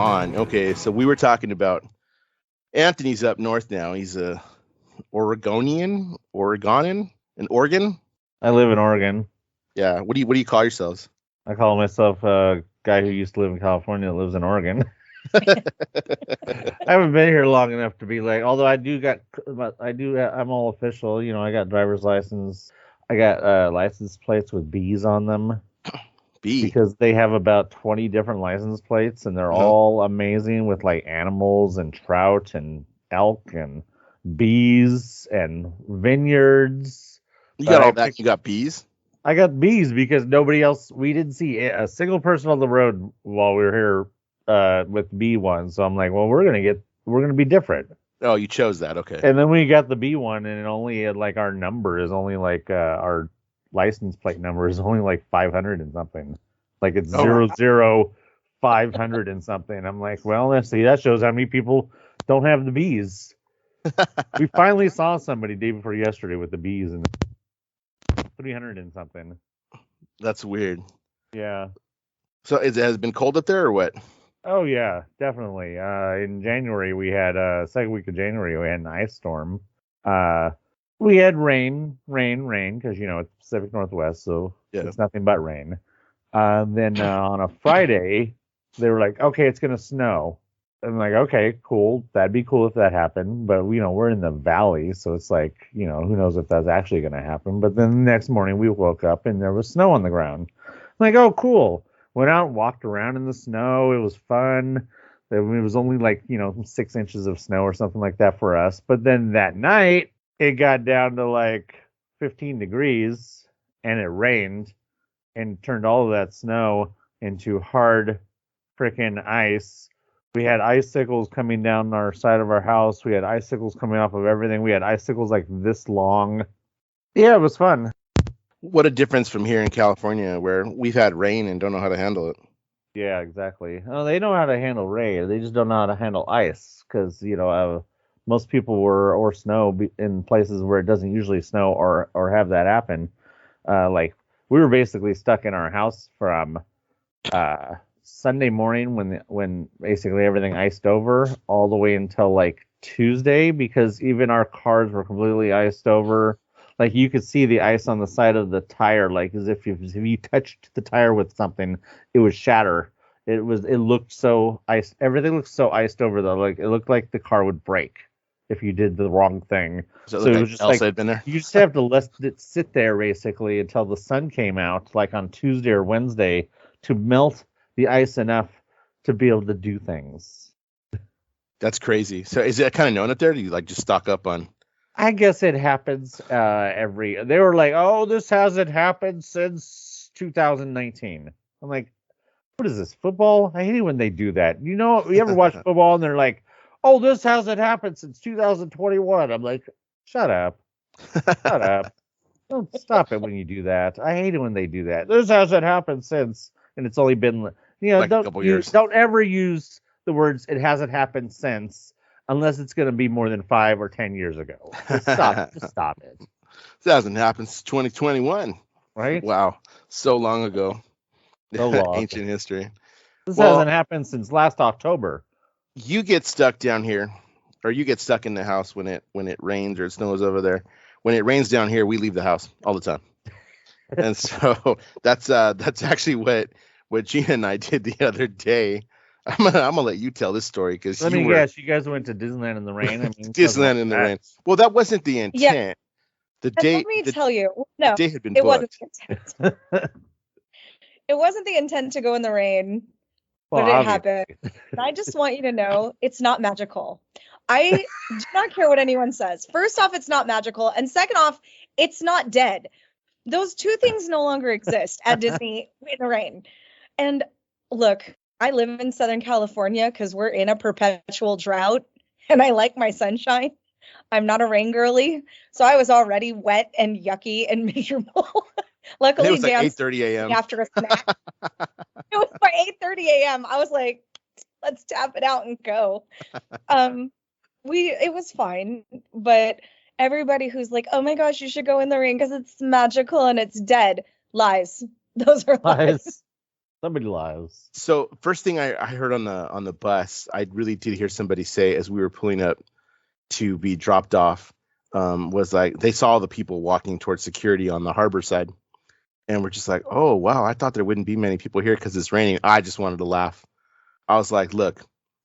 on. Okay, so we were talking about Anthony's up north now. He's a Oregonian, in Oregon. I live in Oregon. Yeah. What do you call yourselves? I call myself a guy who used to live in California that lives in Oregon. I haven't been here long enough to be like, although I'm all official. You know, I got driver's license. I got license plates with bees on them. Because they have about 20 different license plates, and they're all amazing with like animals and trout and elk and bees and vineyards. You got all that? You got bees? I got bees because we didn't see a single person on the road while we were here with bee one. So I'm like, well, we're gonna be different. Oh, you chose that, okay. And then we got the bee one, and it only had like our number is only like our license plate number is only like 500 and something. Like it's 00500 and something. I'm like, well, let's see. That shows how many people don't have the bees. We finally saw somebody day before yesterday with the bees and 300 and something. That's weird. Yeah. So has it been cold up there or what? Oh yeah, definitely. In January we had second week of January we had an ice storm. We had rain, because, you know, it's Pacific Northwest, so It's nothing but rain. Then on a Friday, they were like, okay, it's going to snow. I'm like, okay, cool. That'd be cool if that happened. But, you know, we're in the valley, so it's like, you know, who knows if that's actually going to happen. But then the next morning we woke up and there was snow on the ground. I'm like, oh, cool. Went out and walked around in the snow. It was fun. It was only like, you know, 6 inches of snow or something like that for us. But then that night, it got down to like 15 degrees and it rained and turned all of that snow into hard freaking ice. We had icicles coming down our side of our house. We had icicles coming off of everything. We had icicles like this long. Yeah, it was fun. What a difference from here in California where we've had rain and don't know how to handle it. Yeah, exactly. Oh, they know how to handle rain. They just don't know how to handle ice because, you know, most people or snow in places where it doesn't usually snow or have that happen. Like we were basically stuck in our house from Sunday morning when basically everything iced over all the way until like Tuesday because even our cars were completely iced over. Like you could see the ice on the side of the tire, like as if you touched the tire with something, it would shatter. It looked so iced. Everything looked so iced over though. Like it looked like the car would break if you did the wrong thing. So it was just like had been there? You just have to let it sit there basically until the sun came out, like on Tuesday or Wednesday, to melt the ice enough to be able to do things. That's crazy. So is it kind of known up there? Do you like just stock up on? I guess it happens they were like, oh, this hasn't happened since 2019. I'm like, what is this, football? I hate it when they do that. You know, you ever watch football and they're like, oh, this hasn't happened since 2021. I'm like, shut up. Shut up. Don't stop it when you do that. I hate it when they do that. This hasn't happened since, and it's only been, you know, like a couple years. Don't ever use the words, it hasn't happened since, unless it's going to be more than 5 or 10 years ago. Just stop it. This hasn't happened since 2021. Right? Wow. So long ago. So long. Ancient history. This hasn't happened since last October. You get stuck down here, or you get stuck in the house when it rains or it snows over there. When it rains down here, we leave the house all the time. And so that's actually what Gina and I did the other day. I'm gonna let you tell this story because let me guess, you guys went to Disneyland in the rain. I mean, Disneyland in the rain. Well, that wasn't the intent. Yeah. The date. Let me tell you, no, the date had been it booked. wasn't the intent. It wasn't the intent to go in the rain, but it happened. And I just want you to know, it's not magical. I do not care what anyone says. First off, it's not magical, and second off, it's not dead. Those two things no longer exist at Disney in the rain. And look, I live in Southern California because we're in a perpetual drought and I like my sunshine. I'm not a rain girly. So I was already wet and yucky and miserable. Luckily, it was like 8:30 a.m. after a snack. It was by 8:30 a.m. I was like, let's tap it out and go. It was fine. But everybody who's like, oh my gosh, you should go in the rain because it's magical and it's dead. Lies. Those are lies. Somebody lies. So first thing I heard on the bus, I really did hear somebody say as we were pulling up to be dropped off, was like they saw the people walking towards security on the harbor side, and we're just like, oh wow, I thought there wouldn't be many people here because it's raining. I just wanted to laugh. I was like, look,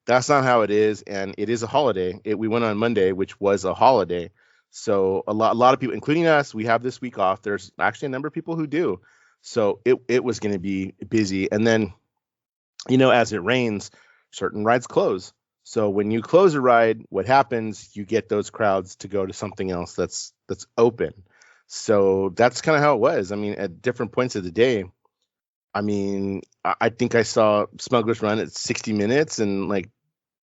that's not how it is, and it is a holiday. We went on Monday, which was a holiday, so a lot of people, including us, we have this week off. There's actually a number of people who do, so it was going to be busy, and then as it rains, certain rides close. So when you close a ride, what happens? You get those crowds to go to something else that's open. So that's kind of how it was. I mean, at different points of the day, I mean, I think I saw Smuggler's Run at 60 minutes and like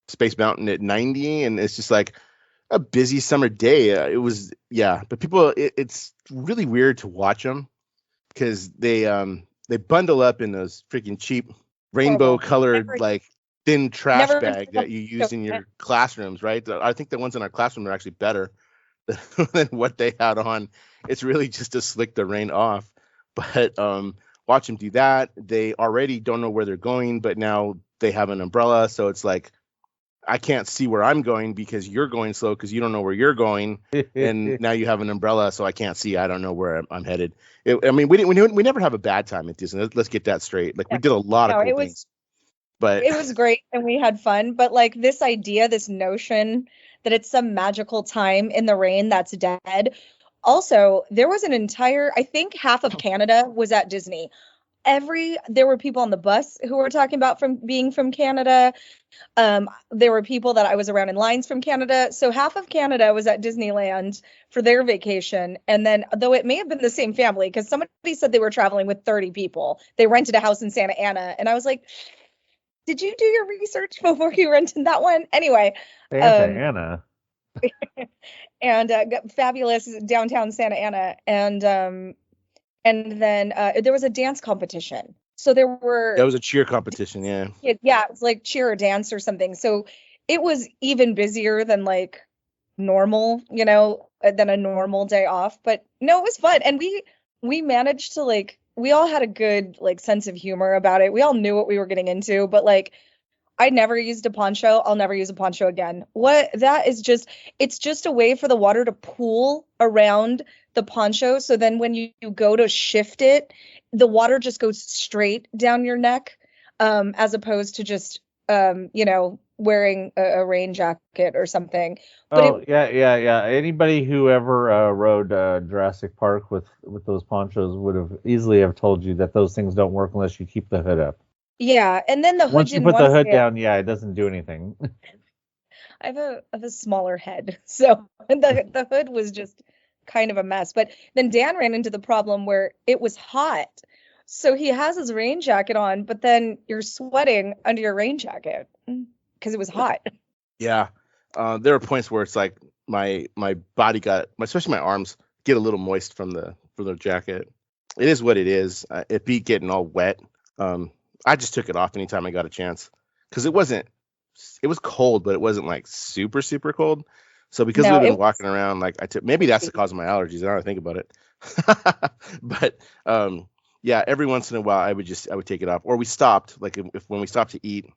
Space Mountain at 90, and it's just like a busy summer day. It was, yeah, but people, it's really weird to watch them because they bundle up in those freaking cheap rainbow colored like thin trash bag that you use in your classrooms, right? I think the ones in our classroom are actually better than what they had on. It's really just to slick the rain off. But watch them do that. They already don't know where they're going, but now they have an umbrella, so it's like I can't see where I'm going because you're going slow because you don't know where you're going, and now you have an umbrella, so I can't see. I don't know where I'm headed. I mean, we never have a bad time at Disney. Let's get that straight. Like we did a lot of cool things, but it was great and we had fun. But like this idea, this notion that it's some magical time in the rain that's dead. Also, there was an entire, I think half of Canada was at Disney. There were people on the bus who were talking about being from Canada. There were people that I was around in lines from Canada. So half of Canada was at Disneyland for their vacation. And then, though it may have been the same family, because somebody said they were traveling with 30 people. They rented a house in Santa Ana. And I was like, did you do your research before you rented that one? Anyway. Santa Ana. And fabulous downtown Santa Ana. And then there was a dance competition. So there was a cheer competition, yeah. Yeah, it was like cheer or dance or something. So it was even busier than like normal, than a normal day off. But no, it was fun. And we managed to like, we all had a good like sense of humor about it. We all knew what we were getting into, but like I never used a poncho. I'll never use a poncho again. It's just a way for the water to pool around the poncho. So then when you go to shift it, the water just goes straight down your neck, as opposed to just, wearing a rain jacket or something. But yeah. Anybody who ever rode Jurassic Park with those ponchos would have easily have told you that those things don't work unless you keep the hood up. Yeah, and then the hood. Once you put the hood down, it doesn't do anything. I have a smaller head, so the hood was just kind of a mess. But then Dan ran into the problem where it was hot, so he has his rain jacket on, but then you're sweating under your rain jacket because it was hot. Yeah, there are points where it's like my body especially my arms get a little moist from the jacket. It is what it is. It be getting all wet. I just took it off anytime I got a chance because it was cold, but it wasn't like super, super cold. So because we've been walking around, like maybe that's the cause of my allergies. I don't think about it. But yeah, every once in a while I would take it off, or we stopped. Like when we stopped to eat,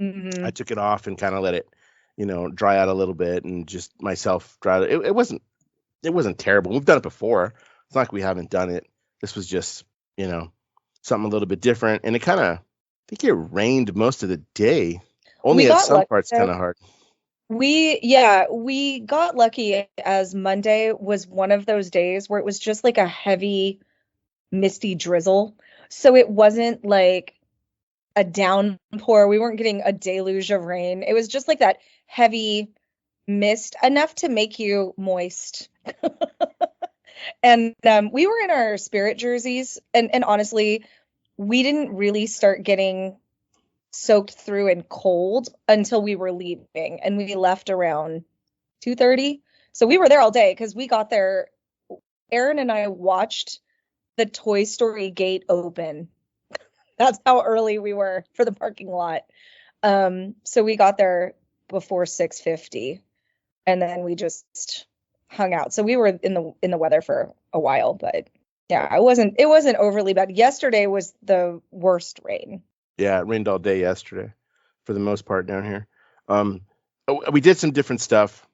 I took it off and kind of let it, dry out a little bit and just myself dry it. It wasn't terrible. We've done it before. It's not like we haven't done it. This was just, something a little bit different, and I think it rained most of the day. Only at some parts kind of hard. We got lucky as Monday was one of those days where it was just like a heavy misty drizzle. So it wasn't like a downpour. We weren't getting a deluge of rain. It was just like that heavy mist, enough to make you moist. And we were in our Spirit jerseys, and honestly, we didn't really start getting soaked through and cold until we were leaving, and we left around 2:30. So we were there all day because we got there. Aaron and I watched the Toy Story gate open. That's how early we were for the parking lot. So we got there before 6:50, and then we just hung out. So we were in the weather for a while, but Yeah, it wasn't overly bad. Yesterday was the worst rain. Yeah, it rained all day yesterday, for the most part down here. We did some different stuff.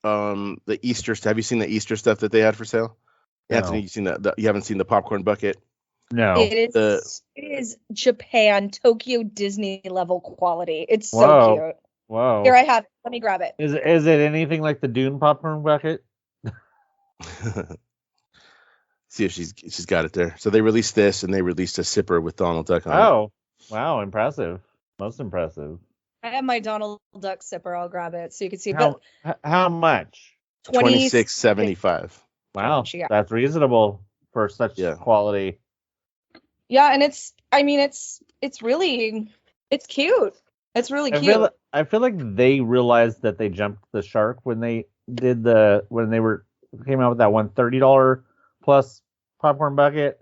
The Easter stuff. Have you seen the Easter stuff that they had for sale? No. Anthony, you haven't seen the popcorn bucket? No. It is Japan, Tokyo Disney level quality. It's so cute. Whoa. Here I have it. Let me grab it. Is it anything like the Dune popcorn bucket? See if she's got it there. So they released this, and they released a sipper with Donald Duck on it. Oh, wow, impressive. Most impressive. I have my Donald Duck sipper. I'll grab it so you can see. How much? $26.75. Wow, that's reasonable for such quality. Yeah, and it's cute. It's really cute. I feel like they realized that they jumped the shark when they came out with that $130 plus popcorn bucket,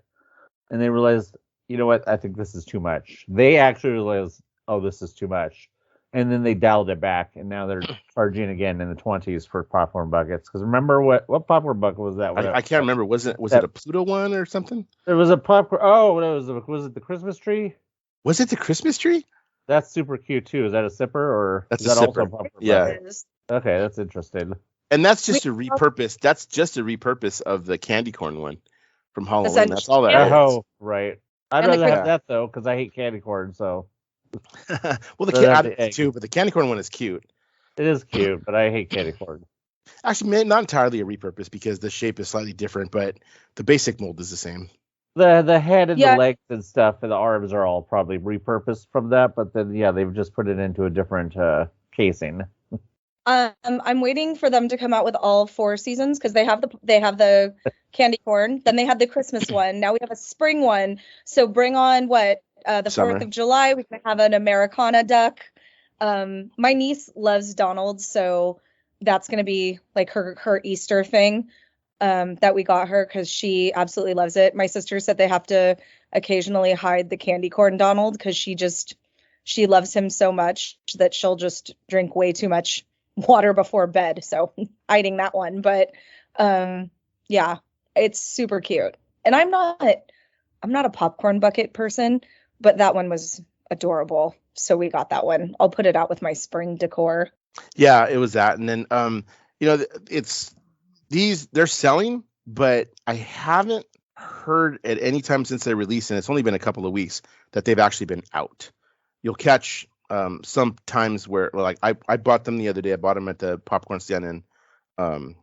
and they realized, you know what, I think this is too much. They actually realized, oh, this is too much, and then they dialed it back, and now they're charging again in the 20s for popcorn buckets. Because remember what popcorn bucket was that? I can't remember. Was it a Pluto one or something? It was a popcorn. Oh, was it the Christmas tree? Was it the Christmas tree? That's super cute too. Is that a sipper or that's is that a sipper? Also a popcorn bucket? Okay, that's interesting. And that's just a repurpose. That's just a repurpose of the candy corn one from Halloween. That's all that is. Oh, right. I'd rather have that though, because I hate candy corn. So. Well, the candy too, but the candy corn one is cute. It is cute, but I hate candy corn. Actually, not entirely a repurpose because the shape is slightly different, but the basic mold is the same. The head and the legs and stuff and the arms are all probably repurposed from that, but then they've just put it into a different casing. I'm waiting for them to come out with all 4 seasons because they have the candy corn, then they had the Christmas one, now we have a spring one. So bring on the Summer. 4th of July, we can have an Americana duck. My niece loves Donald, so that's gonna be like her Easter thing. That we got her because she absolutely loves it. My sister said they have to occasionally hide the candy corn Donald because she loves him so much that she'll just drink way too much water before bed. So hiding that one, but yeah, it's super cute. And I'm not a popcorn bucket person, but that one was adorable. So we got that one. I'll put it out with my spring decor. Yeah, it was that. And then it's they're selling, but I haven't heard at any time since they released, and it's only been a couple of weeks, that they've actually been out. You'll catch some times where, like, I bought them the other day. I bought them at the popcorn stand in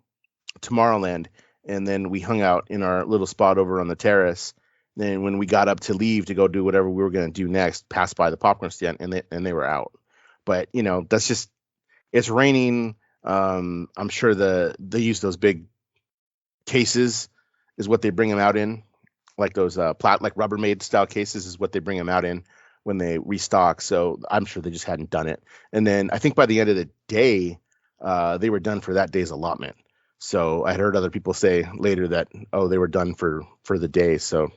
Tomorrowland, and then we hung out in our little spot over on the terrace. Then when we got up to leave to go do whatever we were going to do next, passed by the popcorn stand, and they were out. But that's just, it's raining. I'm sure they use those big cases is what they bring them out in, like those like Rubbermaid style cases is what they bring them out in when they restock. So I'm sure they just hadn't done it. And then I think by the end of the day, they were done for that day's allotment. So I heard other people say later that, they were done for the day. So,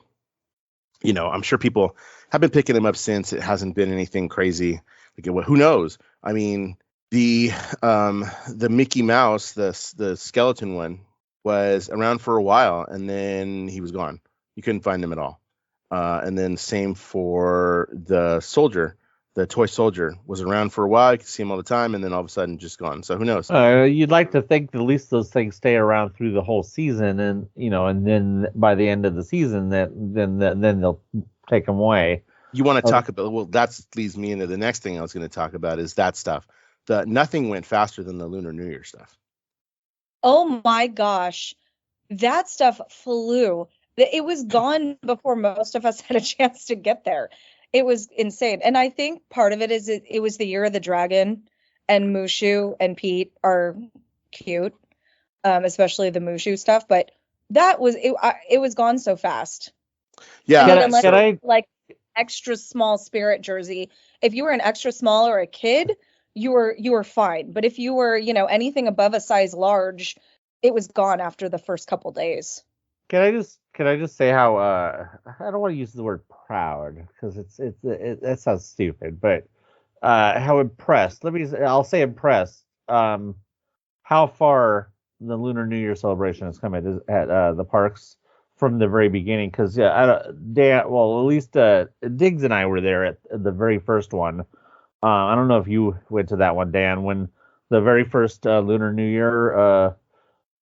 I'm sure people have been picking them up since. It hasn't been anything crazy. Like, who knows? I mean, the Mickey Mouse, the skeleton one, was around for a while, and then he was gone. You couldn't find him at all. And then same for the soldier, the toy soldier, was around for a while. You could see him all the time, and then all of a sudden just gone. So who knows? You'd like to think at least those things stay around through the whole season, and and then by the end of the season, then they'll take them away. You want to talk about? That leads me into the next thing I was going to talk about is that stuff. Nothing went faster than the Lunar New Year stuff. Oh my gosh, that stuff flew. It was gone before most of us had a chance to get there. It was insane. And I think part of it is it was the year of the dragon, and Mushu and Pete are cute, especially the Mushu stuff. But that was it was gone so fast. Yeah. Unless like extra small Spirit jersey. If you were an extra small or a kid, you were fine. But if you were, anything above a size large, it was gone after the first couple days. Can I just say how I don't want to use the word proud because that sounds stupid, but how impressed. I'll say impressed. How far the Lunar New Year celebration has come at the parks from the very beginning. Because Dan, well, at least Diggs and I were there at the very first one. I don't know if you went to that one, Dan, when the very first Lunar New Year.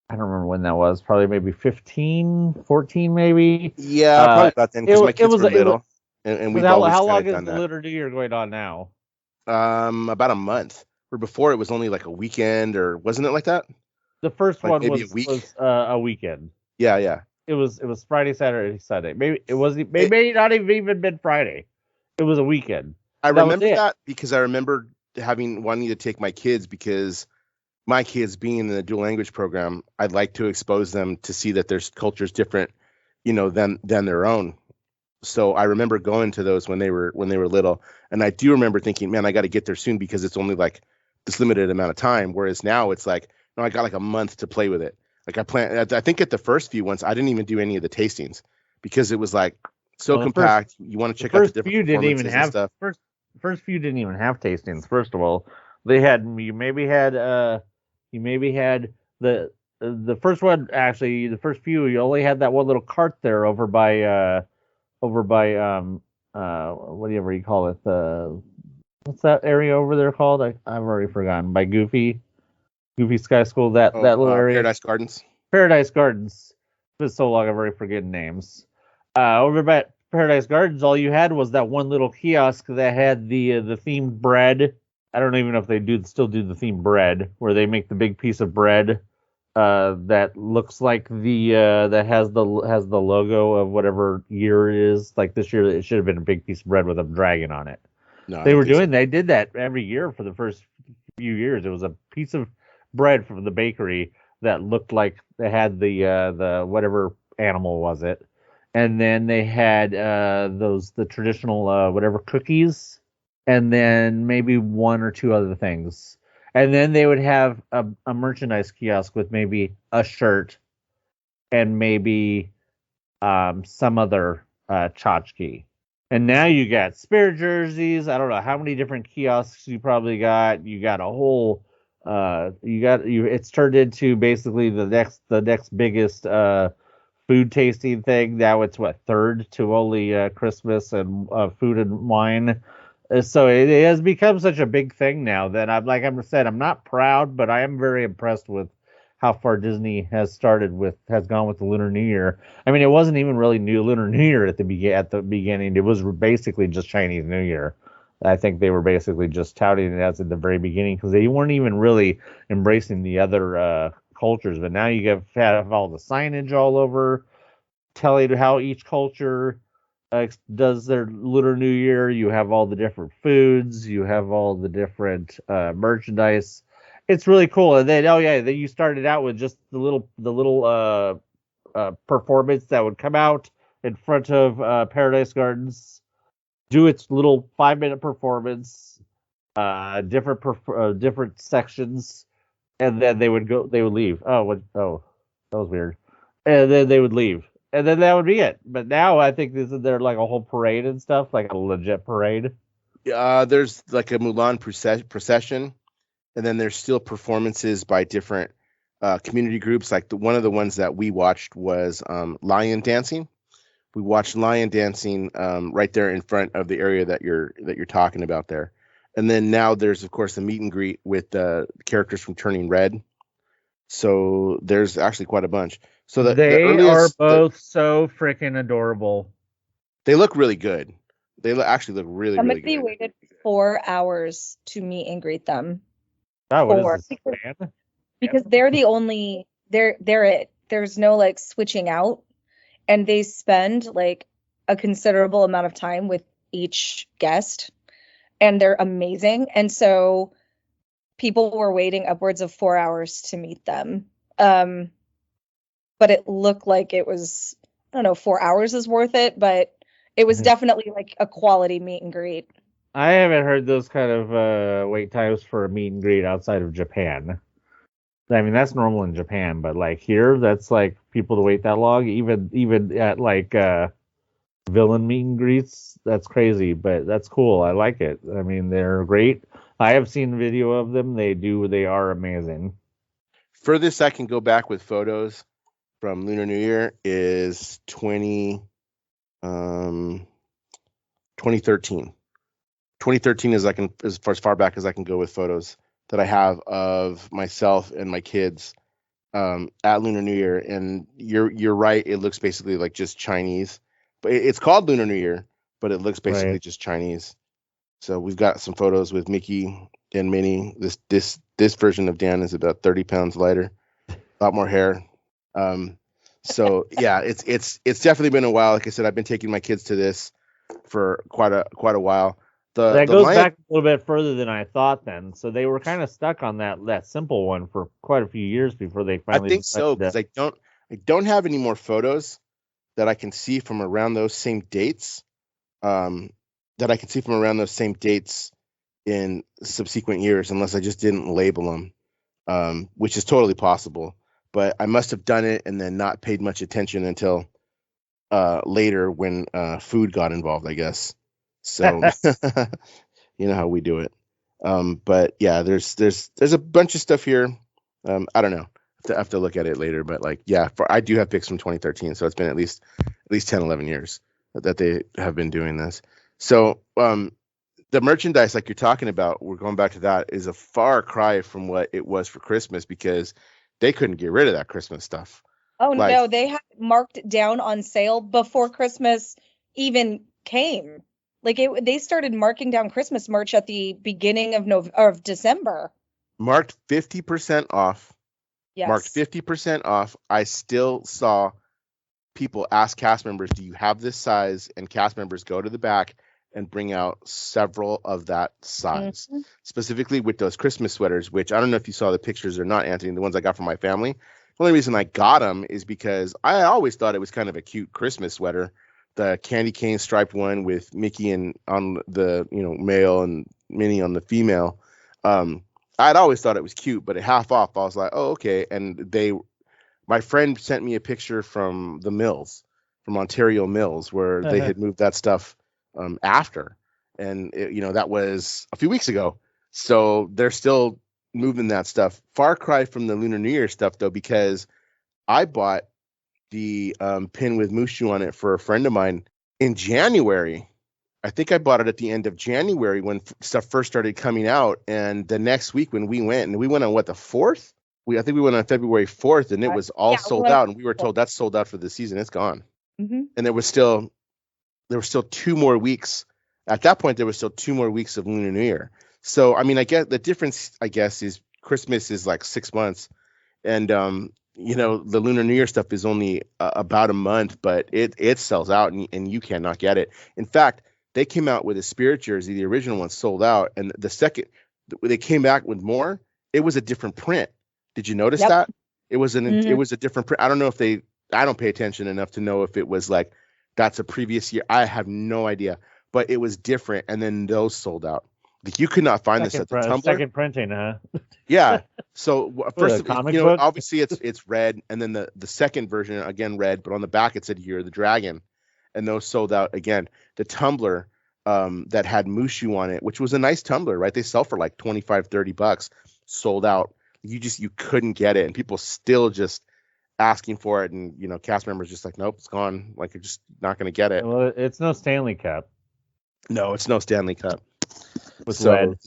I don't remember when that was. Probably maybe 15, 14 maybe. Yeah, probably about then because my kids were little, and we've always how long kind of done is the that. Lunar New Year going on now? About a month. Where before it was only like a weekend, or wasn't it like that? The first Like one maybe was a week. was a weekend. Yeah. It was Friday, Saturday, Sunday. Maybe it was. It may not have even been Friday. It was a weekend. I remember that because I remember wanting to take my kids, because my kids being in the dual language program, I'd like to expose them to see that there's cultures different, than their own. So I remember going to those when they were little, and I do remember thinking, man, I got to get there soon because it's only like this limited amount of time. Whereas now it's like, no, I got like a month to play with it. Like I think at the first few ones, I didn't even do any of the tastings because it was like so compact. You want to check out the different performances and stuff. First few didn't even have tastings. First of all, you maybe had the first one. Actually, the first few you only had that one little cart there over by whatever you call it, what's that area over there called? I've already forgotten. By Goofy Sky School, that little area. Paradise Gardens. It's been so long I've already forgotten names. Over by Paradise Gardens, all you had was that one little kiosk that had the themed bread. I don't even know if they still do the themed bread, where they make the big piece of bread that looks like that has the logo of whatever year it is. Like this year, it should have been a big piece of bread with a dragon on it. No, they did that every year for the first few years. It was a piece of bread from the bakery that looked like they had the whatever animal was it, and then they had the traditional whatever cookies, and then maybe one or two other things. And then they would have a merchandise kiosk with maybe a shirt and maybe some other tchotchke. And now you got spirit jerseys. I don't know how many different kiosks you probably got. You got a whole. It's turned into basically the next biggest food tasting thing. Now it's third to only Christmas and food and wine. So it has become such a big thing now that I'm not proud, but I am very impressed with how far Disney has gone with the Lunar New Year. I mean, it wasn't even really Lunar New Year at the beginning. It was basically just Chinese New Year. I think they were basically just touting it as at the very beginning because they weren't even really embracing the other cultures. But now you have all the signage all over telling how each culture does their Lunar New Year. You have all the different foods. You have all the different merchandise. It's really cool. And then then you started out with just the little performance that would come out in front of Paradise Gardens, do its little 5-minute performance, different sections, and then they would leave. Oh, that was weird. And then they would leave. And then that would be it. But now I think they're like a whole parade and stuff, like a legit parade. There's like a Mulan procession, and then there's still performances by different community groups. Like one of the ones that we watched was lion dancing. We watched lion dancing right there in front of the area that you're talking about there. And then now there's of course a meet and greet with the characters from Turning Red. So there's actually quite a bunch. So they are both so freaking adorable. They look really good. They actually look really, really good. Somebody waited 4 hours to meet and greet them. Oh, what is this, man? Because they're the only they're it. There's no like switching out, and they spend like a considerable amount of time with each guest, and they're amazing. And so people were waiting upwards of 4 hours to meet them. But it looked like it was, I don't know, 4 hours is worth it, but it was definitely like a quality meet and greet. I haven't heard those kind of wait times for a meet and greet outside of Japan. I mean, that's normal in Japan, but like here, that's like people to wait that long, even at like villain meet and greets. That's crazy, but that's cool. I like it. I mean, they're great. I have seen video of them. They are amazing. Furthest I can go back with photos from Lunar New Year is 2013. 2013 is as far back as I can go with photos that I have of myself and my kids at Lunar New Year. And you're right, it looks basically like just Chinese, but it's called Lunar New Year, but it looks basically just Chinese. So we've got some photos with Mickey and Minnie. This version of Dan is about 30 pounds lighter, a lot more hair. So yeah, it's definitely been a while. Like I said, I've been taking my kids to this for quite a while. That goes back a little bit further than I thought then. So they were kind of stuck on that simple one for quite a few years before they finally. I think so, because I don't have any more photos that I can see from around those same dates. That I can see from around those same dates in subsequent years, unless I just didn't label them, which is totally possible. But I must have done it and then not paid much attention until later when food got involved, I guess. So you know how we do it. But yeah, there's a bunch of stuff here. I don't know. I have to look at it later. But like, yeah, I do have pics from 2013, so it's been at least 10, 11 years that they have been doing this. So the merchandise, like you're talking about, we're going back to that, is a far cry from what it was for Christmas, because they couldn't get rid of that Christmas stuff. Oh, no, they had marked down on sale before Christmas even came. Like they started marking down Christmas merch at the beginning of December. Marked 50% off. Yes. Marked 50% off. I still saw people ask cast members, do you have this size? And cast members go to the back and bring out several of that size, specifically with those Christmas sweaters, which I don't know if you saw the pictures or not, Anthony, the ones I got from my family. The only reason I got them is because I always thought it was kind of a cute Christmas sweater. The candy cane striped one with Mickey on the male and Minnie on the female. I'd always thought it was cute, but at half off, I was like, oh, okay. And my friend sent me a picture from the mills, from Ontario Mills, where they had moved that stuff after. And, that was a few weeks ago. So they're still moving that stuff. Far cry from the Lunar New Year stuff, though, because I bought the pin with Mushu on it for a friend of mine in January. I think I bought it at the end of January when stuff first started coming out. And the next week when we went on what, the 4th? I think we went on February 4th, and it was all sold out. And we were told that's sold out for the season. It's gone. Mm-hmm. And there were still 2 more weeks. At that point, there was still 2 more weeks of Lunar New Year. So, I mean, I get the difference, I guess, is Christmas is like 6 months. And, the Lunar New Year stuff is only about a month, but it sells out and you cannot get it. In fact, they came out with a Spirit jersey. The original one sold out. And the second they came back with more, it was a different print. Did you notice that? It was it was a different print. I don't know if I don't pay attention enough to know if it was like, that's a previous year. I have no idea, but it was different. And then those sold out. Like, you could not find this at the Tumblr. Second printing, huh? Yeah. So first, book? Obviously it's red, and then the second version, again red, but on the back it said Year of the Dragon, and those sold out again. The tumbler that had Mushu on it, which was a nice tumbler, right? They sell for like $25-$30, sold out. You couldn't get it, and people still just asking for it, and cast members just like, nope, it's gone. Like, you're just not going to get it. Well, it's no Stanley Cup. No, it's no Stanley Cup. So red.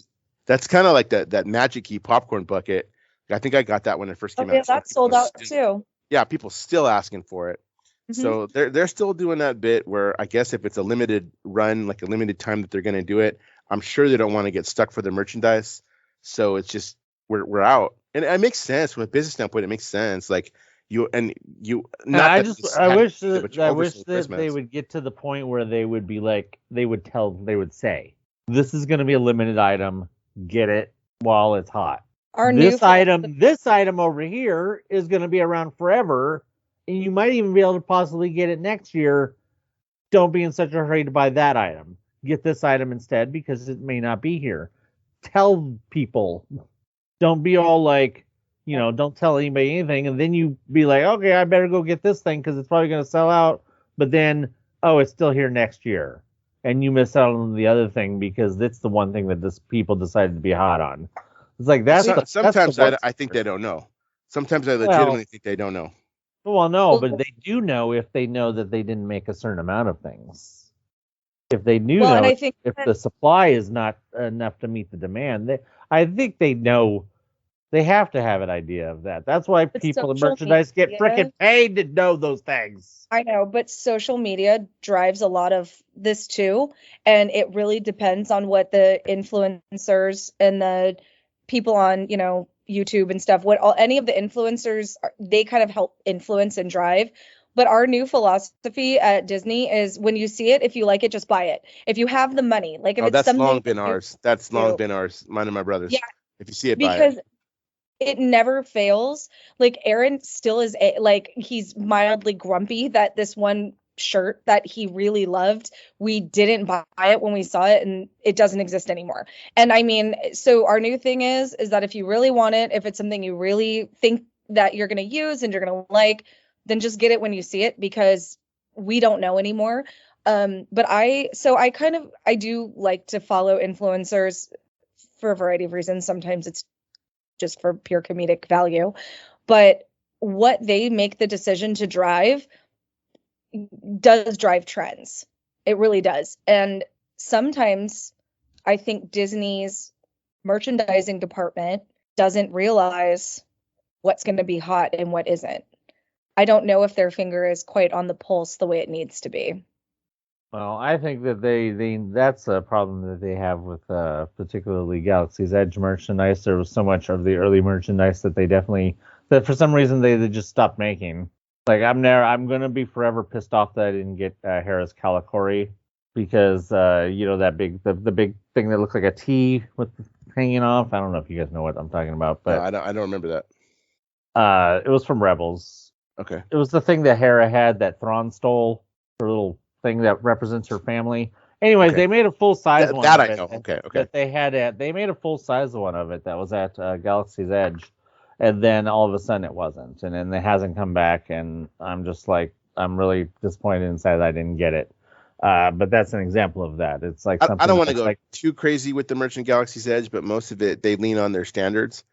That's kind of like that Magic Key popcorn bucket. I think I got that when it first came out. Yeah, that sold out too. Yeah, people still asking for it. Mm-hmm. So they're still doing that bit where I guess if it's a limited run, like a limited time that they're going to do it, I'm sure they don't want to get stuck for the merchandise. So it's just we're out, and it makes sense from a business standpoint. It makes sense. Like I wish that they would get to the point where they would be like, they would say, this is going to be a limited item. Get it while it's hot. This item over here is going to be around forever, and you might even be able to possibly get it next year. Don't be in such a hurry to buy that item. Get this item instead, because it may not be here. Tell people. Don't be all like, don't tell anybody anything, and then you be like, okay, I better go get this thing because it's probably going to sell out. But then, it's still here next year. And you miss out on the other thing because it's the one thing that people decided to be hot on. It's like sometimes I think they don't know. Sometimes I legitimately think they don't know. Well, no, but they do know if they know that they didn't make a certain amount of things. If they knew, and I think if the supply is not enough to meet the demand, I think they know. They have to have an idea of that. That's why people in merchandise get freaking paid to know those things. I know, but social media drives a lot of this too, and it really depends on what the influencers and the people on, YouTube and stuff, any of the influencers, they kind of help influence and drive. But our new philosophy at Disney is when you see it, if you like it, just buy it. If you have the money, like if it's that's something long been ours. That's long been ours. Mine and my brothers. Yeah. If you see it, buy it. It never fails. Like Aaron still is he's mildly grumpy that this one shirt that he really loved, we didn't buy it when we saw it and it doesn't exist anymore. And I mean, so our new thing is that if you really want it, if it's something you really think that you're going to use and you're going to like, then just get it when you see it, because we don't know anymore. But I do like to follow influencers for a variety of reasons. Sometimes it's just for pure comedic value, but what they make the decision to drive does drive trends. It really does. And sometimes I think Disney's merchandising department doesn't realize what's going to be hot and what isn't. I don't know if their finger is quite on the pulse the way it needs to be. Well, I think that that's a problem that they have with particularly Galaxy's Edge merchandise. There was so much of the early merchandise that that for some reason they just stopped making. Like I'm gonna be forever pissed off that I didn't get Hera's Calicori, because that the big thing that looks like a T with hanging off. I don't know if you guys know what I'm talking about, but no, I don't remember that. It was from Rebels. Okay. It was the thing that Hera had that Thrawn stole, her little thing that represents her family. Anyways, They made a full size one. That I know. Okay. That they made a full size one of it that was at Galaxy's Edge, and then all of a sudden it wasn't, and then it hasn't come back, and I'm just like, I'm really disappointed inside that I didn't get it. But that's an example of that. It's like I don't want to go too crazy with the Merchant Galaxy's Edge, but most of it they lean on their standards.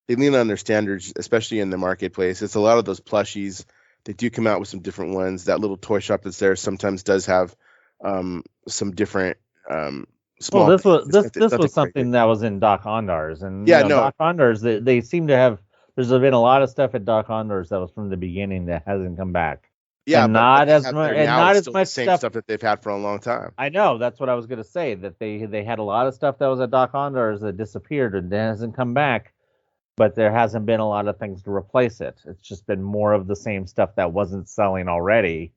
They lean on their standards, especially in the marketplace. It's a lot of those plushies. They do come out with some different ones. That little toy shop that's there sometimes does have some different small. Well, this was something that was in Doc Ondar's, and Doc Ondar's, they seem to have. There's been a lot of stuff at Doc Ondar's that was from the beginning that hasn't come back. Yeah, and not as much stuff that they've had for a long time. I know, that's what I was going to say. That they had a lot of stuff that was at Doc Ondar's that disappeared and hasn't come back. But there hasn't been a lot of things to replace it. It's just been more of the same stuff that wasn't selling already.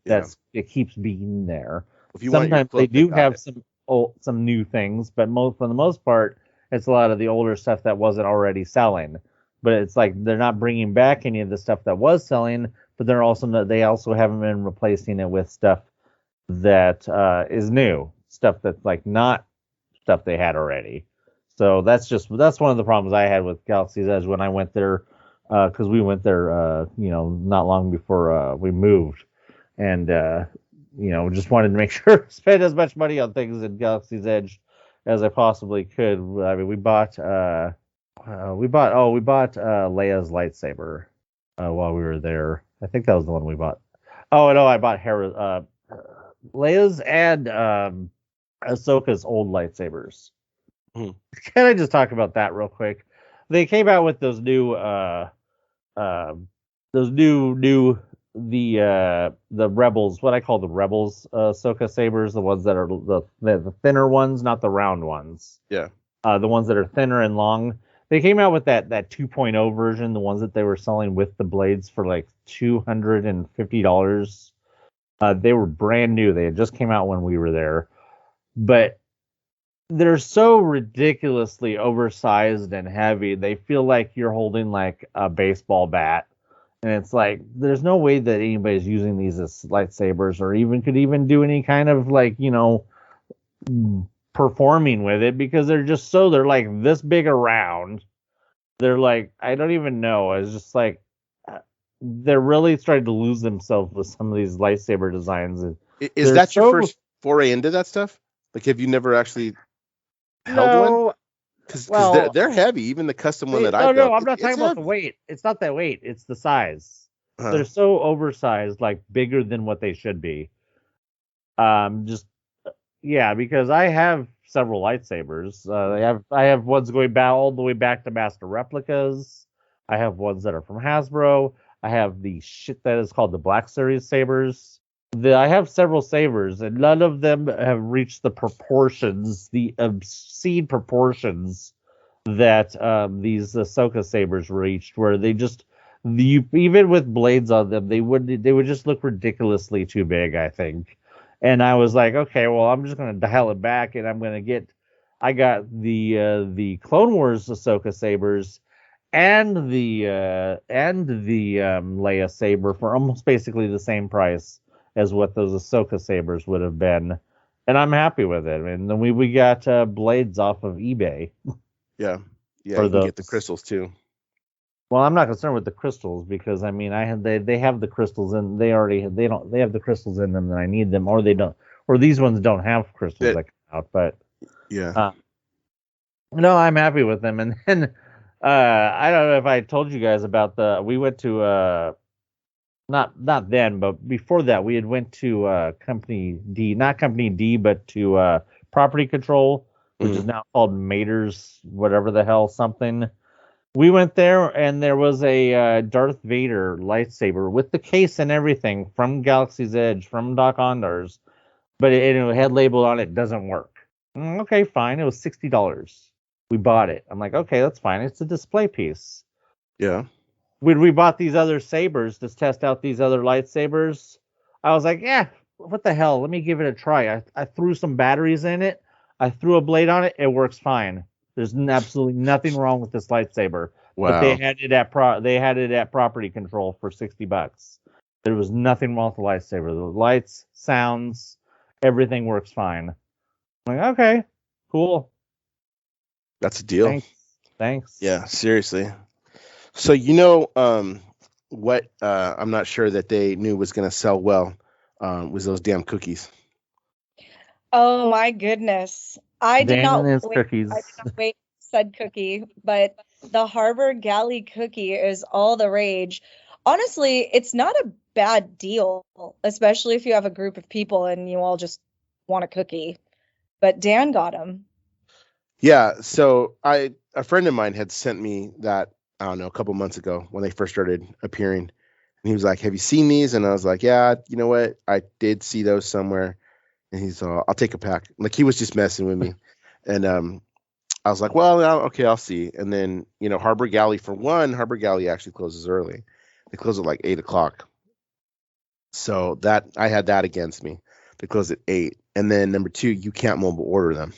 It keeps being there. Sometimes they do have some new things, but for the most part, it's a lot of the older stuff that wasn't already selling. But it's like they're not bringing back any of the stuff that was selling, but they also haven't been replacing it with stuff that is new, stuff that's like not stuff they had already. So that's one of the problems I had with Galaxy's Edge when I went there, because we went there, not long before we moved, and just wanted to make sure to spend as much money on things in Galaxy's Edge as I possibly could. I mean, we bought Leia's lightsaber while we were there. I think that was the one we bought. Oh no, I bought Leia's and Ahsoka's old lightsabers. Can I just talk about that real quick? They came out with those new the Rebels, what I call the Rebels Ahsoka sabers, the ones that are the thinner ones, not the round ones. Yeah. The ones that are thinner and long. They came out with that 2.0 version, the ones that they were selling with the blades for like $250. They were brand new. They had just came out when we were there, but they're so ridiculously oversized and heavy. They feel like you're holding like a baseball bat. And it's like, there's no way that anybody's using these as lightsabers or could even do any kind of like, performing with it, because they're like this big around. They're like, I don't even know. It's just like, they're really starting to lose themselves with some of these lightsaber designs. Is that your first foray into that stuff? Like, have you never actually held one? Because they're heavy. Even the custom one that I built. No, I'm not talking about the weight. It's not that weight. It's the size. They're so oversized, like bigger than what they should be. Just yeah, because I have several lightsabers. I have ones going back all the way back to Master Replicas. I have ones that are from Hasbro. I have the shit that is called the Black Series sabers. I have several sabers, and none of them have reached the proportions, the obscene proportions that these Ahsoka sabers reached, where they just even with blades on them, they would just look ridiculously too big, I think. And I was like, okay, well, I'm just gonna dial it back, and I got the Clone Wars Ahsoka sabers and the Leia saber for almost basically the same price as what those Ahsoka sabers would have been, and I'm happy with it. And then we got blades off of eBay. Yeah, you can get the crystals too. Well, I'm not concerned with the crystals because I mean they have the crystals and they have the crystals in them that I need them, or they don't, or these ones don't have crystals that come out. But yeah, no, I'm happy with them. And then I don't know if I told you guys about we went to not then, but before that we had went to Company D, not Company D, but to Property Control, which is now called Mater's whatever the hell something. We went there, and there was a Darth Vader lightsaber with the case and everything from Galaxy's Edge, from Doc Ondars, but it had labeled on it, doesn't work. Okay, fine. It was $60. We bought it. I'm like, okay, that's fine. It's a display piece. Yeah. When we bought these other sabers to test out these other lightsabers, I was like, yeah, what the hell? Let me give it a try. I threw some batteries in it. I threw a blade on it. It works fine. There's absolutely nothing wrong with this lightsaber. Wow. But they had it at Property Control for $60. There was nothing wrong with the lightsaber. The lights, sounds, everything works fine. I'm like, okay, cool. That's a deal. Thanks. Yeah, seriously. So what I'm not sure that they knew was going to sell well was those damn cookies. Oh my goodness. I did not wait said cookie, but the Harbor Galley cookie is all the rage. Honestly, it's not a bad deal, especially if you have a group of people and you all just want a cookie. But Dan got them. Yeah, so a friend of mine had sent me that, I don't know, a couple months ago when they first started appearing. And he was like, have you seen these? And I was like, yeah, you know what? I did see those somewhere. And he's I'll take a pack. Like, he was just messing with me. And I was like, well, okay, I'll see. And then, Harbor Galley, for one, Harbor Galley actually closes early. They close at like 8:00. So that I had that against me. They close at 8. And then number 2, you can't mobile order them.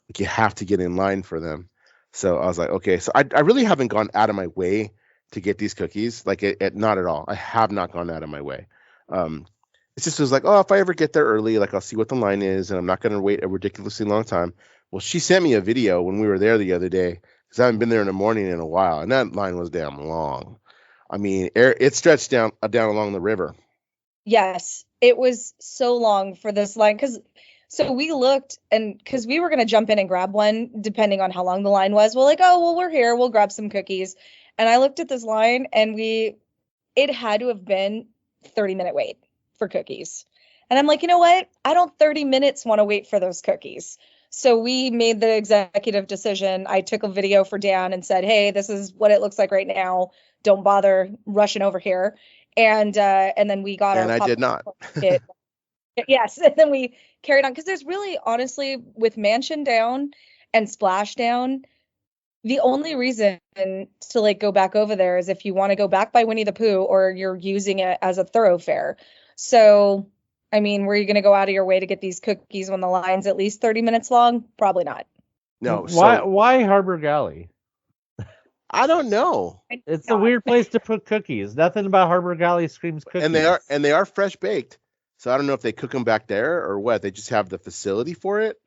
Like, you have to get in line for them. So I was like, okay. So I really haven't gone out of my way to get these cookies. Like, not at all. I have not gone out of my way. It's just was like, oh, if I ever get there early, like, I'll see what the line is, and I'm not going to wait a ridiculously long time. Well, she sent me a video when we were there the other day, because I haven't been there in the morning in a while, and that line was damn long. I mean, it stretched down along the river. Yes, it was so long for this line, so we looked, and because we were going to jump in and grab one, depending on how long the line was. We're like, oh, well, we're here. We'll grab some cookies. And I looked at this line, and it had to have been 30-minute wait for cookies. And I'm like, you know what? I don't 30 minutes want to wait for those cookies. So we made the executive decision. I took a video for Dan and said, hey, this is what it looks like right now. Don't bother rushing over here. And then we got and I did not. Yes, and then we carried on, because there's really, honestly, with Mansion Down and Splashdown, the only reason to like go back over there is if you want to go back by Winnie the Pooh, or you're using it as a thoroughfare. So, I mean, were you going to go out of your way to get these cookies when the line's at least 30 minutes long? Probably not. No. Why Harbor Galley? I don't know. It's a weird place to put cookies. Nothing about Harbor Galley screams cookies. And they are fresh baked. So I don't know if they cook them back there or what. They just have the facility for it.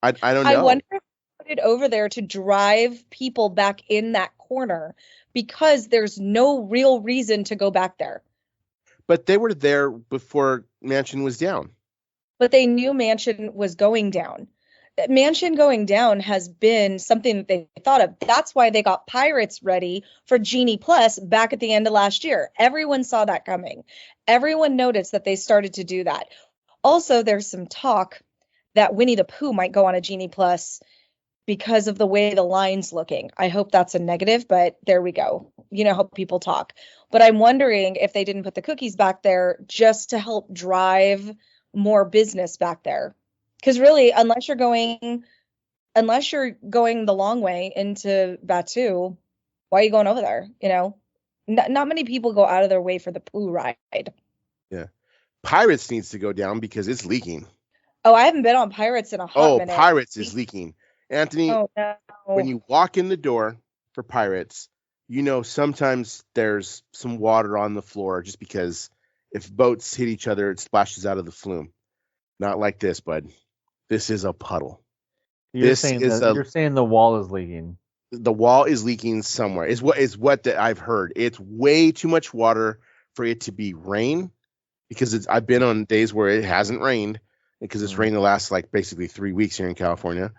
I don't know. I wonder if they put it over there to drive people back in that corner, because there's no real reason to go back there. But they were there before Mansion was down. But they knew Mansion was going down. Mansion going down has been something that they thought of. That's why they got Pirates ready for Genie Plus back at the end of last year. Everyone saw that coming. Everyone noticed that they started to do that. Also, there's some talk that Winnie the Pooh might go on a Genie Plus because of the way the line's looking. I hope that's a negative, but there we go. You know how people talk. But I'm wondering if they didn't put the cookies back there just to help drive more business back there. Because really, unless you're going the long way into Batu, why are you going over there? You know, not many people go out of their way for the Pooh ride. Yeah, Pirates needs to go down because it's leaking. Oh, I haven't been on Pirates in a hot minute. Oh, Pirates is leaking. Anthony, no. When you walk in the door for Pirates, you know sometimes there's some water on the floor just because if boats hit each other, it splashes out of the flume. Not like this, bud. This is a puddle. You're saying the wall is leaking. The wall is leaking somewhere. Is what that I've heard. It's way too much water for it to be rain because I've been on days where it hasn't rained because it's rained the last like basically 3 weeks here in California.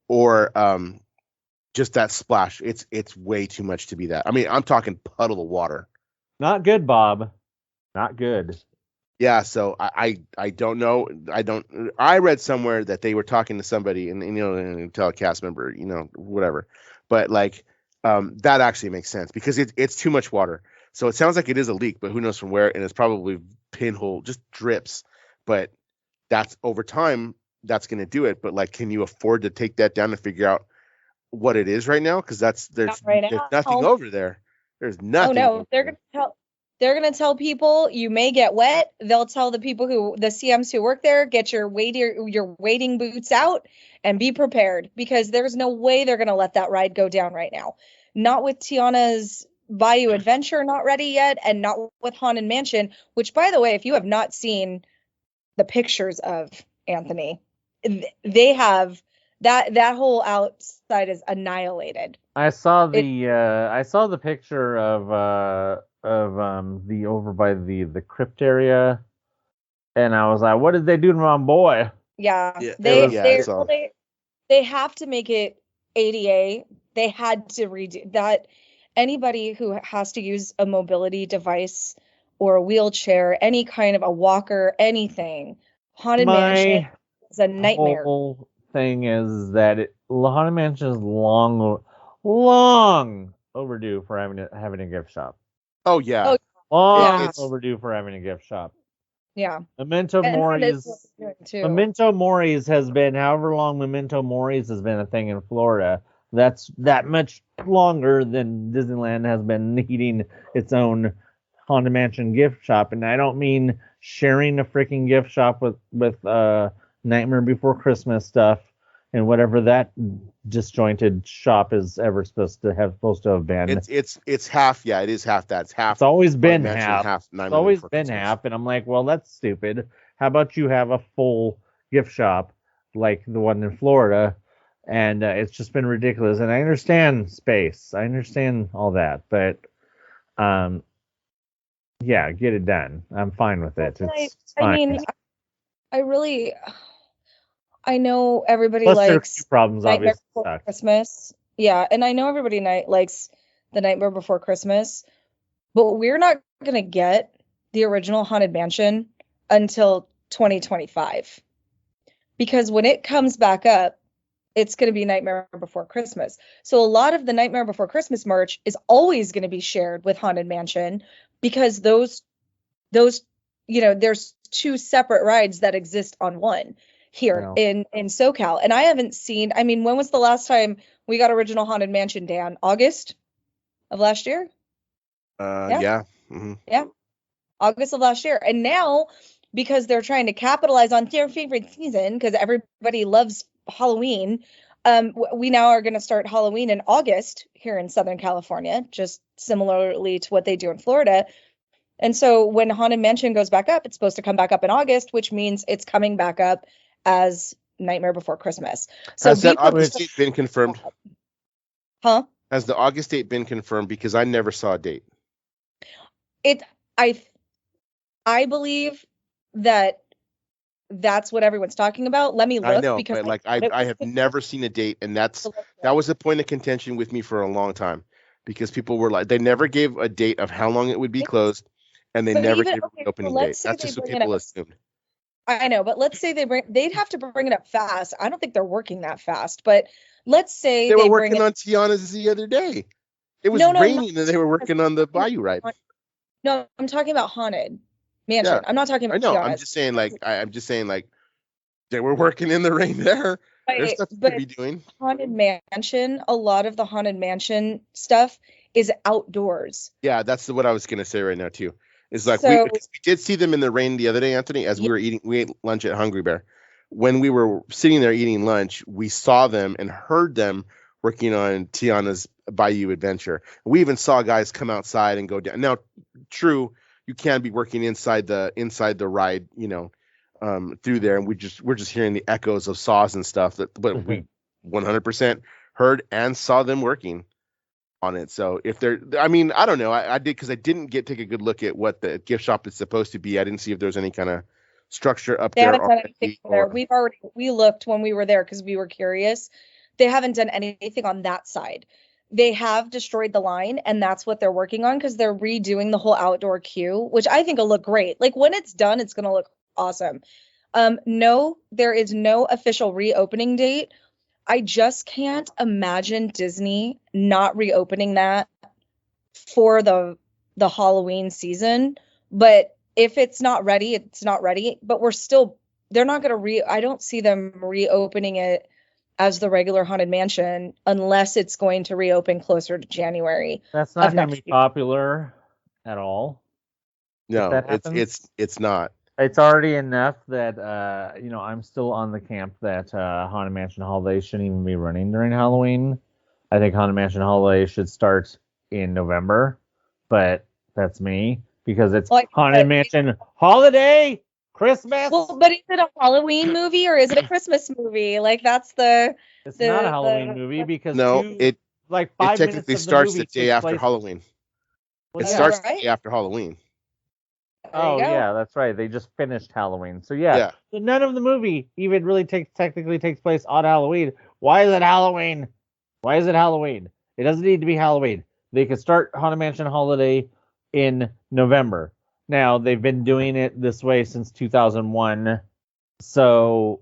Or just that splash. It's way too much to be that. I mean, I'm talking puddle of water. Not good, Bob. Not good. Yeah, so I don't know. I read somewhere that they were talking to somebody and tell a cast member, whatever. But like that actually makes sense because it's too much water. So it sounds like it is a leak, but who knows from where, and it's probably pinhole, just drips. But that's over time, that's going to do it. But like, can you afford to take that down and figure out what it is right now? Because there's nothing over there. There's nothing. Oh no, they're gonna tell people you may get wet. They'll tell the CMs who work there, get your wading boots out and be prepared because there's no way they're gonna let that ride go down right now. Not with Tiana's Bayou Adventure not ready yet, and not with Haunted Mansion, which by the way, if you have not seen the pictures of Anthony, they have that whole outside is annihilated. I saw the picture of the over by the crypt area, and I was like, what did they do to my boy? Yeah, they have to make it ADA. They had to redo that. Anybody who has to use a mobility device or a wheelchair, any kind of a walker, anything, Haunted Mansion is a nightmare. Whole thing is that Haunted Mansion is long overdue for having a gift shop. Oh yeah, overdue for having a gift shop. Yeah, Memento Mori's has been however long Memento Mori's has been a thing in Florida. That's that much longer than Disneyland has been needing its own Haunted Mansion gift shop, and I don't mean sharing a freaking gift shop with Nightmare Before Christmas stuff and whatever that disjointed shop is ever supposed to have been. It's half. Yeah, it is half. That's half. It's always been half. It's always been half, and I'm like, well, that's stupid. How about you have a full gift shop like the one in Florida? And it's just been ridiculous. And I understand space. I understand all that, but yeah, get it done. I'm fine with it. It's fine. I mean, I know everybody Plus likes problems, Nightmare Before Christmas. Yeah, and I know everybody likes the Nightmare Before Christmas, but we're not going to get the original Haunted Mansion until 2025. Because when it comes back up, it's going to be Nightmare Before Christmas. So a lot of the Nightmare Before Christmas merch is always going to be shared with Haunted Mansion because those there's two separate rides that exist on one here in SoCal. And I haven't seen, I mean, when was the last time we got original Haunted Mansion, Dan? August of last year? Yeah. Mm-hmm. Yeah. August of last year. And now, because they're trying to capitalize on their favorite season, because everybody loves Halloween, we now are going to start Halloween in August here in Southern California, just similarly to what they do in Florida. And so when Haunted Mansion goes back up, it's supposed to come back up in August, which means it's coming back up as Nightmare Before Christmas. So has that August date been confirmed? Huh? Has the August date been confirmed? Because I never saw a date. I believe that that's what everyone's talking about. Let me look. I know, because but like I have never seen a date, and that was a point of contention with me for a long time, because people were like, they never gave a date of how long it would be closed, and they never gave a reopening date. That's just what people assumed. I know, but let's say they'd have to bring it up fast. I don't think they're working that fast, but let's say they were working on Tiana's the other day. It was raining and they were working on the Bayou ride. No, I'm talking about Haunted Mansion. I'm not talking about Tiana's. I'm just saying like they were working in the rain there. There's stuff to be doing. Haunted Mansion, a lot of the Haunted Mansion stuff is outdoors. Yeah, that's what I was gonna say right now too. It's like we did see them in the rain the other day, Anthony, as we ate lunch at Hungry Bear. When we were sitting there eating lunch, we saw them and heard them working on Tiana's Bayou Adventure. We even saw guys come outside and go down. Now, true, you can be working inside the ride, through there, and we're just hearing the echoes of saws and stuff. But we 100% heard and saw them working on it. So if they're, I mean, I don't know. I did, because I didn't take a good look at what the gift shop is supposed to be. I didn't see if there's any kind of structure up there. We looked when we were there because we were curious. They haven't done anything on that side. They have destroyed the line, and that's what they're working on, because they're redoing the whole outdoor queue, which I think will look great. Like when it's done, it's going to look awesome. No, there is no official reopening date. I just can't imagine Disney not reopening that for the Halloween season. But if it's not ready, it's not ready. But they're not going to I don't see them reopening it as the regular Haunted Mansion unless it's going to reopen closer to January. That's not going to be popular at all. No, it's not. It's already enough that I'm still on the camp that Haunted Mansion Holiday shouldn't even be running during Halloween. I think Haunted Mansion Holiday should start in November, but that's me, because it's Haunted Mansion Holiday Christmas. Well, but is it a Halloween movie or is it a Christmas movie? Like that's It's not a Halloween movie, because it technically starts the day after Halloween. It starts the day after Halloween. Oh yeah, that's right. They just finished Halloween, so yeah. So none of the movie even really technically takes place on Halloween. Why is it Halloween? Why is it Halloween? It doesn't need to be Halloween. They could start Haunted Mansion Holiday in November. Now they've been doing it this way since 2001. So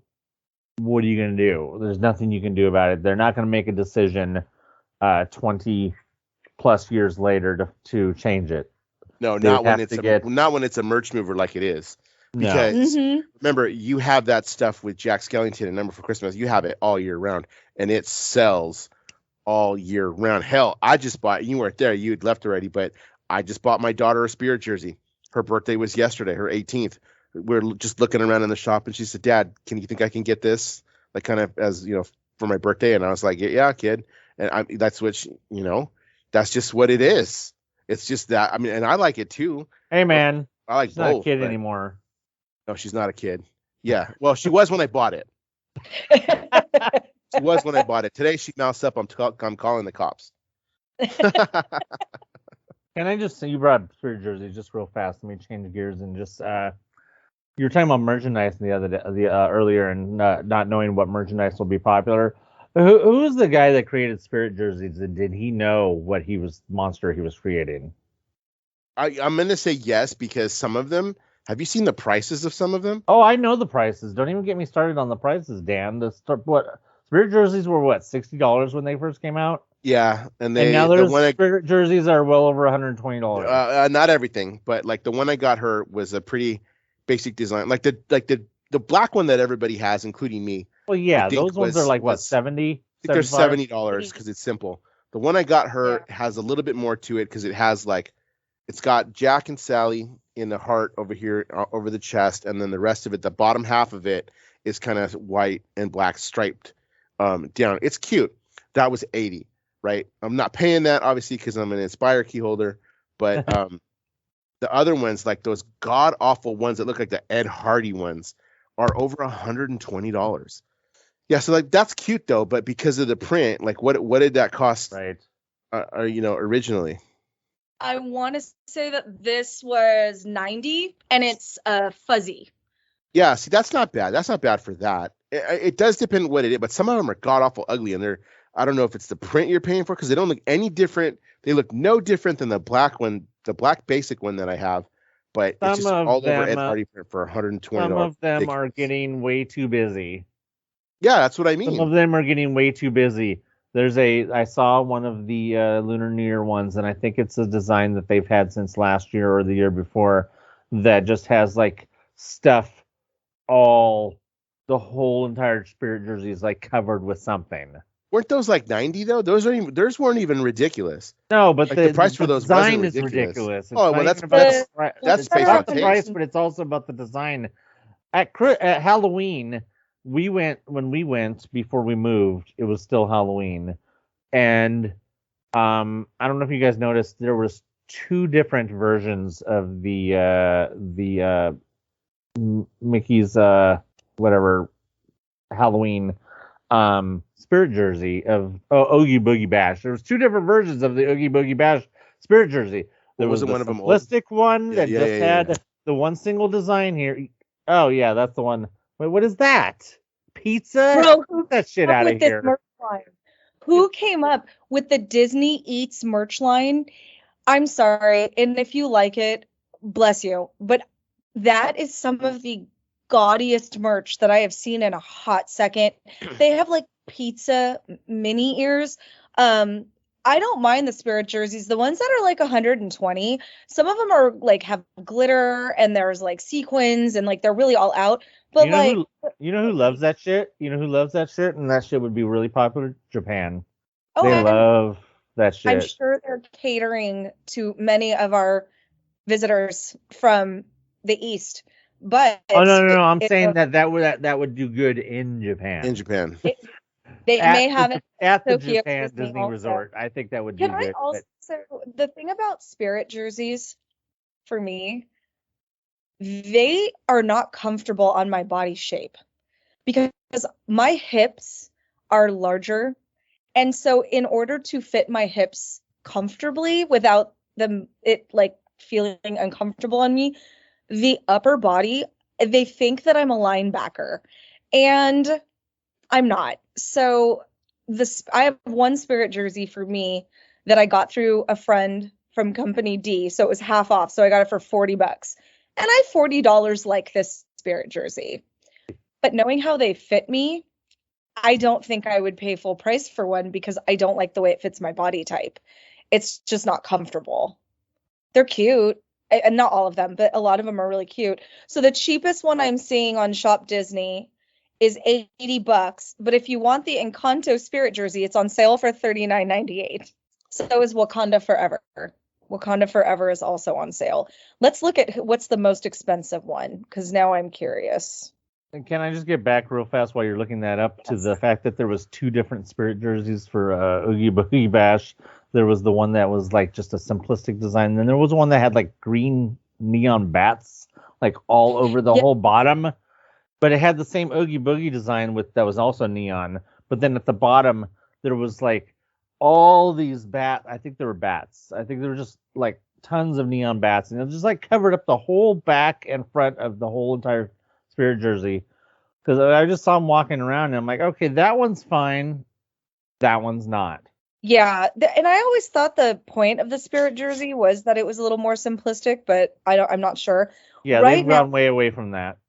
what are you gonna do? There's nothing you can do about it. They're not gonna make a decision 20 plus years later to change it. No, not when it's a merch mover like it is. Because remember, you have that stuff with Jack Skellington and Number for Christmas. You have it all year round, and it sells all year round. Hell, I just bought. You weren't there; you had left already. But I just bought my daughter a Spirit jersey. Her birthday was yesterday, her 18th. We're just looking around in the shop, and she said, "Dad, can you think I can get this? Like, kind of as for my birthday?" And I was like, "Yeah, kid." And that's what that's just what it is. It's just that, I mean, and I like it too. Hey, man. I like both. Not a kid anymore. No, she's not a kid. Yeah. Well, she was when I bought it. She was when I bought it. Today, she moused up. I'm calling the cops. Can I just say, you brought up Spirit jerseys just real fast. Let me change gears and just, you were talking about merchandise the other day, earlier, and not knowing what merchandise will be popular. Who's the guy that created Spirit jerseys, and did he know what monster he was creating? I'm going to say yes, because some of them, have you seen the prices of some of them? Oh, I know the prices. Don't even get me started on the prices, Dan. Spirit jerseys were what, $60 when they first came out? Yeah, and now Spirit jerseys are well over $120. Not everything, but like the one I got her was a pretty basic design, like the black one that everybody has, including me. Well, yeah, those ones are like what, 70? I think they're $70 because it's simple. The one I got her has a little bit more to it, because it has it's got Jack and Sally in the heart over here, over the chest, and then the rest of it, the bottom half of it, is kind of white and black striped down. It's cute. That was $80, right? I'm not paying that obviously because I'm an Inspire key holder, but the other ones, like those god awful ones that look like the Ed Hardy ones, are over $120. Yeah, so that's cute though, but because of the print, like what did that cost? Right. Originally. I want to say that this was $90, and it's fuzzy. Yeah, see, that's not bad. That's not bad for that. It does depend what it is, but some of them are god awful ugly, and I don't know if it's the print you're paying for because they don't look any different. They look no different than the black one, the black basic one that I have, but it's just all over Ed Hardy for $120. Some of them are getting way too busy. Yeah, that's what I mean. Some of them are getting way too busy. I saw one of the Lunar New Year ones, and I think it's a design that they've had since last year or the year before that just has like stuff the whole entire Spirit jersey is like covered with something. Weren't those like 90 though? Those weren't even ridiculous. No, but like the price for those design is ridiculous. It's well, that's based on the price, but it's also about the design. At Halloween, when we went before we moved, it was still Halloween, and I don't know if you guys noticed there was 2 different versions of the Mickey's whatever Halloween Spirit jersey of Oogie Boogie Bash. There was 2 different versions of the Oogie Boogie Bash Spirit jersey. There was the simplistic one that had the one single design here. Oh yeah, that's the one. Wait, what is that? Pizza? Bro, who that shit out of here. Merch line? Who came up with the Disney Eats merch line? I'm sorry, and if you like it, bless you. But that is some of the gaudiest merch that I have seen in a hot second. They have like pizza mini ears. I don't mind the Spirit jerseys. The ones that are like 120, some of them are like have glitter and there's like sequins and like they're really all out. But you know who loves that shit? You know who loves that shit? And that shit would be really popular? Japan. Oh, they love that shit. I'm sure they're catering to many of our visitors from the East. But no, I'm saying that would do good in Japan. They may have it at the Japan Disney Resort. I think that would do good. The thing about Spirit jerseys for me, they are not comfortable on my body shape because my hips are larger. And so in order to fit my hips comfortably without it like feeling uncomfortable on me, the upper body, they think that I'm a linebacker and I'm not. So I have one Spirit jersey for me that I got through a friend from Company D. So it was half off. So I got it for $40. And I $40 like this Spirit jersey. But knowing how they fit me, I don't think I would pay full price for one because I don't like the way it fits my body type. It's just not comfortable. They're cute. And not all of them, but a lot of them are really cute. So the cheapest one I'm seeing on Shop Disney is $80. But if you want the Encanto Spirit jersey, it's on sale for $39.98. So is Wakanda Forever. Wakanda Forever is also on sale. Let's look at what's the most expensive one, because now I'm curious. And can I just get back real fast while you're looking that up to the fact that there was 2 different Spirit jerseys for Oogie Boogie Bash. There was the one that was like just a simplistic design. Then there was one that had like green neon bats like all over the whole bottom. But it had the same Oogie Boogie design that was also neon. But then at the bottom, there was like all these bats. I think they were bats. I think there were just like tons of neon bats. And it just like covered up the whole back and front of the whole entire Spirit jersey. Because I just saw them walking around and I'm like, okay, that one's fine. That one's not. Yeah, and I always thought the point of the Spirit jersey was that it was a little more simplistic, but I'm not sure. Yeah, they've gone way away from that.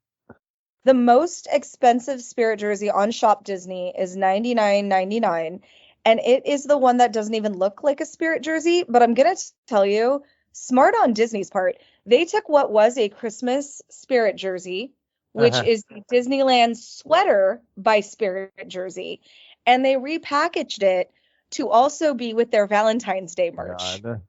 The most expensive Spirit jersey on Shop Disney is $99.99, and it is the one that doesn't even look like a Spirit jersey, but I'm going to tell you, smart on Disney's part, they took what was a Christmas Spirit jersey, which is the Disneyland sweater by Spirit jersey, and they repackaged it to also be with their Valentine's Day merch. God.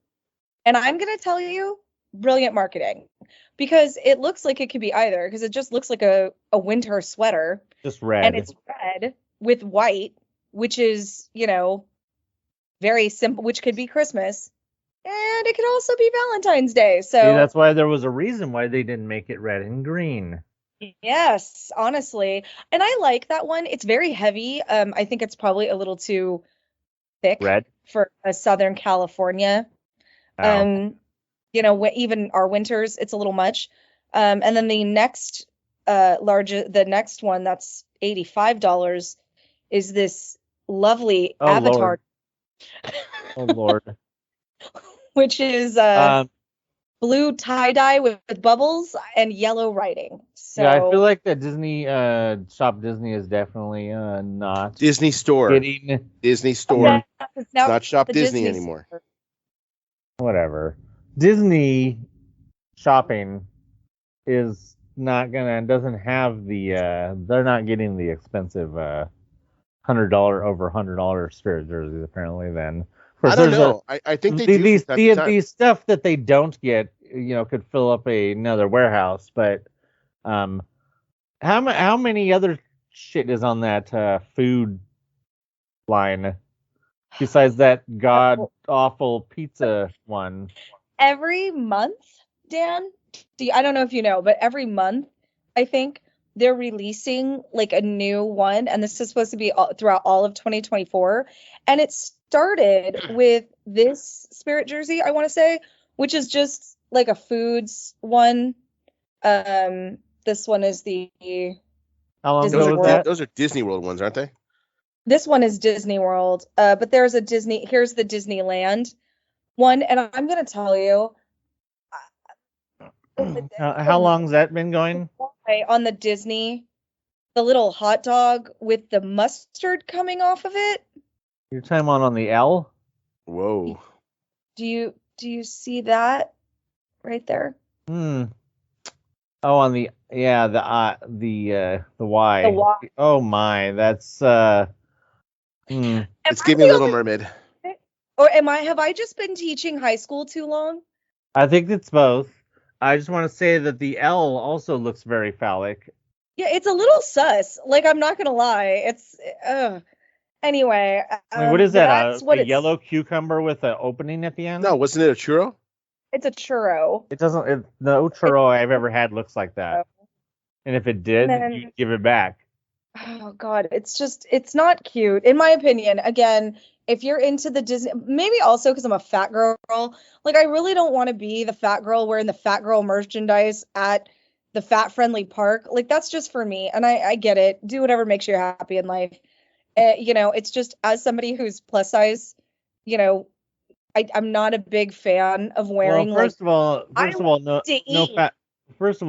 And I'm going to tell you, brilliant marketing, because it looks like it could be either, because it just looks like a winter sweater. Just red. And it's red with white, which is, very simple, which could be Christmas. And it could also be Valentine's Day. So that's why there was a reason why they didn't make it red and green. Yes, honestly. And I like that one. It's very heavy. I think it's probably a little too thick for a Southern California. Even our winters, it's a little much. And then the next the next one that's $85 is this lovely Avatar. Oh Lord. Which is blue tie-dye with bubbles and yellow writing. So yeah, I feel like the Disney Shop Disney is definitely not Disney Store. Disney Store. Yeah, it's not Shop Disney anymore. Store. Whatever. Disney shopping is not doesn't have the they're not getting the expensive $100 over $100 spirit jerseys apparently then. I don't know. I think they do these stuff that they don't get, could fill up another warehouse, but how many other shit is on that food line besides that god awful pizza one? Every month, Dan, I don't know if you know, but every month I think they're releasing like a new one, and this is supposed to be throughout all of 2024, and it started with this spirit jersey, I want to say, which is just like a foods one. This one is the how long ago was that? Those are Disney World ones, aren't they? This one is Disney World, but there's here's the Disneyland one, and I'm gonna tell you, how long's that been going? On the Disney, the little hot dog with the mustard coming off of it. You're talking on the L? Whoa. Do you see that right there? Oh, on the Y. The Y. Oh my, that's It's giving Little Mermaid. Or have I just been teaching high school too long? I think it's both. I just want to say that the L also looks very phallic. Yeah, it's a little sus. Like, I'm not gonna lie. It's anyway. Wait, what is that? A yellow cucumber with an opening at the end? No, wasn't it a churro? It's a churro. It doesn't. No churro I've ever had looks like that. And if it did, you'd give it back. Oh God, it's not cute, in my opinion. Again, if you're into the Disney, maybe also because I'm a fat girl, like I really don't want to be the fat girl wearing the fat girl merchandise at the fat friendly park. Like that's just for me. And I get it. Do whatever makes you happy in life. It's just as somebody who's plus size, I'm not a big fan of wearing. Well, first of all,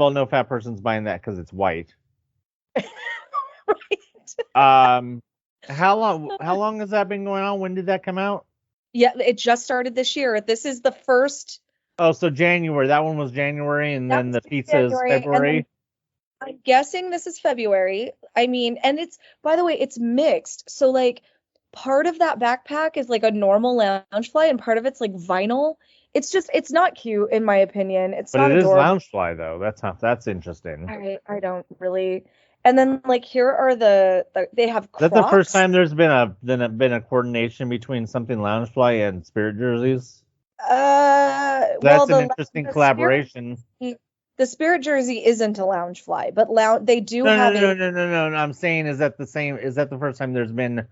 no fat person's buying that because it's white. Right. How long has that been going on? When did that come out? Yeah, it just started this year. This is the first. Oh, so January. That one was January, and then the pizza is February. I'm guessing this is February. I mean, and by the way, it's mixed. So like part of that backpack is like a normal Loungefly and part of it's like vinyl. It's not cute in my opinion. But it is Loungefly though. That's interesting. I don't really. And then like here are they have Crocs. Is that the first time there's been a coordination between something Loungefly and Spirit jerseys? That's an interesting collaboration. The Spirit jersey isn't a Loungefly, but they do have No. I'm saying, is that the first time there's been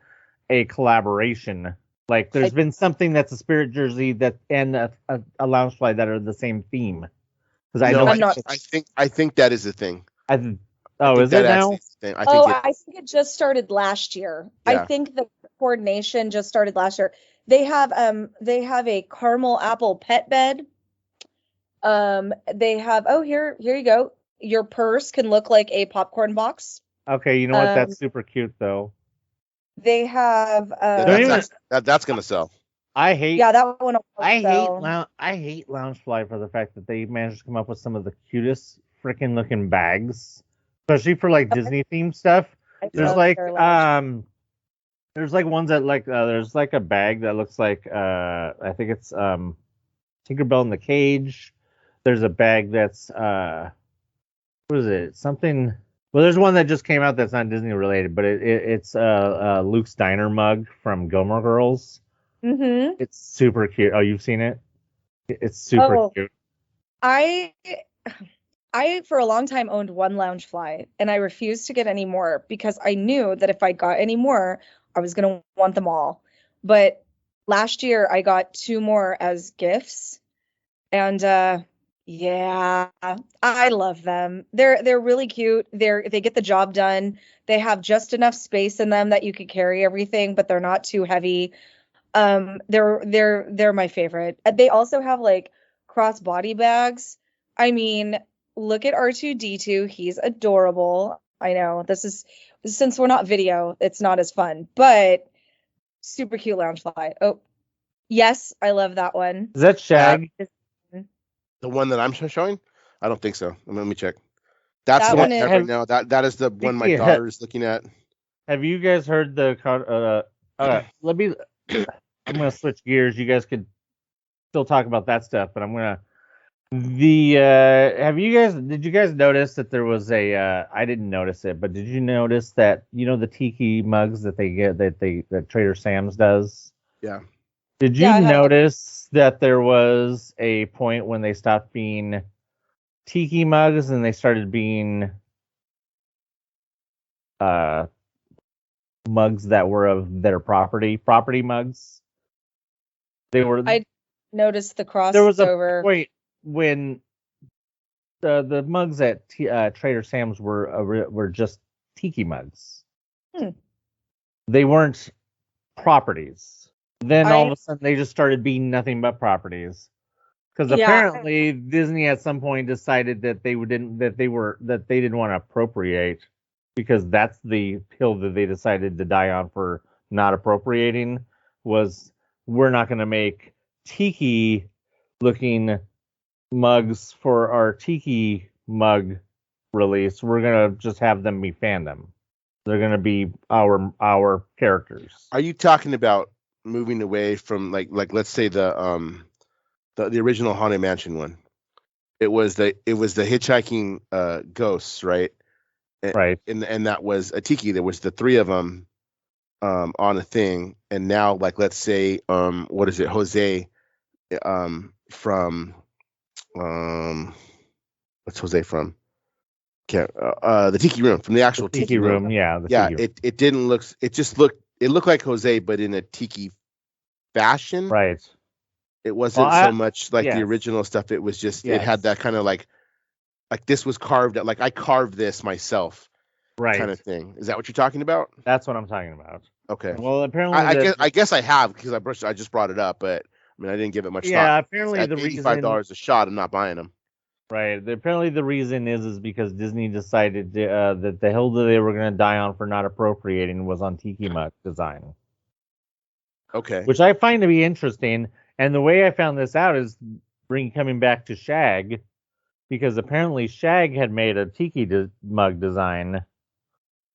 a collaboration? Like there's been something that's a Spirit jersey and a Loungefly that are the same theme. Because I think that is the thing. Is it now? I think it just started last year. Yeah. I think the coordination just started last year. They have a caramel apple pet bed. They have here you go. Your purse can look like a popcorn box. Okay, you know what? That's super cute though. They have that's gonna sell. I hate that one. I hate Loungefly for the fact that they managed to come up with some of the cutest freaking looking bags. Especially for like Disney themed stuff. There's like ones that like there's like a bag that looks like I think it's Tinkerbell in the Cage. There's a bag that's what is it? Something. Well, there's one that just came out that's not Disney related, but it's Luke's Diner mug from Gilmore Girls. Mm-hmm. It's super cute. Oh, you've seen it? It's super cute. I for a long time owned one Loungefly, and I refused to get any more because I knew that if I got any more, I was going to want them all. But last year I got 2 more as gifts, and Yeah, I love them. They're really cute. They get the job done. They have just enough space in them that you could carry everything, but they're not too heavy. They're my favorite. They also have like cross-body bags. I mean, look at R2-D2. He's adorable. I know this is since we're not video, it's not as fun, but super cute Loungefly. Oh, yes, I love that one. Is that Shag? The one that I'm showing? I don't think so. Let me check. That's the one right now. That is the one my daughter is looking at. Have you guys heard the? Let me. I'm gonna switch gears. You guys could still talk about that stuff, but I'm gonna. Did you guys notice that there was a? I didn't notice it, but did you notice that the tiki mugs that they get that Trader Sam's does? Yeah. Did you notice that there was a point when they stopped being tiki mugs and they started being mugs that were of their property mugs? They were. I noticed the crossover. There was a point when the mugs at Trader Sam's were just tiki mugs. They weren't properties. Then all of a sudden they just started being nothing but properties. Because apparently Disney at some point decided that they didn't want to appropriate, because that's the hill that they decided to die on for not appropriating, was we're not going to make tiki looking mugs for our tiki mug release. We're going to just have them be fandom. They're going to be our characters. Are you talking about moving away from like let's say the original Haunted Mansion one? It was the hitchhiking ghosts, right? Right. And that was a tiki. There was the three of them on a thing, and now like let's say what is it, Jose from what's Jose from? The tiki room, from the actual tiki room. Yeah. It didn't look. It looked like Jose, but in a tiki fashion. Right. It wasn't so much like the original stuff. It was just it had that kind of like this was carved out. Like I carved this myself. Right. Kind of thing. Is that what you're talking about? That's what I'm talking about. Okay. Well, apparently I guess I have, because I just brought it up, but I mean I didn't give it much thought. Yeah. Apparently at the $85 a shot, I'm not buying them. Right. Apparently the reason is because Disney decided that the hill that they were going to die on for not appropriating was on tiki mug design. Okay. Which I find to be interesting. And the way I found this out is coming back to Shag, because apparently Shag had made a tiki mug design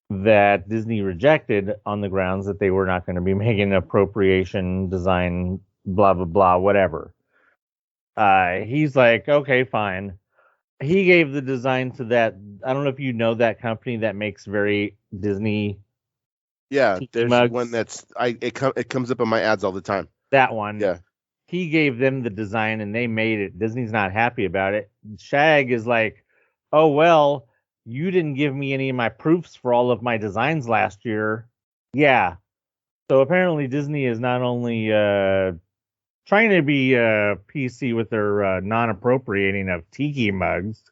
that Disney rejected on the grounds that they were not going to be making an appropriation design, blah, blah, blah, whatever. He's like, okay, fine. He gave the design to that. I don't know if you know that company that makes very Disney. Yeah, there's mugs. One that's it comes up on my ads all the time. That one. Yeah. He gave them the design and they made it. Disney's not happy about it. Shag is like, oh, well, you didn't give me any of my proofs for all of my designs last year. Yeah. So apparently Disney is not only trying to be PC with their non-appropriating of tiki mugs,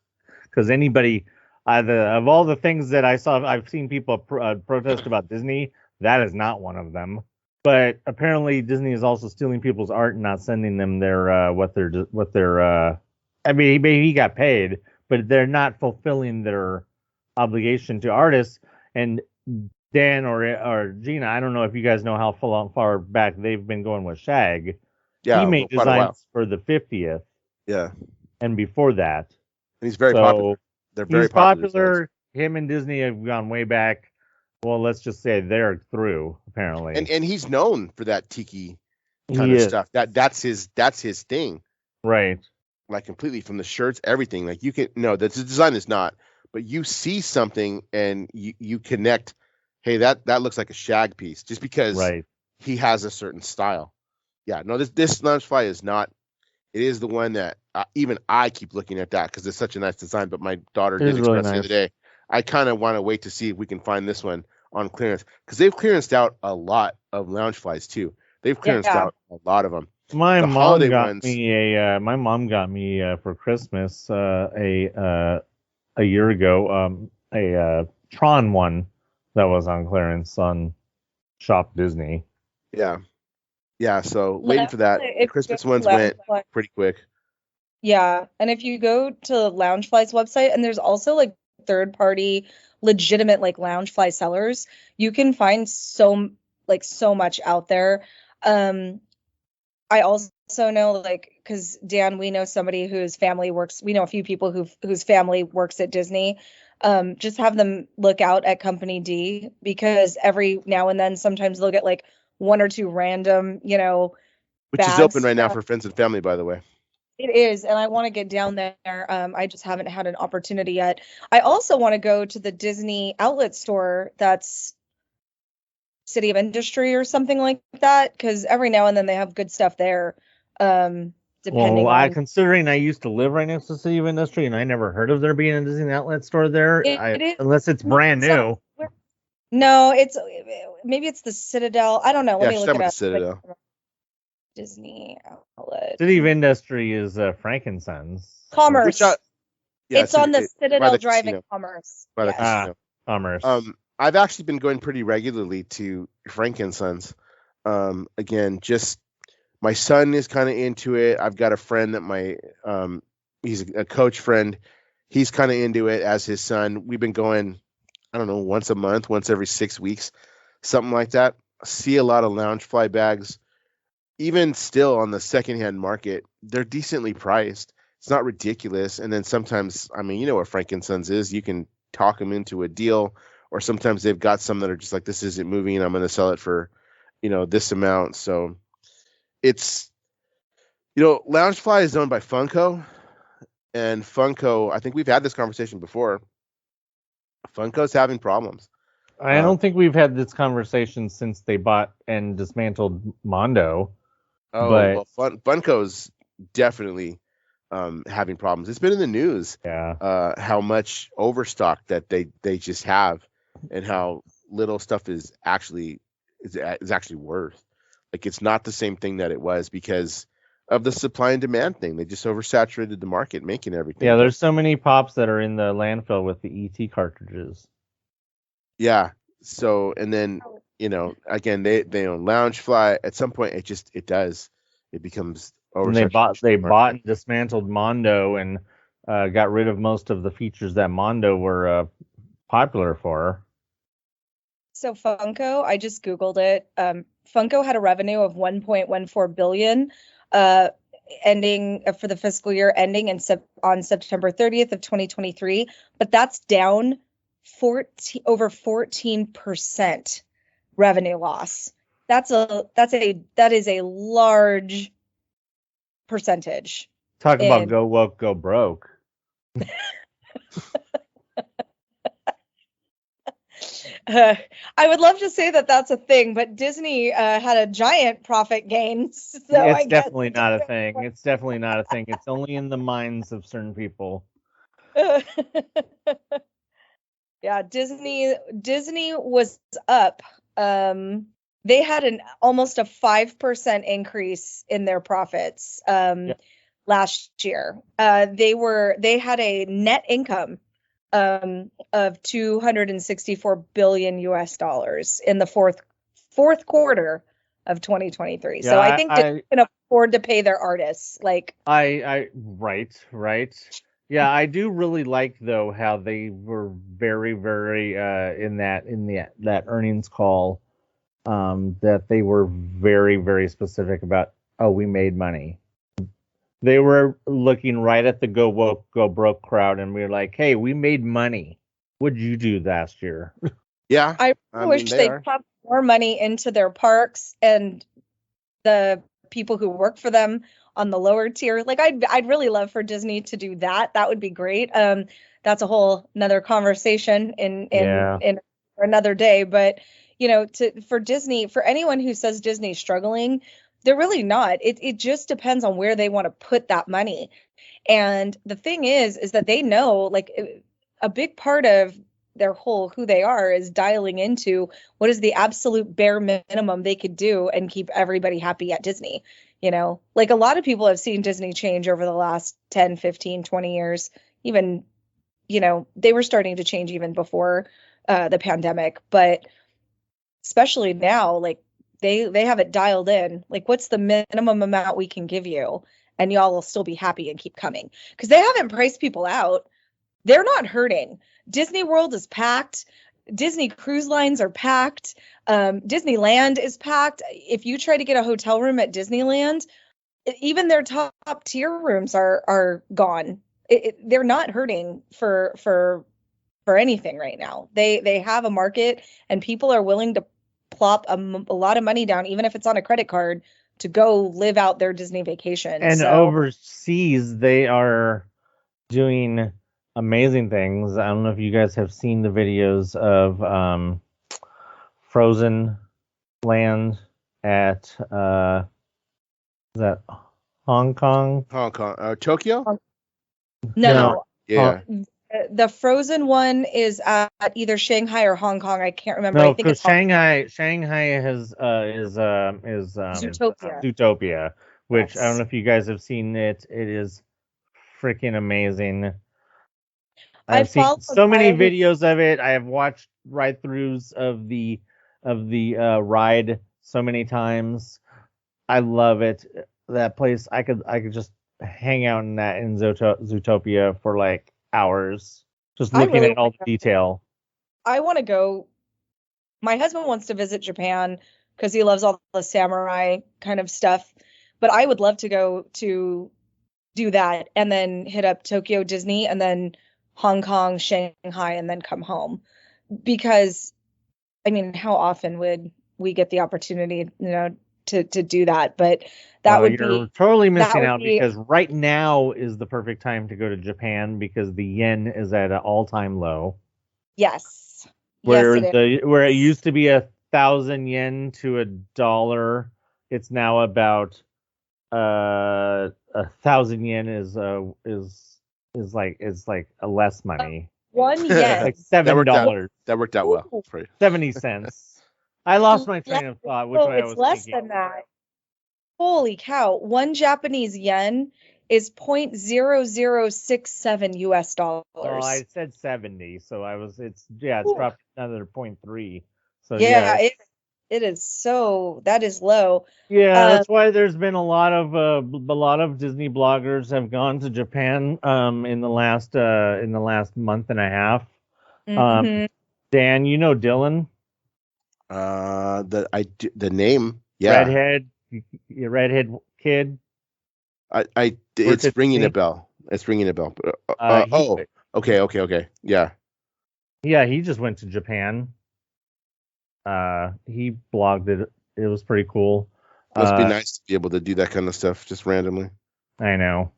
because anybody, of all the things that I've seen people protest about Disney, that is not one of them. But apparently Disney is also stealing people's art and not sending them their what their I mean, maybe he got paid, but they're not fulfilling their obligation to artists. And Dan or Gina, I don't know if you guys know how far back they've been going with Shag. Yeah, he made designs for the 50th. Yeah, and before that, and he's very popular. They're very popular. Him and Disney have gone way back. Well, let's just say they're through, apparently. And he's known for that tiki kind of stuff. That's his thing. Right. Like completely, from the shirts, everything. Like you can the design is not, but you see something and you connect. Hey, that looks like a Shag piece, just because he has a certain style. Yeah, no, this Loungefly is not. It is the one that even I keep looking at that because it's such a nice design. But my daughter did express the other day, I kind of want to wait to see if we can find this one on clearance, because they've clearanced out a lot of Loungeflies too. They've clearanced out a lot of them. My the mom holiday got ones. me for Christmas a year ago a Tron one that was on clearance on Shop Disney. Yeah. So waiting for that. The Christmas ones went pretty quick. Yeah, and if you go to Loungefly's website, and there's also like third-party legitimate like Loungefly sellers, you can find so much out there. I also know, like, because Dan, we know somebody whose family works. We know a few people whose family works at Disney. Just have them look out at Company D, because every now and then, sometimes they'll get like one or two random, Which is open bags. right now for friends and family, by the way. It is, and I want to get down there. I just haven't had an opportunity yet. I also want to go to the Disney outlet store that's City of Industry or something like that, because every now and then they have good stuff there. Depending on, considering I used to live right next to City of Industry, and I never heard of there being a Disney outlet store there, unless it's brand new. No, maybe it's the Citadel. I don't know. Let me look it up. Citadel. Disney outlet. City of Industry is Frankincense. Commerce. It's on the Citadel Drive in Commerce. By the casino. Commerce. I've actually been going pretty regularly to Frankincense. Again, just my son is kind of into it. I've got a friend that he's a coach friend. He's kind of into it as his son. We've been going, I don't know, once a month, once every 6 weeks, something like that. See a lot of Loungefly bags. Even still on the secondhand market, they're decently priced. It's not ridiculous. And then sometimes, I mean, you know what Frankincense is. You can talk them into a deal, or sometimes they've got some that are just like, this isn't moving and I'm going to sell it for, this amount. So it's, Loungefly is owned by Funko, and Funko, I think we've had this conversation before. Funko's having problems. I don't think we've had this conversation since they bought and dismantled Mondo. Well, Funko's definitely having problems. It's been in the news. Yeah. How much overstock that they just have, and how little stuff is actually worth. Like, it's not the same thing that it was because of the supply and demand thing. They just oversaturated the market making everything. Yeah, there's so many pops that are in the landfill with the ET cartridges. Yeah. So, and then, again, they own Loungefly. At some point, it becomes oversaturated. They bought and dismantled Mondo and got rid of most of the features that Mondo were popular for. So Funko, I just Googled it. Funko had a revenue of 1.14 billion, ending for the fiscal year ending on September 30th of 2023, but that's down over 14% revenue loss. That is a large percentage. Talk about go woke, go broke. I would love to say that that's a thing, but Disney had a giant profit gain. So it's definitely not a thing. It's definitely not a thing. It's only in the minds of certain people. Yeah, Disney was up. They had almost a 5% increase in their profits last year. They had a net income of $264 billion in the fourth quarter of 2023. Yeah, so I think they can afford to pay their artists. Like right. Yeah, I do really like though how they were very, very in that earnings call that they were very, very specific about. Oh, we made money. They were looking right at the go woke, go broke crowd, and we were like, "Hey, we made money. What'd you do last year?" Yeah, I wish they put more money into their parks and the people who work for them on the lower tier. Like, I'd really love for Disney to do that. That would be great. That's a whole another conversation in another day. But for Disney, for anyone who says Disney's struggling, they're really not. It just depends on where they want to put that money. And the thing is that they know, like, a big part of their who they are is dialing into what is the absolute bare minimum they could do and keep everybody happy at Disney. Like a lot of people have seen Disney change over the last 10, 15, 20 years. Even, they were starting to change even before the pandemic, but especially now, like they have it dialed in. Like, what's the minimum amount we can give you? And y'all will still be happy and keep coming. Because they haven't priced people out. They're not hurting. Disney World is packed. Disney cruise lines are packed. Disneyland is packed. If you try to get a hotel room at Disneyland, even their top tier rooms are gone. They're not hurting for anything right now. They have a market, and people are willing to plop a lot of money down, even if it's on a credit card, to go live out their Disney vacation. And overseas, they are doing amazing things. I don't know if you guys have seen the videos of Frozen Land at is that Hong Kong? Tokyo? No. Yeah. The Frozen one is at either Shanghai or Hong Kong. I can't remember. No, I think it's Shanghai is Zootopia. Zootopia, which Yes. I don't know if you guys have seen it. It is freaking amazing. I've seen so many videos of it. I have watched ride-throughs of the ride so many times. I love it. That place, I could just hang out in Zootopia for like hours, just looking at all the detail. I want to go. My husband wants to visit Japan because he loves all the samurai kind of stuff. But I would love to go to do that and then hit up Tokyo Disney and then Hong Kong, Shanghai, and then come home. Because, I mean, how often would we get the opportunity, to do that? But that would you're totally missing out because right now is the perfect time to go to Japan because the yen is at an all-time low. Yes. Where it used to be 1,000 yen to $1, it's now about 1,000 yen is like a less money. 1 yen. Like $7. That worked out well for you. 70 cents. I lost my train of thought. Which way I was less thinking. than that. Holy cow! 1 Japanese yen is $0.0067 US dollars. Well, I said 70, so it's dropped another 0.3. So it is that is low. Yeah, that's why there's been a lot of Disney bloggers have gone to Japan in the last month and a half. Mm-hmm. Dan, you know Dylan? The name, yeah. Redhead kid. It's ringing a bell. Okay. Yeah. Yeah, he just went to Japan. He blogged it. It was pretty cool. Must be nice to be able to do that kind of stuff just randomly. I know.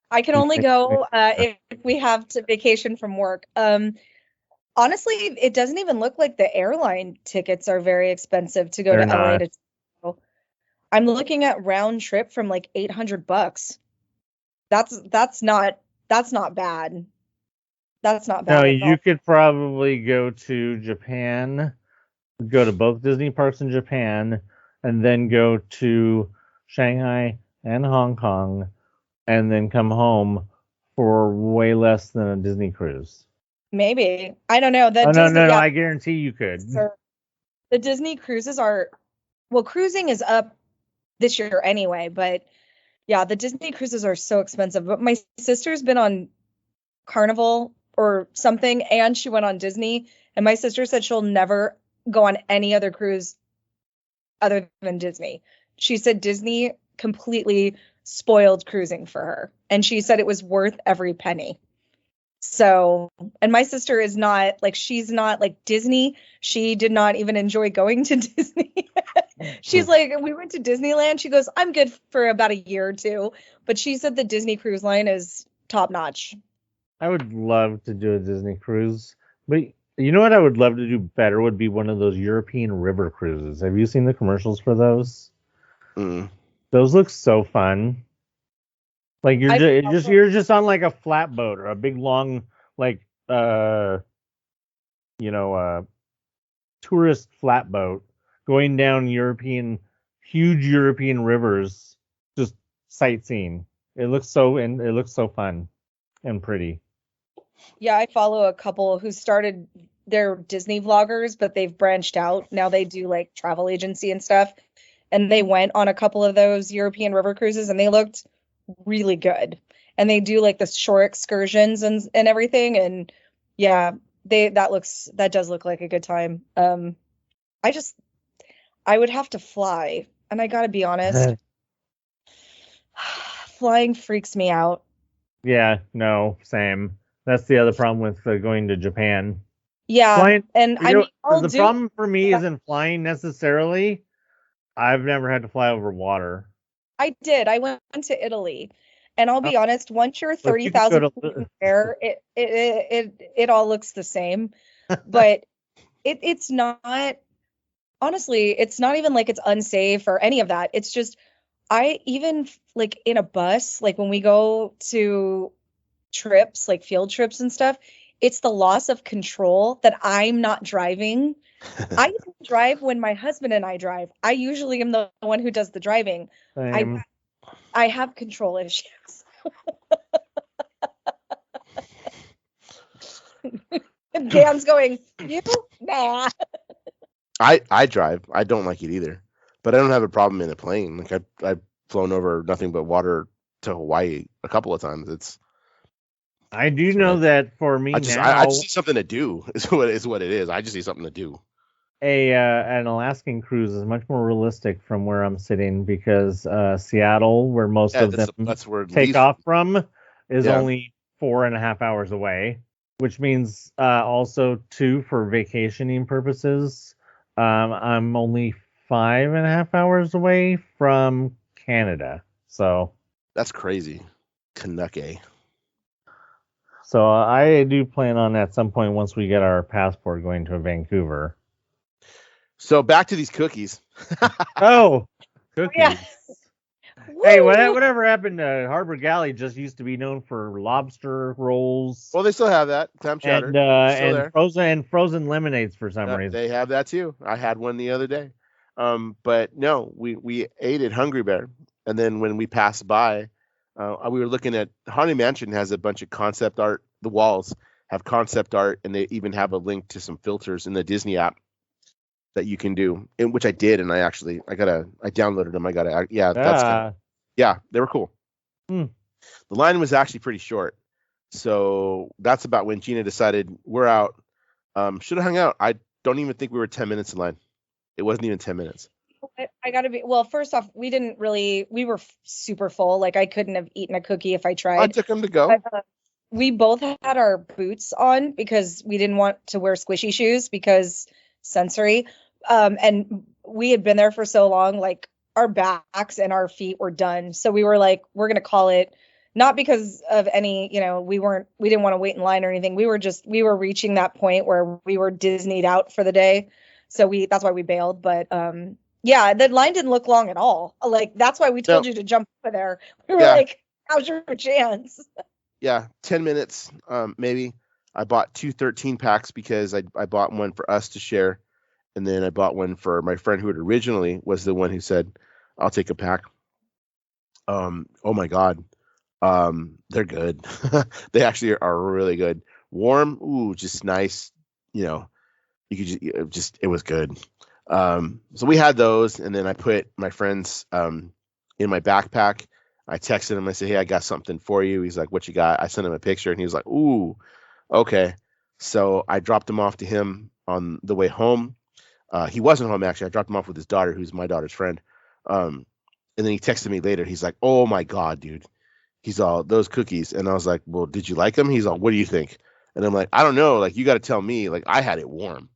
I can only go if we have to vacation from work. Honestly, it doesn't even look like the airline tickets are very expensive to go to LA to. I'm looking at round trip from like $800. That's not bad. That's not bad. No, you could probably go to Japan, go to both Disney parks in Japan, and then go to Shanghai and Hong Kong, and then come home for way less than a Disney cruise. Maybe. I don't know. No, I guarantee you could. The Disney cruises cruising is up this year anyway, but yeah, the Disney cruises are so expensive. But my sister's been on Carnival or something, and she went on Disney, and my sister said she'll never go on any other cruise other than Disney. She said Disney completely spoiled cruising for her, and she said it was worth every penny. So, and my sister is not like, she's not like Disney. She did not even enjoy going to Disney. She's like, we went to Disneyland. She goes, I'm good for about a year or two. But she said the Disney cruise line is top notch. I would love to do a Disney cruise. But you know what I would love to do better would be one of those European river cruises. Have you seen the commercials for those? Those look so fun. Like you're just on like a flatboat or a big long tourist flatboat going down European huge European rivers, just sightseeing. It looks so fun and pretty. Yeah, I follow a couple who started their Disney vloggers, but they've branched out. Now they do like travel agency and stuff. And they went on a couple of those European river cruises and they looked really good. And they do like the shore excursions and everything. And yeah, that does look like a good time. I would have to fly. And I gotta be honest, flying freaks me out. Yeah, no, same. That's the other problem with going to Japan. Yeah, flying, and I mean, the problem for me isn't flying necessarily. I've never had to fly over water. I did. I went to Italy, and I'll be honest. Once you're 30,000 feet in the air, it all looks the same. But it's not. Honestly, it's not even like it's unsafe or any of that. It's just I even like in a bus, like when we go to trips, like field trips and stuff, it's the loss of control that I'm not driving. I drive when my husband and I drive. I usually am the one who does the driving. I have control issues. Dan's going, you? Nah. I drive. I don't like it either, but I don't have a problem in a plane. Like I've flown over nothing but water to Hawaii a couple of times. I do know that for me I just need something to do. Is what it is. I just need something to do. An Alaskan cruise is much more realistic from where I'm sitting because Seattle, where most of them take off from, is only 4.5 hours away, which means also too for vacationing purposes. I'm only 5.5 hours away from Canada, so that's crazy. Canuck. So I do plan on at some point once we get our passport going to Vancouver. So back to these cookies. Oh, cookies. Yeah. Hey, whatever happened to Harbor Galley? Just used to be known for lobster rolls. Well, they still have that clam chowder and frozen lemonades for some reason. They have that too. I had one the other day. But no, we ate at Hungry Bear, and then when we passed by, we were looking at Haunted Mansion has a bunch of concept art. The walls have concept art, and they even have a link to some filters in the Disney app that you can do, which I did, and I downloaded them. They were cool. The line was actually pretty short, so that's about when Gina decided we're out. Should have hung out. I don't even think we were 10 minutes in line. It wasn't even 10 minutes. I gotta be, well, first off, we were super full. Like I couldn't have eaten a cookie if I tried. I took them to go. We both had our boots on because we didn't want to wear squishy shoes because sensory. And we had been there for so long, like our backs and our feet were done. So we were like, we're going to call it, not because of any, we didn't want to wait in line or anything. We were reaching that point where we were Disneyed out for the day. So that's why we bailed. But, yeah, the line didn't look long at all. Like, that's why we told you to jump over there. We were like, how's your chance? Yeah, 10 minutes, maybe. I bought 2 13 packs because I bought one for us to share. And then I bought one for my friend who had originally was the one who said, I'll take a pack. Oh my God. They're good. They actually are really good. Warm. Ooh, just nice. You could just it was good. So we had those, and then I put my friends in my backpack. I texted him. I said, hey, I got something for you. He's like, what you got? I sent him a picture, and he was like, ooh, okay. So I dropped him off to him on the way home. He wasn't home, actually. I dropped him off with his daughter, who's my daughter's friend. And then he texted me later. He's like, oh, my God, dude. He's all, those cookies. And I was like, well, did you like them? He's all, what do you think? And I'm like, I don't know. Like, you got to tell me. Like, I had it warm.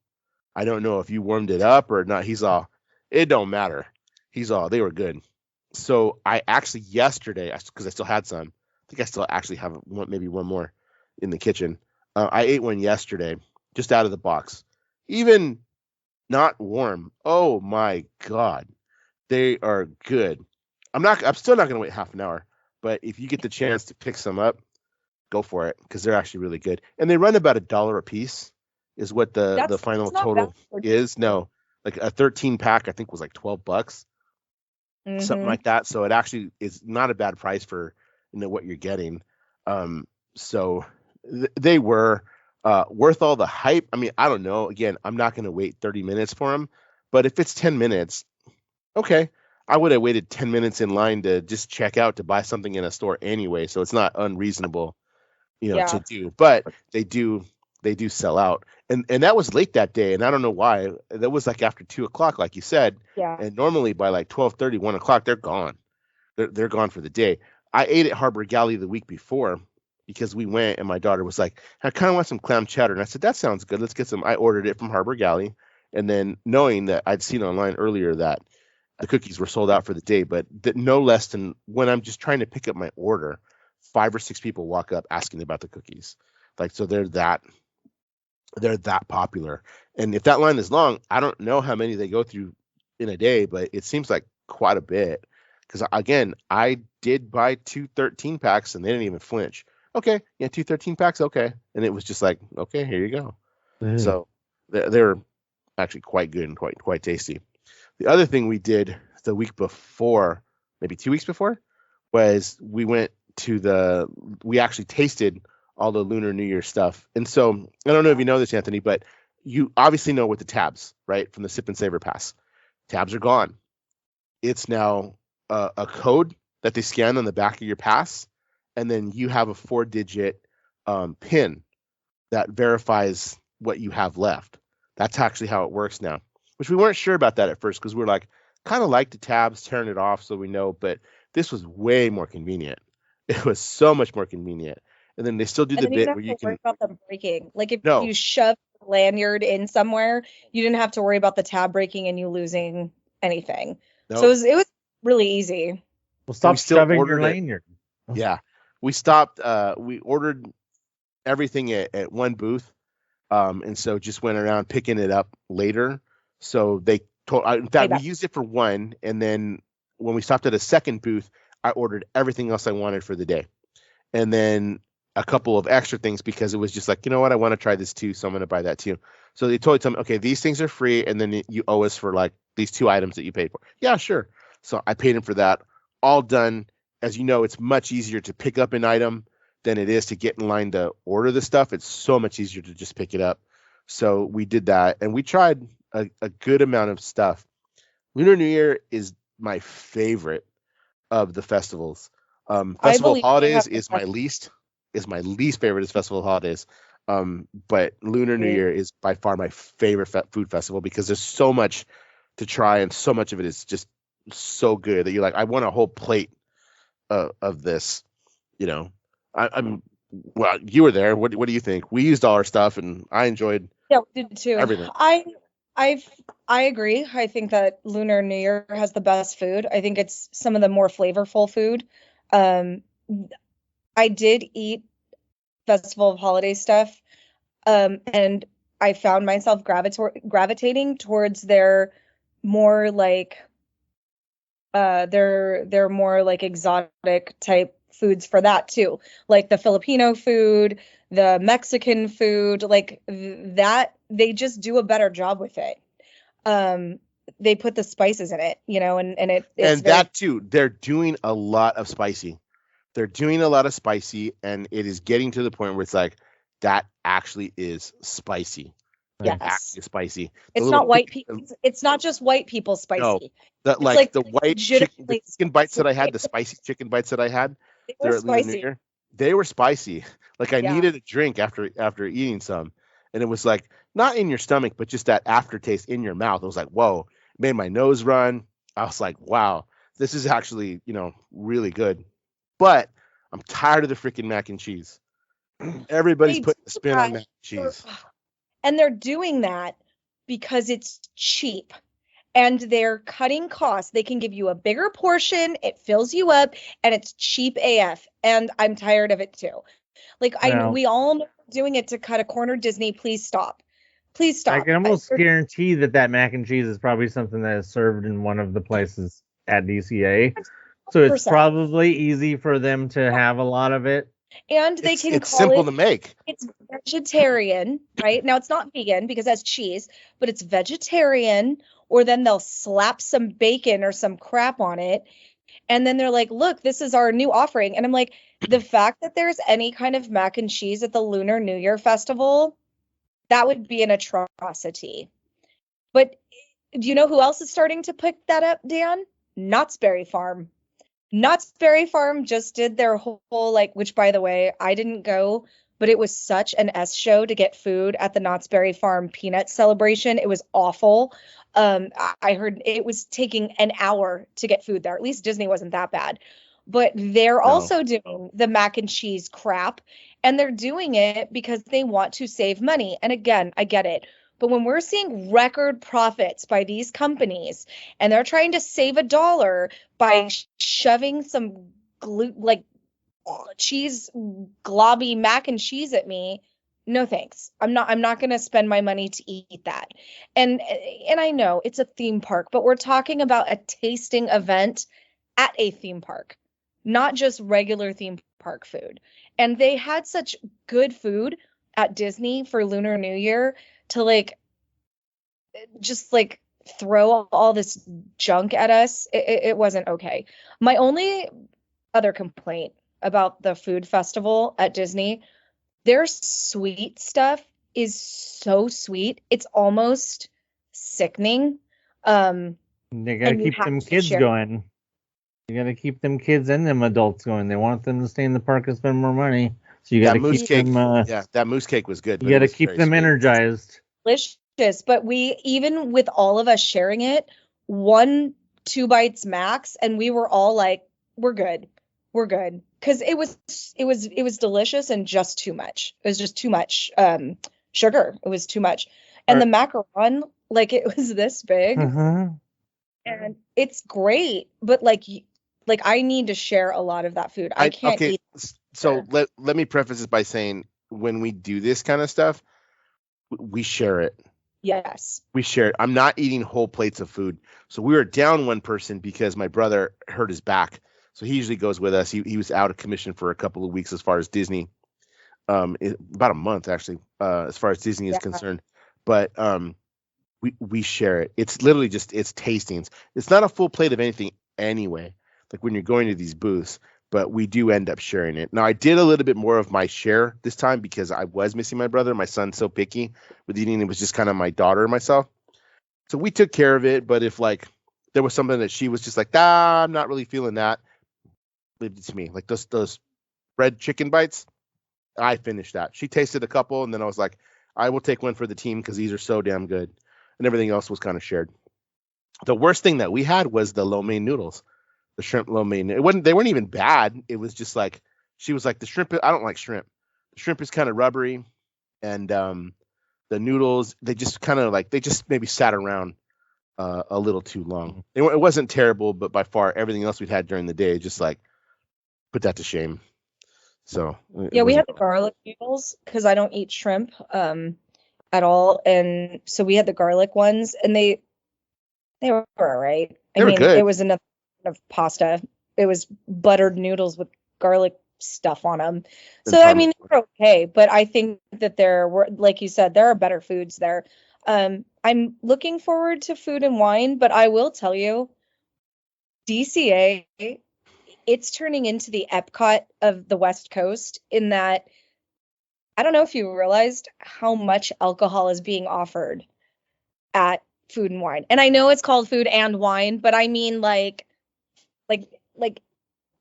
I don't know if you warmed it up or not. He's all, it don't matter. He's all, they were good. So I actually yesterday, because I still had some, I think I still actually have maybe one more in the kitchen. I ate one yesterday, just out of the box. Even not warm. Oh my God. They are good. I'm still not going to wait half an hour, but if you get the chance to pick some up, go for it, because they're actually really good. And they run about $1 a piece is what the final total is. No, like a 13 pack, I think was like $12. something like that. So it actually is not a bad price for what you're getting. So they were worth all the hype. I mean, I don't know. Again, I'm not going to wait 30 minutes for them, but if it's 10 minutes, okay. I would have waited 10 minutes in line to just check out to buy something in a store anyway. So it's not unreasonable, to do. But they do sell out, and that was late that day, and I don't know why. That was like after 2:00, like you said. Yeah. And normally by like 12:30, 1:00, they're gone. They're gone for the day. I ate at Harbor Galley the week before because we went, and my daughter was like, I kind of want some clam chowder, and I said that sounds good. Let's get some. I ordered it from Harbor Galley, and then knowing that I'd seen online earlier that the cookies were sold out for the day, but that no less than when I'm just trying to pick up my order, 5 or 6 people walk up asking about the cookies. Like, so they're that popular. And if that line is long, I don't know how many they go through in a day, but it seems like quite a bit. Because again, I did buy 2 13 packs and they didn't even flinch. Okay, yeah, 2 13 packs, okay. And it was just like, okay, here you go. So they're actually quite good and quite tasty. The other thing we did the week before, maybe 2 weeks before, was we actually tasted all the Lunar New Year stuff. And so I don't know if you know this, Anthony, but you obviously know with the tabs, right? From the Sip and Savor Pass. Tabs are gone. It's now a code that they scan on the back of your pass, and then you have a 4-digit PIN that verifies what you have left. That's actually how it works now, which we weren't sure about that at first because we were like, kind of like the tabs, tearing it off so we know, but this was way more convenient. It was so much more convenient. And then they still do the bit where you can worry about them breaking. Like if you shove the lanyard in somewhere, you didn't have to worry about the tab breaking and you losing anything. Nope. So it was really easy. Well, stop shoving your lanyard. Yeah. We stopped. We ordered everything at one booth. And so just went around picking it up later. So they told, in fact, we used it for one. And then when we stopped at a second booth, I ordered everything else I wanted for the day. And then a couple of extra things because it was just like, you know what, I want to try this too. So I'm going to buy that too. So they told me, okay, these things are free. And then you owe us for like these 2 items that you paid for. Yeah, sure. So I paid him for that. All done. As you know, it's much easier to pick up an item than it is to get in line to order the stuff. It's so much easier to just pick it up. So we did that, and we tried a good amount of stuff. Lunar New Year is my favorite of the festivals. Festival of Holidays is my least favorite is Festival of Holidays. But Lunar New Year is by far my favorite food festival because there's so much to try, and so much of it is just so good that you're like, I want a whole plate of this. I'm well, you were there. What do you think? We used all our stuff, and I enjoyed. Yeah, we did too. Everything. I agree. I think that Lunar New Year has the best food. I think it's some of the more flavorful food. I did eat Festival of Holiday stuff, and I found myself gravitating towards their more like they're more like exotic type foods for that too, like the Filipino food, the Mexican food, like that. They just do a better job with it. They put the spices in it, and that too. They're doing a lot of spicy. And it is getting to the point where it's like that actually is spicy. Yes, actually spicy. It's not white people. It's not just white people spicy. No, that like the white chicken bites that I had, the spicy chicken bites that I had. They were spicy. They were spicy. Like I needed a drink after eating some, and it was like not in your stomach, but just that aftertaste in your mouth. It was like, whoa, it made my nose run. I was like, wow, this is actually really good. But I'm tired of the freaking mac and cheese. Everybody's putting a spin on mac and cheese. And they're doing that because it's cheap. And they're cutting costs. They can give you a bigger portion, it fills you up, and it's cheap AF. And I'm tired of it too. Like we all know doing it to cut a corner. Disney, please stop. Please stop. I can almost guarantee that mac and cheese is probably something that is served in one of the places at DCA. So it's probably easy for them to have a lot of it. And they can it's call simple it, to make. it's vegetarian, right? Now it's not vegan because that's cheese, but it's vegetarian, or then they'll slap some bacon or some crap on it. And then they're like, look, this is our new offering. And I'm like, the fact that there's any kind of mac and cheese at the Lunar New Year festival, that would be an atrocity. But do you know who else is starting to pick that up, Dan? Knott's Berry Farm. Knott's Berry Farm just did their whole, like, which by the way, I didn't go, but it was such an S show to get food at the Knott's Berry Farm peanut celebration. It was awful. I heard it was taking an hour to get food there. At least Disney wasn't that bad. But they're also doing the mac and cheese crap, and they're doing it because they want to save money. And again, I get it. But when we're seeing record profits by these companies and they're trying to save $1 by shoving some cheese globby mac and cheese at me, no thanks. I'm not going to spend my money to eat that. And I know it's a theme park, but we're talking about a tasting event at a theme park, not just regular theme park food. And they had such good food at Disney for Lunar New Year to just throw all this junk at us. It wasn't okay. My only other complaint about the food festival at Disney, their sweet stuff is so sweet. It's almost sickening. They gotta keep them kids going. You gotta keep them kids and them adults going. They want them to stay in the park and spend more money. So you gotta keep them. That moose cake was good. You gotta keep them energized. Delicious, but we, even with all of us sharing it, 1-2 bites max, and we were all like, we're good, because it was delicious and just too much. It was just too much sugar. It was too much, and the macaron, it was this big, and it's great, but I need to share a lot of that food. I can't eat. So let me preface this by saying, when we do this kind of stuff, we share it. Yes. We share it. I'm not eating whole plates of food. So we were down one person because my brother hurt his back. So he usually goes with us. He was out of commission for a couple of weeks as far as Disney. About a month, actually, as far as Disney is concerned. But we share it. It's literally just, it's tastings. It's not a full plate of anything anyway, like when you're going to these booths. But we do end up sharing it. Now, I did a little bit more of my share this time because I was missing my brother. My son's so picky with eating. It was just kind of my daughter and myself. So we took care of it. But if there was something that she was just like, I'm not really feeling that, leave it to me. Like those red chicken bites, I finished that. She tasted a couple, and then I was like, I will take one for the team because these are so damn good. And everything else was kind of shared. The worst thing that we had was the lo mein noodles. The shrimp lo mein. They weren't even bad. It was just she was like, the shrimp, I don't like shrimp. The shrimp is kind of rubbery, and the noodles, they just kind of they just maybe sat around a little too long. It wasn't terrible, but by far everything else we'd had during the day just put that to shame. So yeah, we had the garlic noodles because I don't eat shrimp at all, and so we had the garlic ones, and they were all right. I mean, good. It was another of pasta. It was buttered noodles with garlic stuff on them. So I mean, they're okay, but I think that there were, like you said, there are better foods there. I'm looking forward to Food and Wine, but I will tell you, DCA, it's turning into the Epcot of the West Coast, in that I don't know if you realized how much alcohol is being offered at Food and Wine. And I know it's called Food and Wine, but I mean like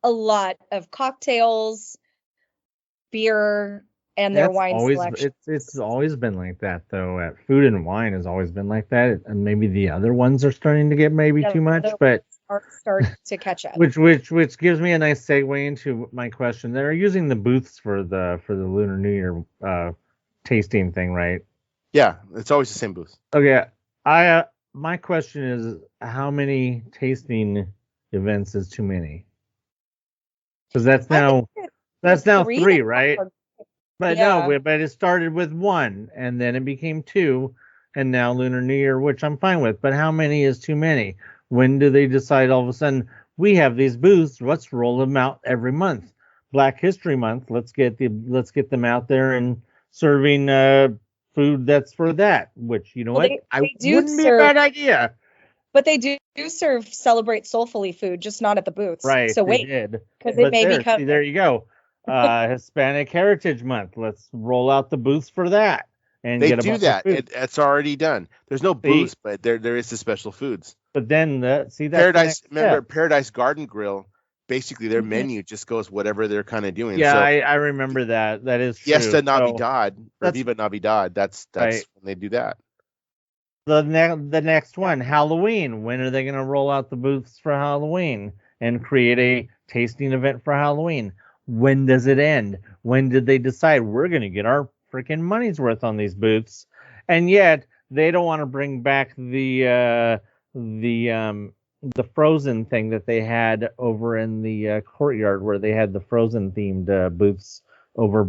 a lot of cocktails, beer, and their wine selection. It's always been like that, though. At Food and Wine has always been like that, and maybe the other ones are starting to get too much, but start to catch up. Which gives me a nice segue into my question. They're using the booths for the Lunar New Year tasting thing, right? Yeah, it's always the same booth. Okay, my question is, how many tasting events is too many? Because that's now 3, right? But no, but it started with 1, and then it became 2, and now Lunar New Year, which I'm fine with. But how many is too many? When do they decide all of a sudden we have these booths? Let's roll them out every month. Black History Month. Let's get them out there and serving food that's for that. Which they wouldn't be a bad idea. But they do serve Celebrate Soulfully food, just not at the booths. Right. So wait, because it may become. There you go. Hispanic Heritage Month. Let's roll out the booths for that. And they do that. It's already done. There's no booths, but there is the special foods. But then that's Paradise Garden Grill. Basically, their menu just goes whatever they're kind of doing. Yeah, so, I remember that. That is true. Fiesta Navidad or Viva Navidad. That's right. When they do that. The next one, Halloween. When are they going to roll out the booths for Halloween and create a tasting event for Halloween? When does it end? When did they decide we're going to get our freaking money's worth on these booths? And yet they don't want to bring back the Frozen thing that they had over in the courtyard, where they had the Frozen themed booths over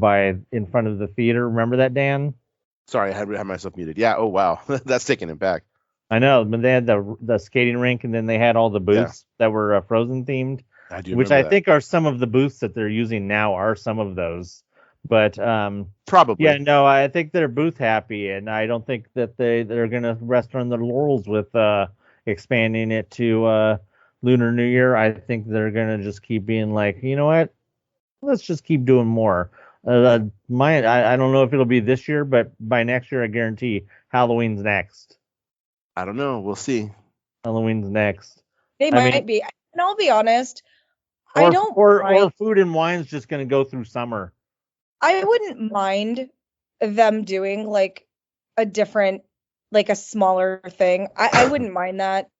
in front of the theater. Remember that, Dan? Sorry, I had myself muted. Yeah. Oh wow, that's taking it back. I know, but they had the skating rink, and then they had all the booths that were Frozen themed. I do, which I think are some of the booths that they're using now are some of those. But probably, yeah, no, I think they're booth happy, and I don't think that they're gonna rest on their laurels with expanding it to Lunar New Year. I think they're gonna just keep being like, you know what, let's just keep doing more. I don't know if it'll be this year, but by next year, I guarantee Halloween's next. I don't know. We'll see. Halloween's next. They might be. And I'll be honest, or Food and Wine's just going to go through summer. I wouldn't mind them doing like a different, like a smaller thing. I wouldn't mind that.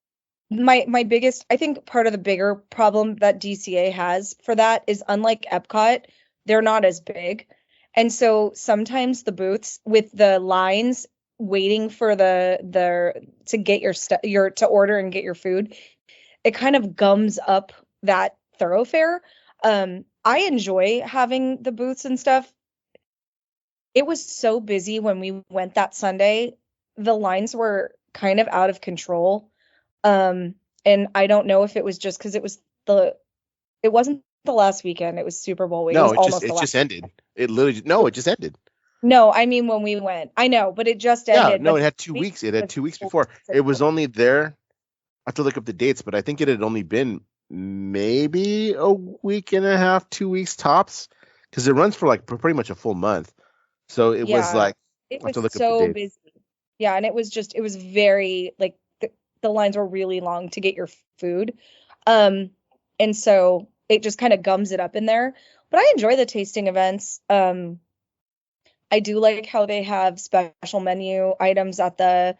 My biggest, I think part of the bigger problem that DCA has for that is, unlike Epcot, they're not as big. And so sometimes the booths with the lines waiting for to get to order and get your food, it kind of gums up that thoroughfare. I enjoy having the booths and stuff. It was so busy when we went that Sunday. The lines were kind of out of control. And I don't know if it was just because it wasn't the last weekend. It was Super Bowl week. No, it just ended. It just ended. No, I mean when we went. I know, but it just ended. Yeah, no, it had 2 weeks. It had 2 weeks before. It was only there. I have to look up the dates, but I think it had only been maybe a week and a half, 2 weeks tops, because it runs for like pretty much a full month. So it was like, it was so busy. Yeah, and it was very like the lines were really long to get your food. And so it just kind of gums it up in there. But I enjoy the tasting events. I do like how they have special menu items at the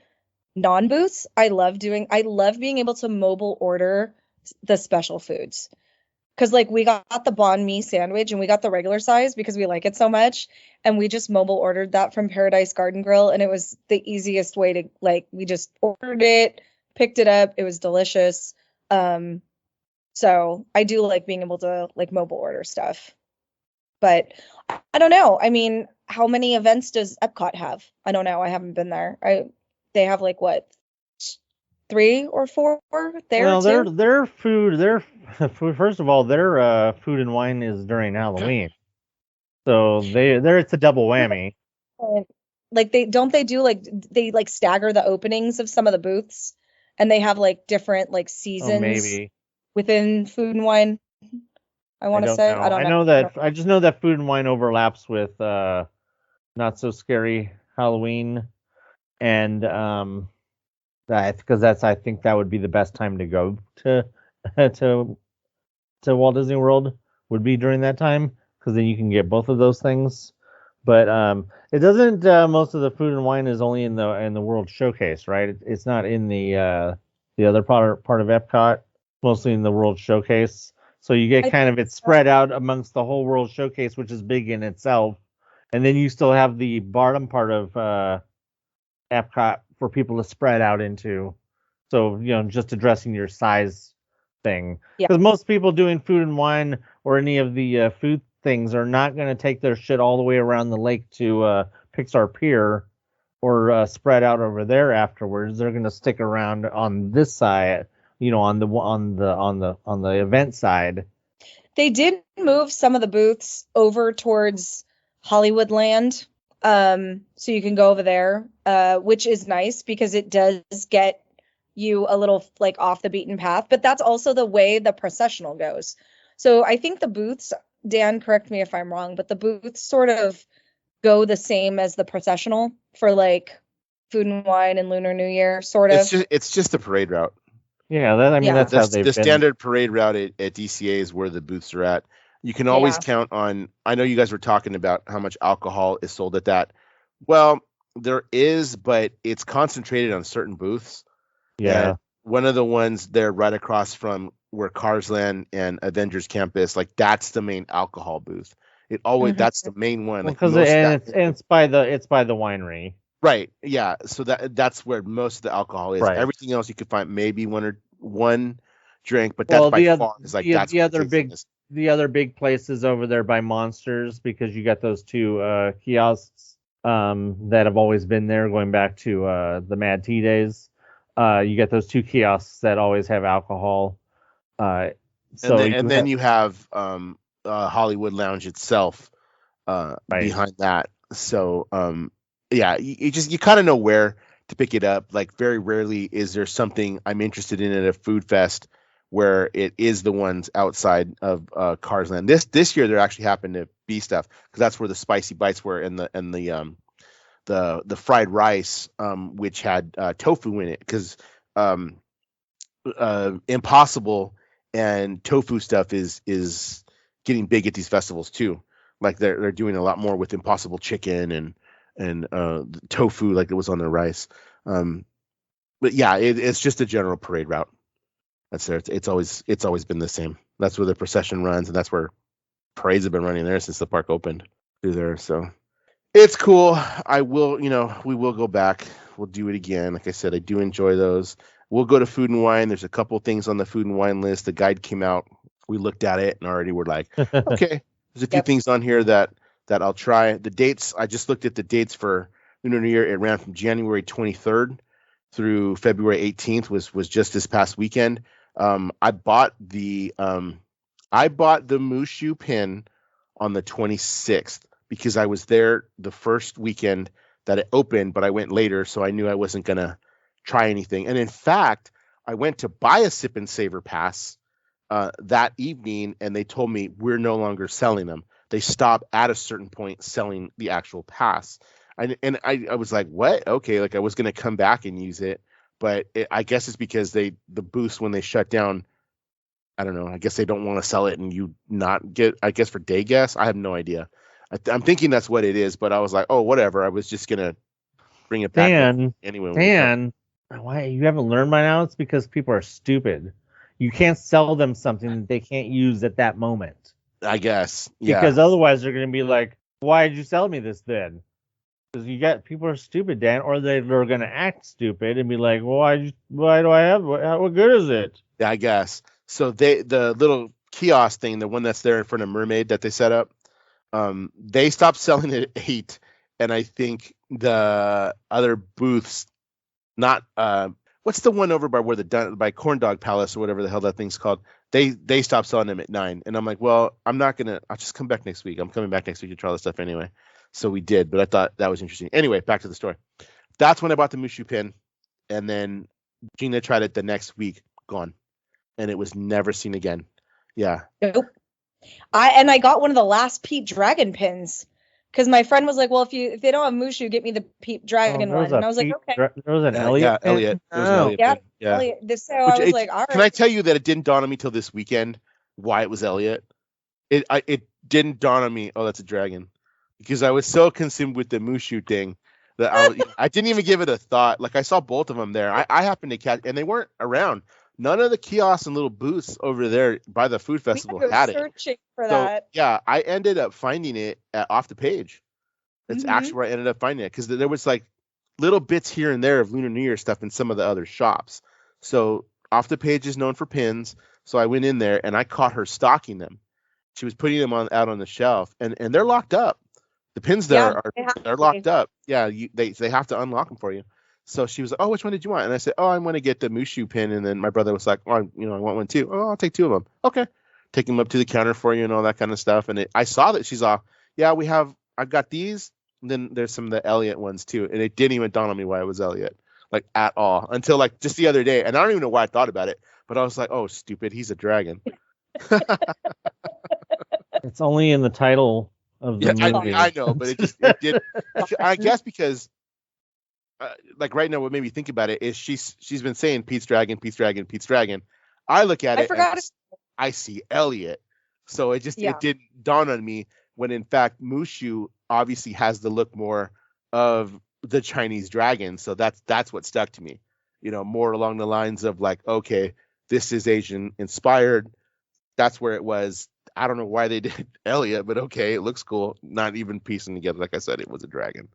non-booths. I love being able to mobile order the special foods. Because like we got the banh mi sandwich and we got the regular size because we like it so much. And we just mobile ordered that from Paradise Garden Grill. And it was the easiest way to, like, we just ordered it, picked it up. It was delicious. So I do like being able to like mobile order stuff. But I don't know. I mean, how many events does Epcot have? I don't know. I haven't been there. They have like what, 3 or 4 there? Well, their food. First of all, their Food and Wine is during Halloween, so it's a double whammy. Like they stagger the openings of some of the booths, and they have like different like seasons maybe within Food and Wine. I want to say I don't know. I just know that Food and Wine overlaps with Not So Scary Halloween, and because I think that would be the best time to go to Walt Disney World, would be during that time, because then you can get both of those things. But it doesn't. Most of the Food and Wine is only in the World Showcase, right? It's not in the other part of Epcot. Mostly in the World Showcase. So you get it's spread out amongst the whole World Showcase, which is big in itself. And then you still have the bottom part of Epcot for people to spread out into. So, just addressing your size thing. Because most people doing Food and Wine or any of the food things are not going to take their shit all the way around the lake to Pixar Pier or spread out over there afterwards. They're going to stick around on this side, on the event side. They did move some of the booths over towards Hollywood Land, so you can go over there, which is nice because it does get you a little like off the beaten path. But that's also the way the processional goes. So I think the booths, Dan, correct me if I'm wrong, but the booths sort of go the same as the processional for like Food and Wine and Lunar New Year, sort of. It's just the parade route. Yeah, that's how they've the been. standard parade route at DCA is where the booths are at. You can always count on. I know you guys were talking about how much alcohol is sold at that. Well, there is, but it's concentrated on certain booths. Yeah. And one of the ones there right across from where Cars Land and Avengers Campus, like that's the main alcohol booth. It always that's the main one. Because it's by the winery. Right. Yeah. So that's where most of the alcohol is. Right. Everything else you could find maybe one drink, but that's by far is like that's the other big places over there by Monsters, because you got those two kiosks that have always been there going back to the Mad Tea days. You get those two kiosks that always have alcohol. Then you have Hollywood Lounge itself behind that. So yeah, you kind of know where to pick it up. Like very rarely is there something I'm interested in at a food fest where it is the ones outside of Cars Land. This year there actually happened to be stuff because that's where the spicy bites were and the fried rice, which had tofu in it, because Impossible and tofu stuff is getting big at these festivals too. Like they're doing a lot more with Impossible chicken and tofu, like it was on their rice. But yeah, it's just a general parade route. That's there. It's always been the same. That's where the procession runs, and that's where parades have been running there since the park opened through there. So it's cool. We will go back. We'll do it again. Like I said, I do enjoy those. We'll go to Food and Wine. There's a couple things on the Food and Wine list. The guide came out. We looked at it and already we're like, okay, there's a few things on here that I'll try. The dates, I just looked at the dates for Lunar New Year. It ran from January 23rd through February 18th, was just this past weekend. I bought the Mushu pin on the 26th because I was there the first weekend that it opened, but I went later, so I knew I wasn't gonna try anything. And in fact, I went to buy a Sip and Savor pass that evening, and they told me we're no longer selling them. They stopped at a certain point selling the actual pass. I was like, what? Okay, like I was gonna come back and use it, but I guess it's because the booths, when they shut down, I don't know. I guess they don't want to sell it and you not get, I guess, for day guests. I have no idea. I'm thinking that's what it is, but I was like, oh, whatever. I was just gonna bring it back anyway. Dan, why you haven't learned by now? It's because people are stupid. You can't sell them something that they can't use at that moment. I guess, yeah. Because otherwise they're gonna be like, why did you sell me this then? Because people are stupid, Dan, or they're going to act stupid and be like, well, why do I have, what good is it? Yeah, I guess. So the little kiosk thing, the one that's there in front of Mermaid that they set up, they stopped selling it at 8. And I think the other booths, not, what's the one over by by Corn Dog Palace or whatever the hell that thing's called? They stopped selling them at 9. And I'm like, well, I'll just come back next week. I'm coming back next week to try this stuff anyway. So we did, but I thought that was interesting. Anyway, back to the story. That's when I bought the Mushu pin, and then Gina tried it the next week, gone, and it was never seen again. Yeah. Nope. I got one of the last Pete Dragon pins because my friend was like, "Well, if they don't have Mushu, get me the Pete Dragon one." And I was like, "Okay." There was an Elliot. Yeah, Elliot. Yeah. Elliot. So I was like, "All right." Can I tell you that it didn't dawn on me till this weekend why it was Elliot? It didn't dawn on me. Oh, that's a dragon. Because I was so consumed with the Mushu thing that I didn't even give it a thought. Like I saw both of them there. I happened to catch, and they weren't around. None of the kiosks and little booths over there by the food festival had it. Searching for that. Yeah, I ended up finding it off the page. That's actually where I ended up finding it, because there was like little bits here and there of Lunar New Year stuff in some of the other shops. So off the page is known for pins. So I went in there and I caught her stocking them. She was putting them out on the shelf, and they're locked up. The pins there are locked up. Yeah, they have to unlock them for you. So she was like, "Oh, which one did you want?" And I said, "Oh, I want to get the Mushu pin." And then my brother was like, "Oh, I want one too." "Oh, I'll take 2 of them." Okay, take them up to the counter for you and all that kind of stuff. And I saw that she's all, yeah, I've got these. And then there's some of the Elliot ones too. And it didn't even dawn on me why it was Elliot, like at all, until like just the other day. And I don't even know why I thought about it, but I was like, oh, stupid, he's a dragon. It's only in the title of the movie. I know, but it did. I guess because like right now, what made me think about it is she's been saying Pete's Dragon, Pete's Dragon, Pete's Dragon. I look at it and I see Elliot, so it didn't dawn on me when in fact Mushu obviously has the look more of the Chinese dragon. So that's what stuck to me, more along the lines of like, okay, this is Asian inspired. That's where it was. I don't know why they did Elliot, but okay, it looks cool. Not even piecing together. Like I said, it was a dragon.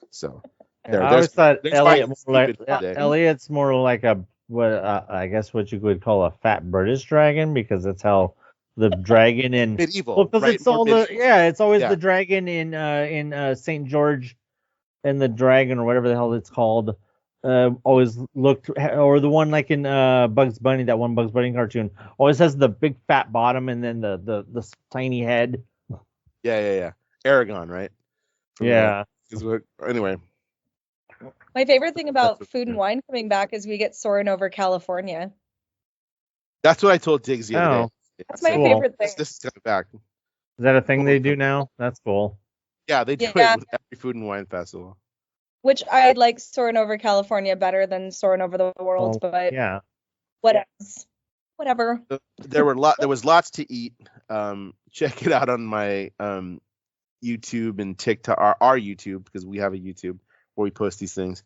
So I always thought Elliot's more like I guess what you would call a fat British dragon, because that's how the dragon in medieval. Well, because it's all it's always the dragon in St. George and the Dragon or whatever the hell it's called. Always looked, or the one like in Bugs Bunny, that one Bugs Bunny cartoon, always has the big fat bottom and then the tiny head. Yeah. Aragon, right? Anyway. My favorite thing about Food and Wine coming back is we get Soarin' Over California. That's what I told Diggs the other day. That's my favorite thing. This is coming back. Is that a thing they do now? That's cool. Yeah, they do it with every Food and Wine festival. Which I like Soarin' Over California better than Soarin' Over the World, but what else? Whatever. There was lots to eat. Check it out on my YouTube and TikTok, our YouTube, because we have a YouTube where we post these things,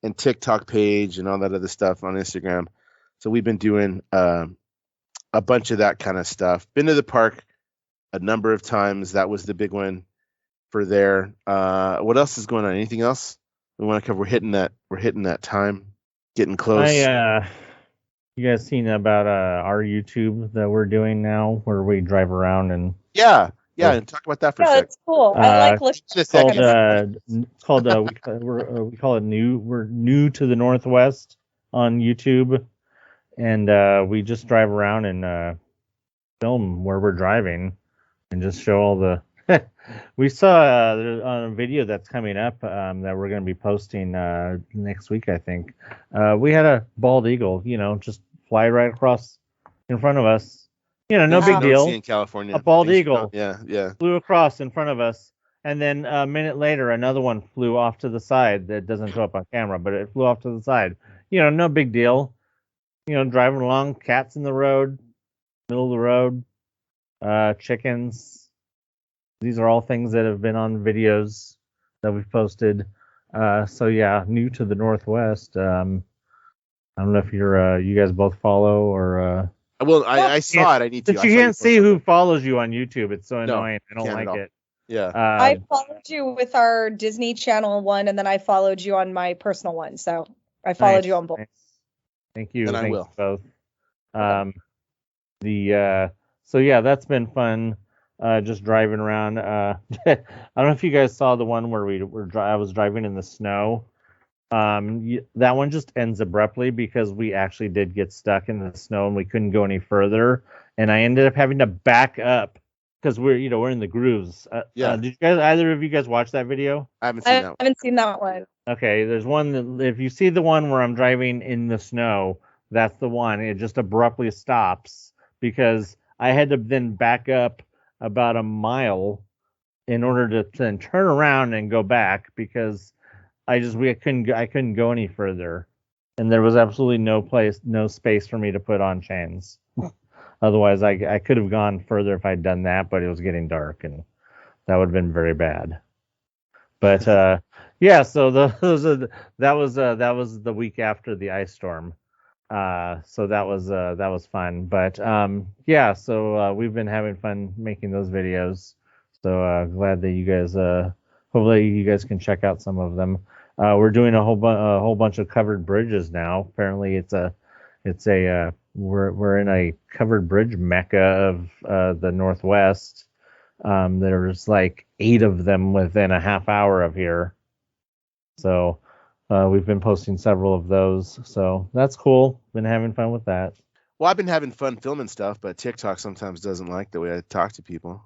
and TikTok page and all that other stuff on Instagram. So we've been doing a bunch of that kind of stuff. Been to the park a number of times. That was the big one for there. What else is going on? Anything else we want to cover? We're hitting that time, getting close. You guys seen about our YouTube that we're doing now, where we drive around and and talk about that for a second. That's cool. I like listening. It's called we call it new. We're new to the Northwest on YouTube, and we just drive around and film where we're driving and just show all the. We saw on a video that's coming up that we're going to be posting next week, I think. We had a bald eagle, just fly right across in front of us. No big deal. In California, a bald eagle, yeah, flew across in front of us, and then a minute later, another one flew off to the side. That doesn't show up on camera, but it flew off to the side. No big deal. Driving along, cats in the road, middle of the road, chickens. These are all things that have been on videos that we've posted. New to the Northwest. I don't know if you guys both follow or. Well, I saw it. I need to. But you can't see who follows you on YouTube. It's so annoying. I don't like it. Yeah. I followed you with our Disney Channel one, and then I followed you on my personal one. So I followed you on both. Nice. Thank you. And I will. Both. That's been fun. Just driving around. I don't know if you guys saw the one where I was driving in the snow. That one just ends abruptly because we actually did get stuck in the snow and we couldn't go any further, and I ended up having to back up because we're in the grooves. Did either of you guys watch that video? I haven't seen that one. Okay, there's one that if you see the one where I'm driving in the snow, that's the one. It just abruptly stops because I had to then back up about a mile in order to then turn around and go back because I couldn't go any further, and there was absolutely no space for me to put on chains. Otherwise, I could have gone further if I'd done that, but it was getting dark, and that would have been very bad. But so that was the week after the ice storm. So that was fun. But so we've been having fun making those videos. So glad that you guys hopefully you guys can check out some of them. We're doing a whole bunch of covered bridges now. Apparently, we're in a covered bridge mecca of the Northwest. There's like 8 of them within a half hour of here. So we've been posting several of those. So that's cool. Been having fun with that. Well, I've been having fun filming stuff, but TikTok sometimes doesn't like the way I talk to people.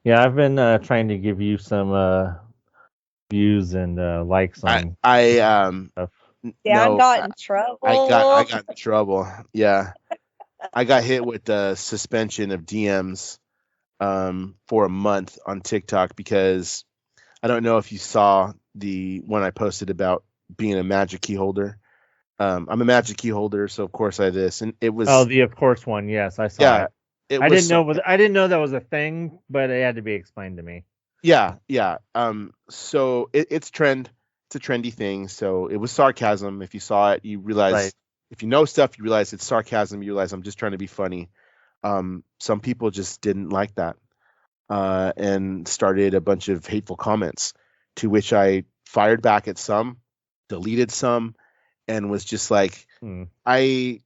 Yeah, I've been trying to give you some views and likes on stuff. Dan got in trouble. I got in trouble. Yeah. I got hit with the suspension of DMs for a month on TikTok because I don't know if you saw the one I posted about being a magic key holder. I'm a magic key holder, so of course I this, and it was the of course one. Yes, I saw it. I didn't know that was a thing, but it had to be explained to me. Yeah. So it's trend. It's a trendy thing. So it was sarcasm. If you saw it, you realize. Right. If you know stuff, you realize it's sarcasm. You realize I'm just trying to be funny. Some people just didn't like that, and started a bunch of hateful comments, to which I fired back at some, deleted some, and was just like, I'm not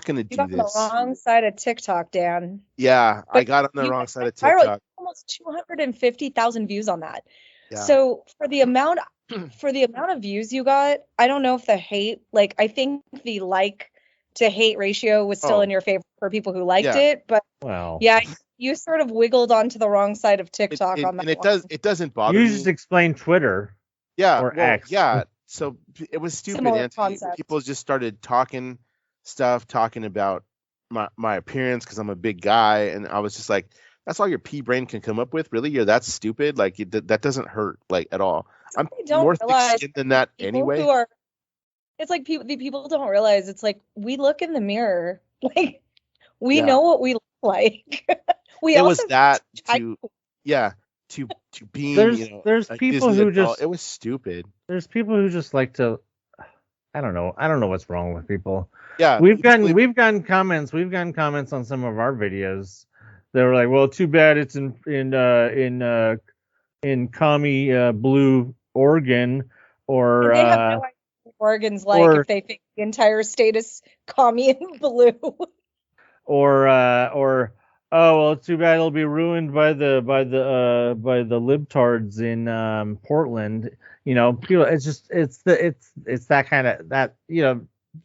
going to do this. You got on the wrong side of TikTok, Dan. Yeah, I got on the wrong side of TikTok. Almost 250,000 views on that. Yeah. So for the amount of views you got, I don't know if the hate, I think the like to hate ratio was still in your favor for people who liked it, but you sort of wiggled onto the wrong side of TikTok on that. And it doesn't bother me. You just explain Twitter. Yeah. Or X. Yeah. So it was stupid. People just started talking about my appearance because I'm a big guy, and I was just like, that's all your pea brain can come up with? Really? You're that stupid? That doesn't hurt at all. I'm more thick-skinned than that anyway. It's like the people don't realize it's like we look in the mirror, we know what we look like. It was that to being. There's people who just. It was stupid. There's people who just like to. I don't know what's wrong with people. Yeah, we've gotten comments on some of our videos. They were like, well, too bad it's in commie blue Oregon, or they have no idea what Oregon's if they think the entire state is commie and blue. Or oh well, too bad it'll be ruined by the libtards in Portland. People. It's that kind of that.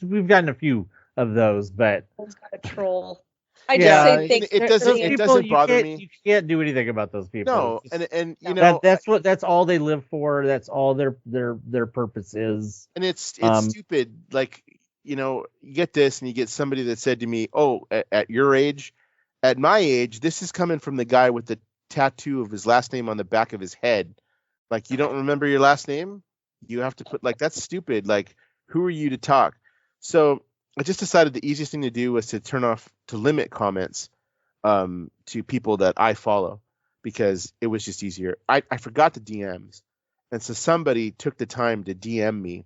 We've gotten a few of those, but it's got a troll. I just think it doesn't bother me. You can't do anything about those people. No, and that's all they live for. That's all their purpose is. And it's stupid. You get this, and you get somebody that said to me, "Oh, at your age, at my age, this is coming from the guy with the tattoo of his last name on the back of his head. You don't remember your last name? You have to put that's stupid. Who are you to talk?" So I just decided the easiest thing to do was to limit comments to people that I follow, because it was just easier. I forgot the DMs. And so somebody took the time to DM me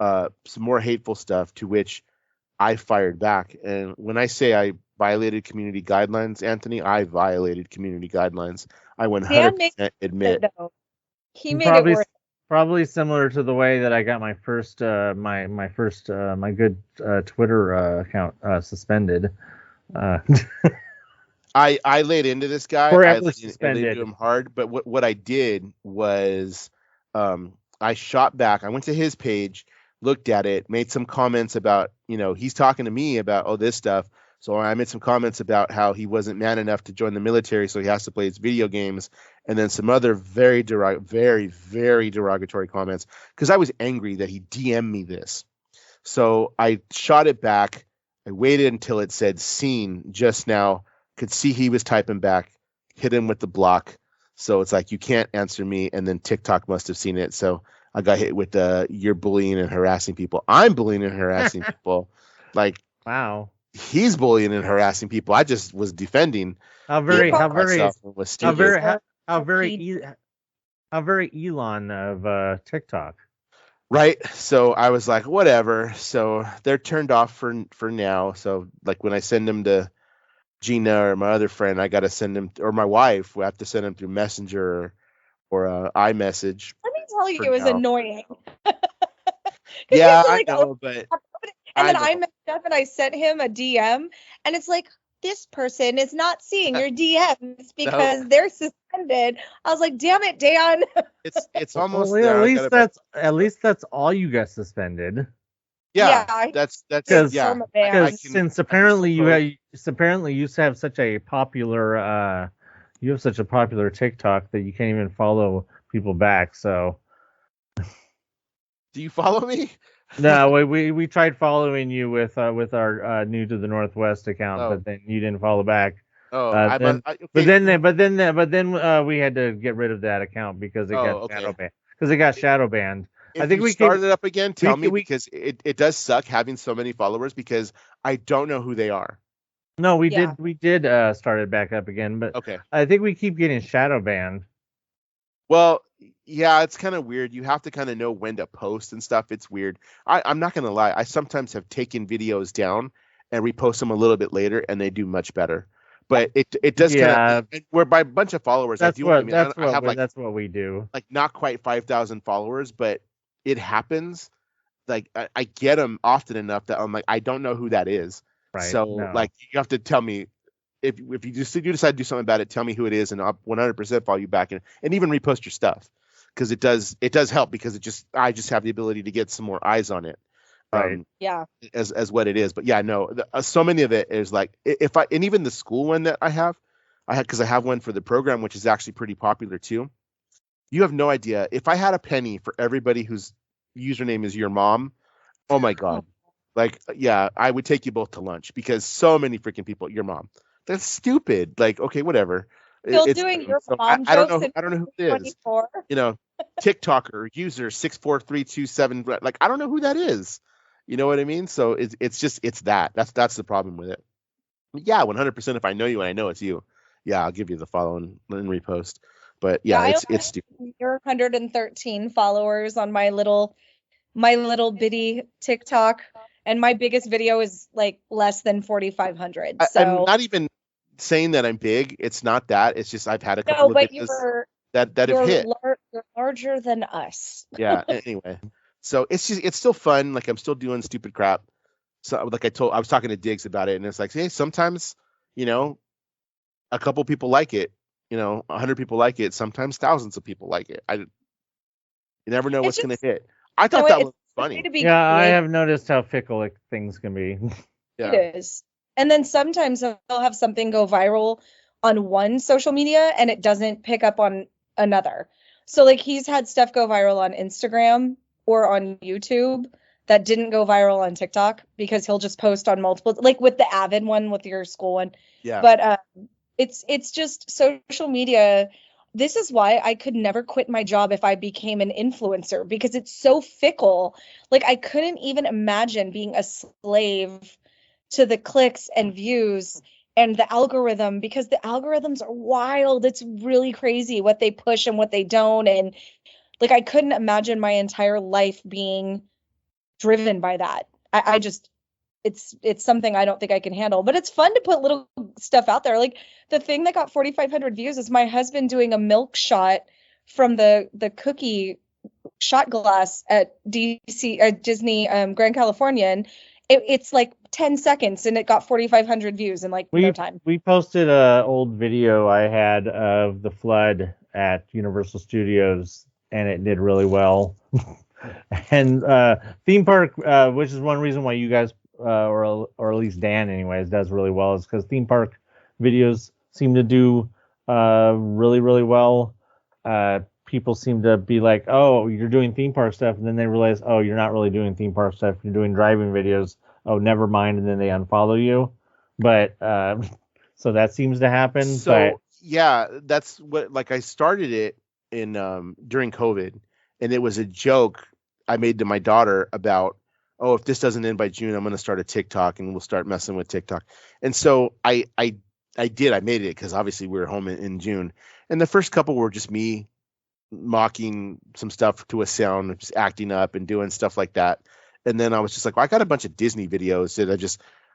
some more hateful stuff, to which I fired back. And when I say I violated community guidelines, Anthony, I violated community guidelines. I 100% admit. He made it worse. Probably similar to the way that I got my first my good Twitter account suspended. I laid into this guy. I laid into him hard. But what I did was I shot back. I went to his page, looked at it, made some comments about, he's talking to me about this stuff. So I made some comments about how he wasn't man enough to join the military, so he has to play his video games, and then some other very, very derogatory comments, because I was angry that he DM'd me this. So I shot it back. I waited until it said "seen" just now. Could see he was typing back. Hit him with the block. So it's like, you can't answer me, and then TikTok must have seen it. So I got hit with "you're bullying and harassing people." I'm bullying and harassing people. Wow. He's bullying and harassing people. I just was defending. How very Elon of TikTok. Right. So I was like, whatever. So they're turned off for now. So when I send them to Gina or my other friend, I got to send them, or my wife, we have to send them through Messenger or iMessage. Let me tell you, it was annoying. Yeah, I know, but. And then I messed up and I sent him a DM, and it's like, this person is not seeing your DMs because they're suspended. I was like, damn it, Dan. It's almost at least that's all you got suspended. That's yeah. Because since apparently you used to have such a popular TikTok that you can't even follow people back. So, do you follow me? No, we tried following you with our New to the Northwest account, but then you didn't follow back. But then we had to get rid of that account because it got shadow banned. Shadow banned. If I think we started it up again, tell me because it does suck having so many followers because I don't know who they are. No, we did start it back up again, but I think we keep getting shadow banned. Well, yeah, it's kind of weird. You have to kind of know when to post and stuff. It's weird. I'm not gonna lie. I sometimes have taken videos down and repost them a little bit later, and they do much better. But it does kind of. We're by a bunch of followers. That's that's what we do. Like not quite 5,000 followers, but it happens. Like I get them often enough that I'm like I don't know who that is. Right. So like you have to tell me. If you decide to do something about it, tell me who it is, and I'll 100% follow you back and even repost your stuff because it does help because I just have the ability to get some more eyes on it, as what it is. But yeah, no, so many of it is like and even the school one that I had because I have one for the program which is actually pretty popular too. You have no idea if I had a penny for everybody whose username is your mom. Oh my god, like yeah, I would take you both to lunch because so many freaking people your mom. That's stupid. Like, okay, whatever. Still doing your mom I don't know who it is. You know, TikToker user 64327. Like, I don't know who that is. You know what I mean? So it's that. That's the problem with it. Yeah, 100%. If I know you and I know it's you, yeah, I'll give you the follow and repost. But yeah, it's stupid. You're 113 followers on my little bitty TikTok. And my biggest video is like less than 4,500. So I'm not even saying that I'm big. It's not that. It's just I've had a couple of videos that have hit. You're larger than us. Yeah. Anyway, so it's still fun. Like I'm still doing stupid crap. So like I was talking to Diggs about it, and it's like, hey, sometimes a couple people like it. 100 people like it. Sometimes thousands of people like it. You never know what's going to hit. I thought that was funny. I have noticed how fickle things can be. Yeah. It is. And then sometimes they'll have something go viral on one social media and it doesn't pick up on another. So like he's had stuff go viral on Instagram or on YouTube that didn't go viral on TikTok because he'll just post on multiple, like with the Avid one, with your school one. Yeah. But it's just social media. This is why I could never quit my job if I became an influencer because it's so fickle. Like I couldn't even imagine being a slave to the clicks and views and the algorithm because the algorithms are wild. It's really crazy what they push and what they don't. And like I couldn't imagine my entire life being driven by that. I just it's something I don't think I can handle, but it's fun to put little stuff out there. Like the thing that got 4,500 views is my husband doing a milk shot from the cookie shot glass at Disney Grand California. And it's like 10 seconds and it got 4,500 views in no time. We posted a old video I had of the flood at Universal Studios and it did really well. And theme park, which is one reason why you guys or at least Dan anyways does really well is because theme park videos seem to do really, really well. People seem to be like, oh, you're doing theme park stuff, and then they realize, oh, you're not really doing theme park stuff, you're doing driving videos. Oh, never mind, and then they unfollow you. But so that seems to happen. So yeah, that's what I started it in during COVID, and it was a joke I made to my daughter about, oh, if this doesn't end by June, I'm going to start a TikTok and we'll start messing with TikTok. And so I made it because obviously we were home in June. And the first couple were just me mocking some stuff to a sound, just acting up and doing stuff like that. And then I was just like, well, I got a bunch of Disney videos that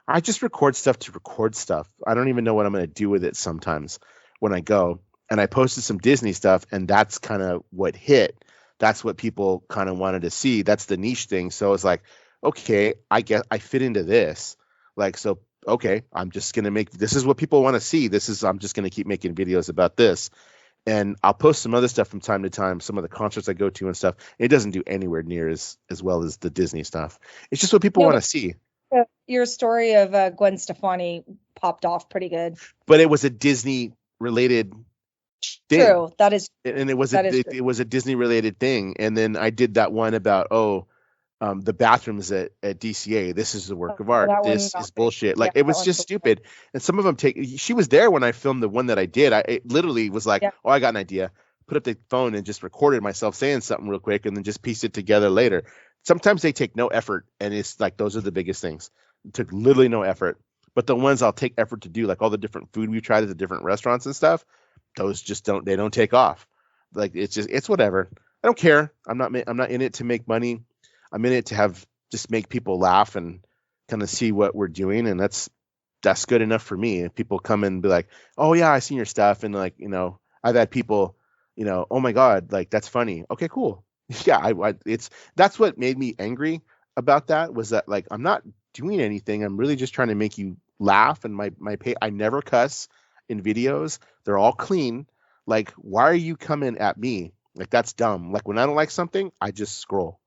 I just record stuff to record stuff. I don't even know what I'm going to do with it sometimes when I go. And I posted some Disney stuff and that's kind of what hit. That's what people kind of wanted to see. That's the niche thing. So it's like, okay, I guess I fit into this. Okay, I'm just going to this is what people want to see. I'm just going to keep making videos about this. And I'll post some other stuff from time to time, some of the concerts I go to and stuff. It doesn't do anywhere near as well as the Disney stuff. It's just what people want to see. Your story of Gwen Stefani popped off pretty good. But it was a Disney related thing. True, that is. And it was a Disney related thing. And then I did that one about the bathrooms at DCA. This is a work of art. This is bullshit. Like, it was just stupid. And some of them she was there when I filmed the one that I did. It literally was like, oh, I got an idea. Put up the phone and just recorded myself saying something real quick and then just pieced it together later. Sometimes they take no effort, and it's like, those are the biggest things. It took literally no effort. But the ones I'll take effort to do, like all the different food we tried at the different restaurants and stuff, those just don't take off. Like, it's whatever. I don't care. I'm not in it to make money. I'm in it to just make people laugh and kind of see what we're doing. And that's good enough for me. If people come and be like, oh yeah, I seen your stuff. And like, I've had people, oh my God, like, that's funny. Okay, cool. Yeah. That's what made me angry about that, was that, like, I'm not doing anything. I'm really just trying to make you laugh. And I never cuss in videos. They're all clean. Like, why are you coming at me? Like, that's dumb. Like, when I don't like something, I just scroll.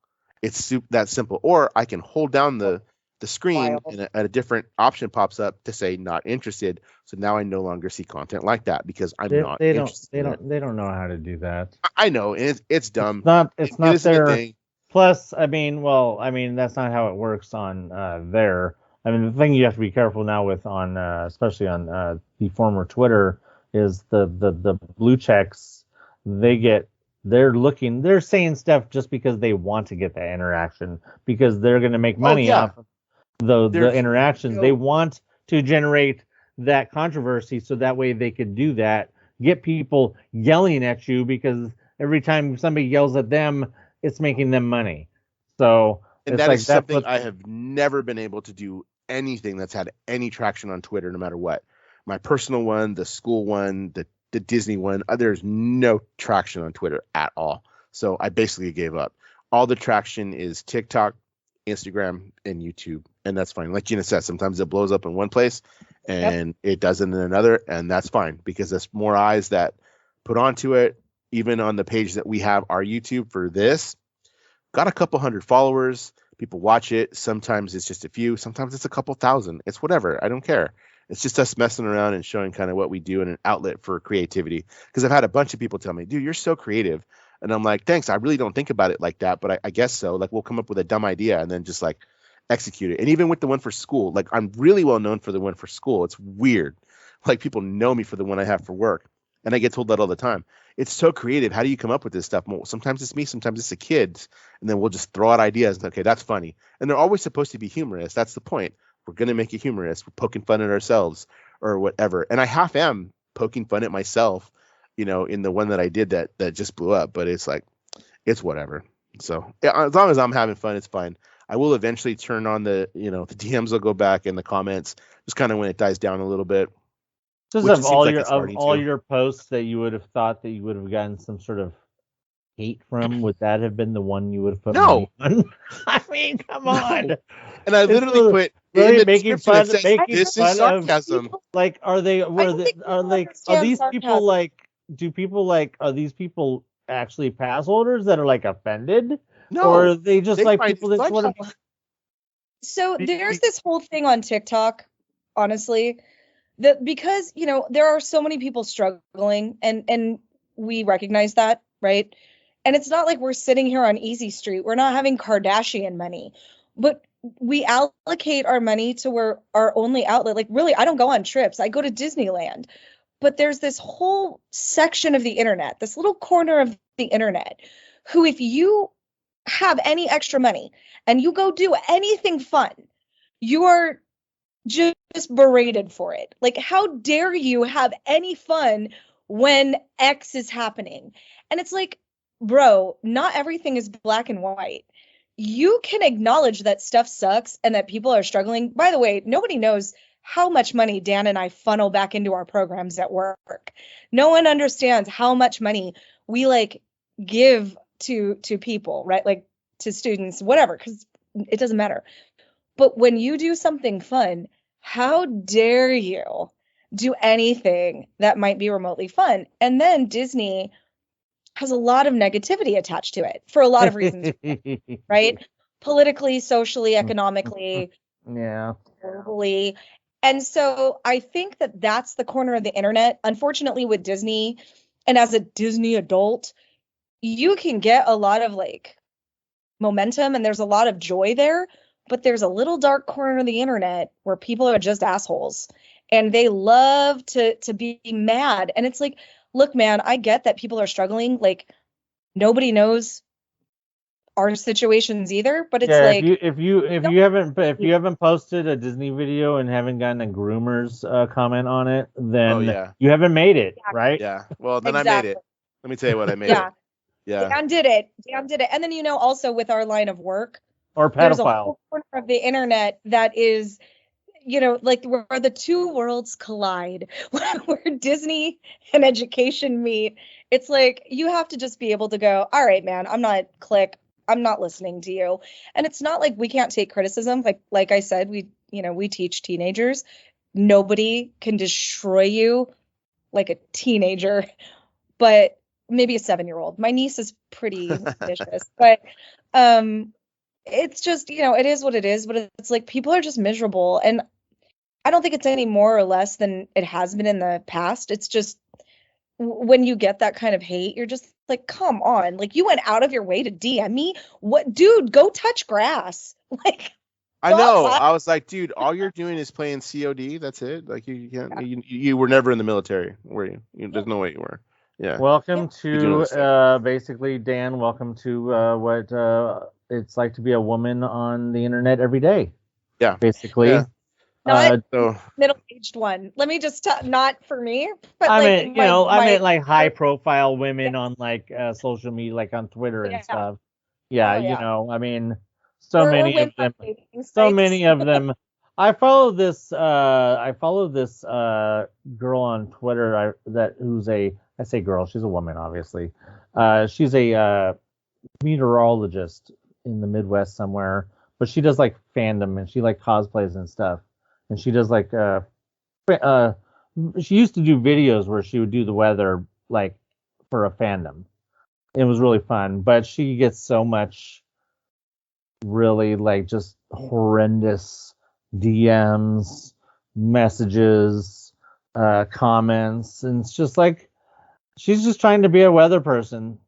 It's that simple. Or I can hold down the screen and a different option pops up to say not interested. So now I no longer see content like that because I'm not interested. They don't know how to do that. I know. It's dumb. It's not their thing. Plus, I mean, that's not how it works on there. I mean, the thing you have to be careful now with especially on the former Twitter, is the blue checks. They're saying stuff just because they want to get that interaction, because they're going to make money off of the interactions. They want to generate that controversy, so that way they could do that, get people yelling at you, because every time somebody yells at them, it's making them money. So, and that is something I have never been able to do anything that's had any traction on Twitter, no matter what. My personal one, the school one, the Disney one, there's no traction on Twitter at all. So I basically gave up. All the traction is TikTok, Instagram, and YouTube. And that's fine. Like Gina said, sometimes it blows up in one place and it doesn't in another. And that's fine, because there's more eyes that put onto it. Even on the page that we have, our YouTube for this, got a couple hundred followers. People watch it. Sometimes it's just a few. Sometimes it's a couple thousand. It's whatever. I don't care. It's just us messing around and showing kind of what we do, and an outlet for creativity. Because I've had a bunch of people tell me, dude, you're so creative. And I'm like, thanks. I really don't think about it like that, but I guess so. Like, we'll come up with a dumb idea and then just like execute it. And even with the one for school, like, I'm really well known for the one for school. It's weird. Like, people know me for the one I have for work. And I get told that all the time. It's so creative. How do you come up with this stuff? Well, sometimes it's me, sometimes it's the kids. And then we'll just throw out ideas. And, okay, that's funny. And they're always supposed to be humorous. That's the point. We're going to make it humorous. We're poking fun at ourselves or whatever. And I half am poking fun at myself, in the one that I did that just blew up. But it's like, it's whatever. So as long as I'm having fun, it's fine. I will eventually turn on the DMs will go back, and the comments just kind of when it dies down a little bit. Just of all your posts that you would have thought that you would have gotten some sort of hate from, would that have been the one you would have put on? I mean, come on. No. And I literally put really making fun. This is sarcasm. Like, are these people like? Do people like? Are these people actually pass holders that are like offended? No, or are they just like people that sort of? So there's this whole thing on TikTok, honestly. Because there are so many people struggling, and we recognize that, right? And it's not like we're sitting here on Easy Street. We're not having Kardashian money, but we allocate our money to where our only outlet. Like, really, I don't go on trips. I go to Disneyland. But there's this whole section of the internet, this little corner of the internet, who, if you have any extra money and you go do anything fun, you are just berated for it. Like, how dare you have any fun when X is happening? And it's like, bro, not everything is black and white. You can acknowledge that stuff sucks and that people are struggling. By the way, nobody knows how much money Dan and I funnel back into our programs at work. No one understands how much money we give to people, right? Like, to students, whatever, because it doesn't matter. But when you do something fun, how dare you do anything that might be remotely fun. And then Disney has a lot of negativity attached to it for a lot of reasons, right? Politically, socially, economically, globally. And so I think that that's the corner of the internet. Unfortunately, with Disney, and as a Disney adult, you can get a lot of like momentum and there's a lot of joy there, but there's a little dark corner of the internet where people are just assholes and they love to be mad. And it's like, look, man, I get that people are struggling. Like, nobody knows our situations either, but it's like, if you haven't posted a Disney video and haven't gotten a groomer's comment on it, then you haven't made it, right? Yeah. Well, then I made it. Let me tell you what I made it. Yeah. Dan did it. And then, also with our line of work, or pedophile, there's a whole corner of the internet that is, like where the two worlds collide, where Disney and education meet. It's like, you have to just be able to go, all right, man, I'm not listening to you. And it's not like we can't take criticism. Like I said, we teach teenagers. Nobody can destroy you like a teenager, but maybe a 7-year-old. My niece is pretty vicious, but it's just, it is what it is, but it's like people are just miserable. And I don't think it's any more or less than it has been in the past. It's just when you get that kind of hate, you're just like, come on, like you went out of your way to DM me. What, dude, go touch grass. Like, I know. I was like, dude, all you're doing is playing COD. That's it. Like you can't, you were never in the military, were you? There's no way you were. Yeah. Welcome to basically, Dan. Welcome to what it's like to be a woman on the internet every day. Yeah. Basically. Yeah. Not middle-aged one. Let me just not for me, but I mean, I meant like high-profile women on like social media, like on Twitter and stuff. Yeah, I mean, so many of them. I follow this girl on Twitter who's I say girl, she's a woman, obviously. She's a meteorologist in the Midwest somewhere, but she does like fandom and she like cosplays and stuff. And she does like she used to do videos where she would do the weather like for a fandom. It was really fun, but she gets so much really like just horrendous DMs, messages, comments, and it's just like she's just trying to be a weather person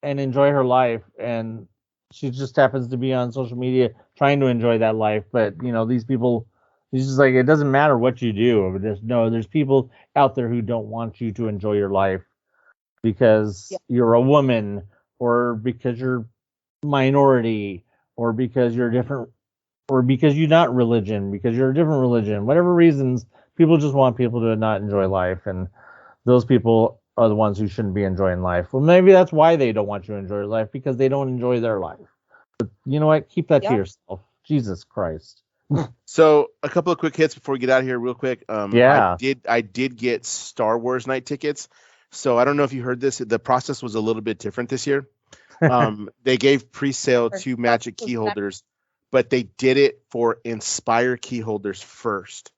and enjoy her life, and she just happens to be on social media trying to enjoy that life. But these people, it's just like, it doesn't matter what you do. There's people out there who don't want you to enjoy your life because you're a woman, or because you're minority, or because you're different, or because you're not religion, because you're a different religion. Whatever reasons, people just want people to not enjoy life, and those people are the ones who shouldn't be enjoying life. Well, maybe that's why they don't want you to enjoy life, because they don't enjoy their life. But you know what? Keep that to yourself. Jesus Christ. So a couple of quick hits before we get out of here real quick. I did get Star Wars night tickets. So I don't know if you heard this. The process was a little bit different this year. They gave pre-sale to Magic key holders, but they did it for Inspire key holders first.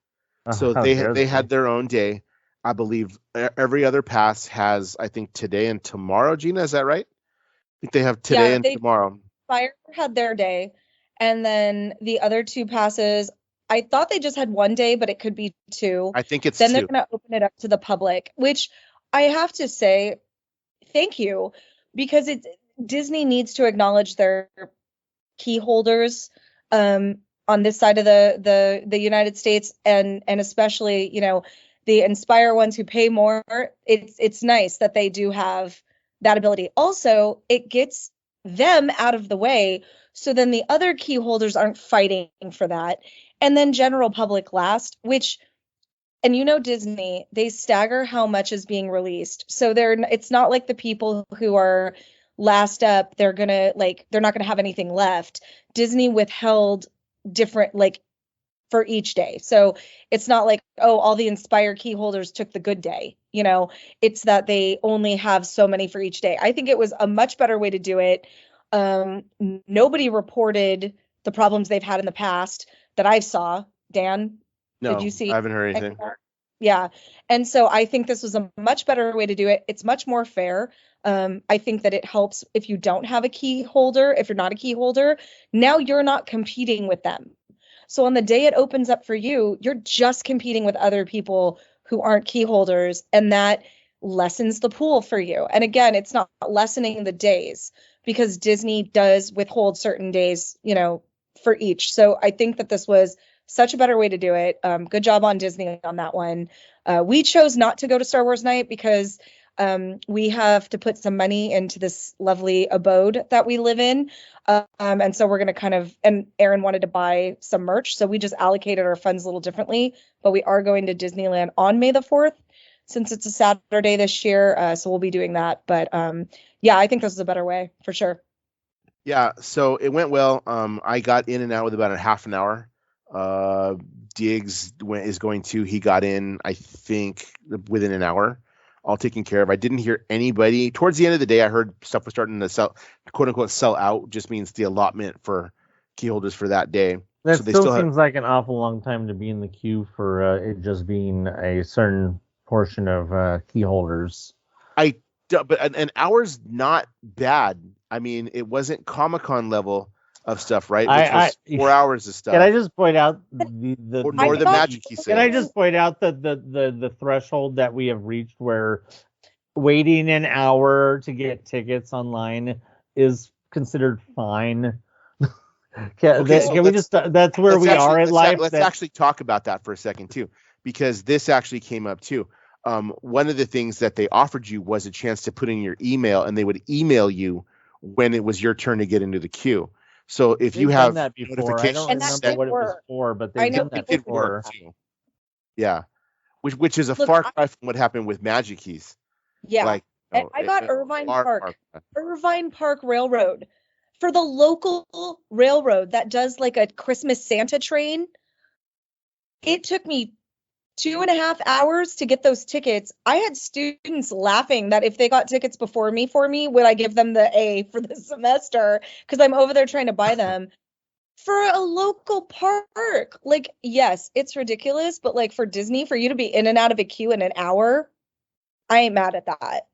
So they had their own day. I believe every other pass has, I think, today and tomorrow. Gina, is that right? I think they have today and tomorrow. Inspire had their day. And then the other two passes, I thought they just had one day, but it could be two. I think it's then two. They're going to open it up to the public, which I have to say, thank you, because Disney needs to acknowledge their key holders on this side of the United States, and especially the Inspire ones who pay more. It's nice that they do have that ability. Also, it gets them out of the way, so then the other key holders aren't fighting for that. And then general public last, which, and Disney, they stagger how much is being released. So it's not like the people who are last up, they're not gonna have anything left. Disney withheld different, like, for each day. So it's not like, oh, all the Inspire key holders took the good day. It's that they only have so many for each day. I think it was a much better way to do it. Nobody reported the problems they've had in the past that I saw. Dan, no, did you see? I haven't heard anything. Yeah. And so I think this was a much better way to do it. It's much more fair. I think that it helps if you don't have a key holder, if you're not a key holder, now you're not competing with them. So on the day it opens up for you, you're just competing with other people who aren't key holders, and that lessens the pool for you. And again, it's not lessening the days because Disney does withhold certain days, for each. So I think that this was such a better way to do it. Good job on Disney on that one. We chose not to go to Star Wars Night because we have to put some money into this lovely abode that we live in. And so we're going to and Aaron wanted to buy some merch. So we just allocated our funds a little differently, but we are going to Disneyland on May the 4th since it's a Saturday this year. So we'll be doing that. But yeah, I think this is a better way for sure. Yeah. So it went well. I got in and out with about a half an hour. Diggs is going to, he got in, I think within an hour, all taken care of. I didn't hear anybody towards the end of the day. I heard stuff was starting to sell, quote unquote, sell out, just means the allotment for key holders for that day. That so still seems like an awful long time to be in the queue for it just being a certain portion of key holders. But an hour's not bad. I mean, it wasn't Comic-Con level of stuff, right? Which was 4 hours of stuff. Can I just point out the Magic Key sales? Can I just point out the threshold that we have reached where waiting an hour to get tickets online is considered fine? Can we just that's where we are in life. Let's actually talk about that for a second too, because this actually came up too. One of the things that they offered you was a chance to put in your email, and they would email you when it was your turn to get into the queue. So if you have that before, I don't remember what it was for, but they've done that before. Yeah, which is a far cry from what happened with Magic Keys. Yeah, I got Irvine Park Railroad for the local railroad that does like a Christmas Santa train. It took me 2.5 hours to get those tickets. I had students laughing that if they got tickets before me, would I give them the A for the semester? Because I'm over there trying to buy them for a local park. Like, yes, it's ridiculous, but like for Disney, for you to be in and out of a queue in an hour, I ain't mad at that.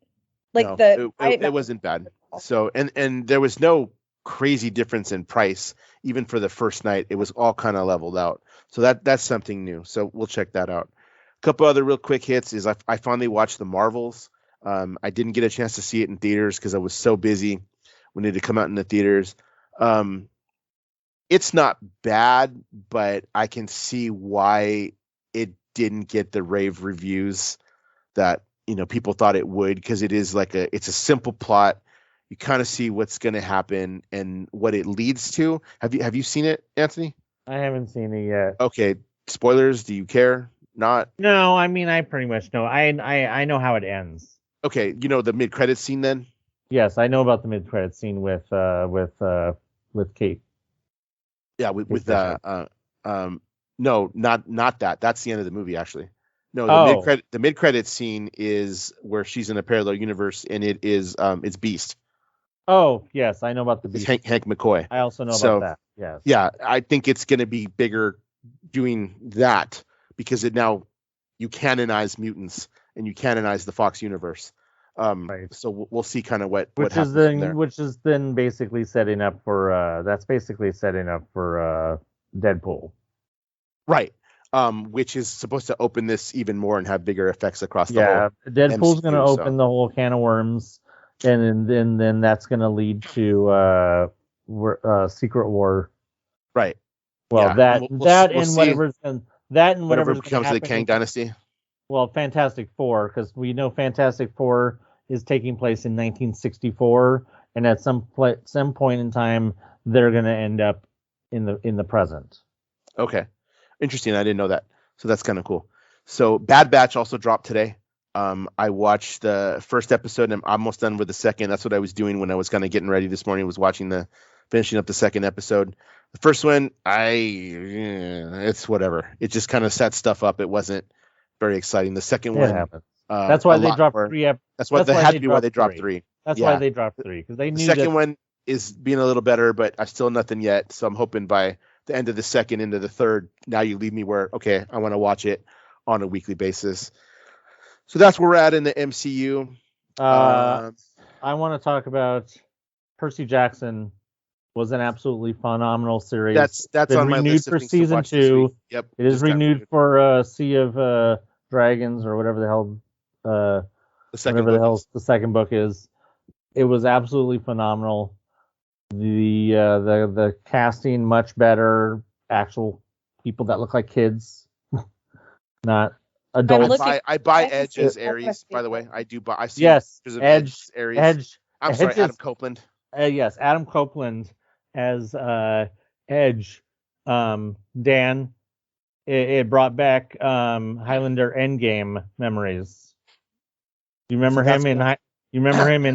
Like it wasn't bad. So and there was no crazy difference in price even for the first night. It was all kind of leveled out. So that's something new. So we'll check that out. A couple other real quick hits is I finally watched The Marvels. I didn't get a chance to see it in theaters because I was so busy when it had come out in the theaters. It's not bad, but I can see why it didn't get the rave reviews that people thought it would, because it is it's a simple plot. You kind of see what's going to happen and what it leads to. Have you seen it, Anthony? I haven't seen it yet. Okay. Spoilers. Do you care? Not? No, I mean, I pretty much know. I know how it ends. Okay. You know the mid-credits scene then? Yes, I know about the mid-credits scene with Kate. Yeah, no, not that. That's the end of the movie, actually. No, the mid-credits scene is where she's in a parallel universe, and it is it's Beast. Oh, yes, I know about the Beast. Hank McCoy. I also know about that. Yes. Yeah, I think it's going to be bigger doing that, because now you canonize mutants and you canonize the Fox universe. Right. So we'll see kind of what happens there. Which is then basically setting up for Deadpool. Right. Which is supposed to open this even more and have bigger effects across the whole. Deadpool's going to open the whole can of worms, and then that's going to lead to Secret War. Right. Well, whatever becomes the Kang Dynasty. Well, Fantastic Four, because we know Fantastic Four is taking place in 1964, and at some point in time, they're going to end up in the present. Okay. Interesting. I didn't know that. So that's kind of cool. So Bad Batch also dropped today. I watched the first episode and I'm almost done with the second. That's what I was doing when I was kind of getting ready this morning, was finishing up the second episode. The first one, it's whatever. It just kind of set stuff up. It wasn't very exciting. The second one, that's why they dropped 3. That's why they dropped 3. That's why they dropped 3, because they knew the second one is being a little better, but I still nothing yet. So I'm hoping by the end of the second into the third, now you leave me where, okay, I want to watch it on a weekly basis. So that's where we're at in the MCU. I want to talk about Percy Jackson. Was an absolutely phenomenal series. That's on my list for season 2. Yep, it is renewed for Sea of Dragons or whatever the hell the second book is. It was absolutely phenomenal. The casting much better. Actual people that look like kids, not adults. I buy Edge as Ares. By the way, I do buy. I see. Yes, Edge. I'm sorry, Edge Adam Copeland. Yes, Adam Copeland as Edge. Dan, it brought back Highlander Endgame memories. You remember him in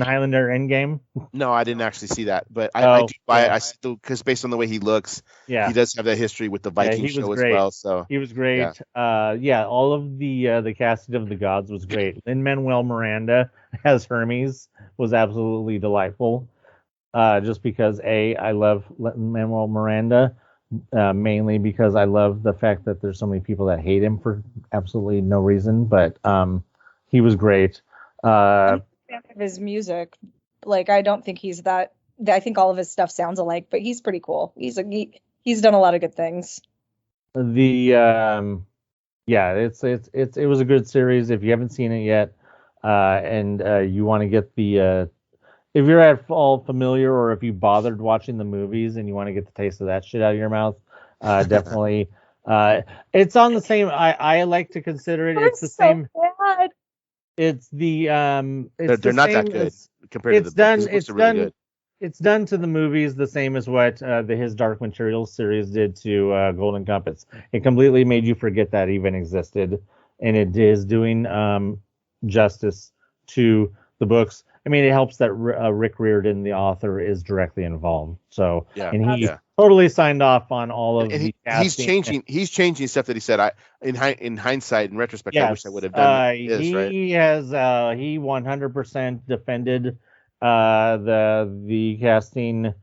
Highlander Endgame? No, I didn't actually see that, but I do buy it. I still, because based on the way he looks, he does have that history with the Viking show as well. So he was great. All of the casting of the gods was great. Lin-Manuel Miranda as Hermes was absolutely delightful. Just because I love Lin-Manuel Miranda, mainly because I love the fact that there's so many people that hate him for absolutely no reason. But he was great. I'm a fan of his music. Like, I don't think he's that. I think all of his stuff sounds alike, but he's pretty cool. He's done a lot of good things. It was a good series. If you haven't seen it yet, and you want to get the if you're at all familiar, or if you bothered watching the movies and you want to get the taste of that shit out of your mouth, definitely. It's on the same. I like to consider it. It's the same. Bad. It's the they're not that good compared to the books. It's done to the movies the same as what his Dark Materials series did to Golden Compass. It completely made you forget that even existed, and it is doing justice to the books. I mean, it helps that Rick Riordan, the author, is directly involved. So, he totally signed off on all of the casting. He's changing stuff that he said. In hindsight, in retrospect, I wish I would have done he has 100% defended the casting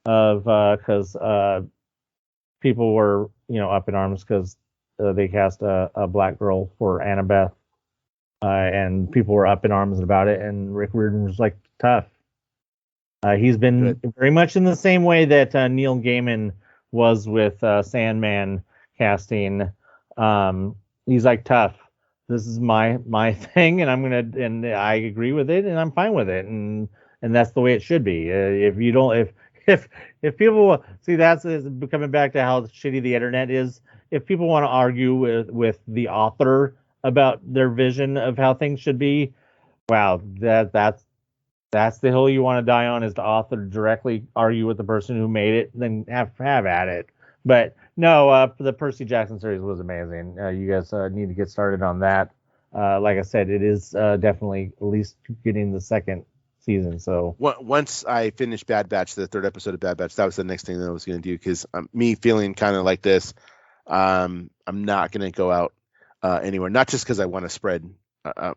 of because people were up in arms because they cast a black girl for Annabeth. And people were up in arms about it, and Rick Riordan was like, tough. He's been very much in the same way that Neil Gaiman was with Sandman casting. He's like, tough. This is my thing, and I agree with it, and I'm fine with it, and that's the way it should be. If people see, that's coming back to how shitty the internet is. If people want to argue with the author about their vision of how things should be, wow, that's the hill you want to die on, is to author directly argue with the person who made it, then have at it. But no, the Percy Jackson series was amazing. You guys need to get started on that. Like I said, it is definitely at least getting the second season. So once I finished Bad Batch, the third episode of Bad Batch, that was the next thing that I was going to do, because me feeling kind of like this, I'm not going to go out anywhere, not just because I want to spread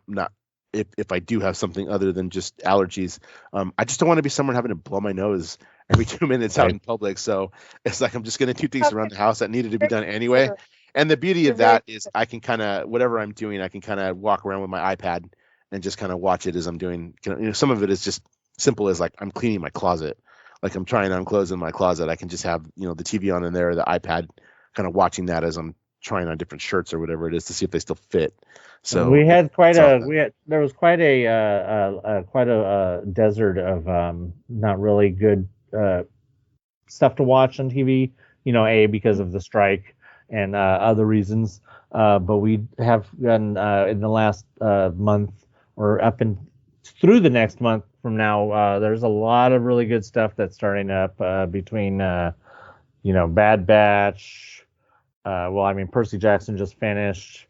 not if I do have something other than just allergies. I just don't want to be someone having to blow my nose every 2 minutes out in public. So it's like I'm just going to do things around the house that needed to be done anyway. And the beauty of that is I can kind of, whatever I'm doing, I can kind of walk around with my iPad and just kind of watch it as I'm doing. Some of it is just simple as like I'm cleaning my closet, like I'm trying on clothes in my closet. I can just have the TV on in there, the iPad, kind of watching that as I'm trying on different shirts or whatever it is to see if they still fit. So we had there was quite a desert of not really good stuff to watch on TV, because of the strike and other reasons, but we have gotten in the last month or up and through the next month from now, there's a lot of really good stuff that's starting up between Bad Batch. Percy Jackson just finished.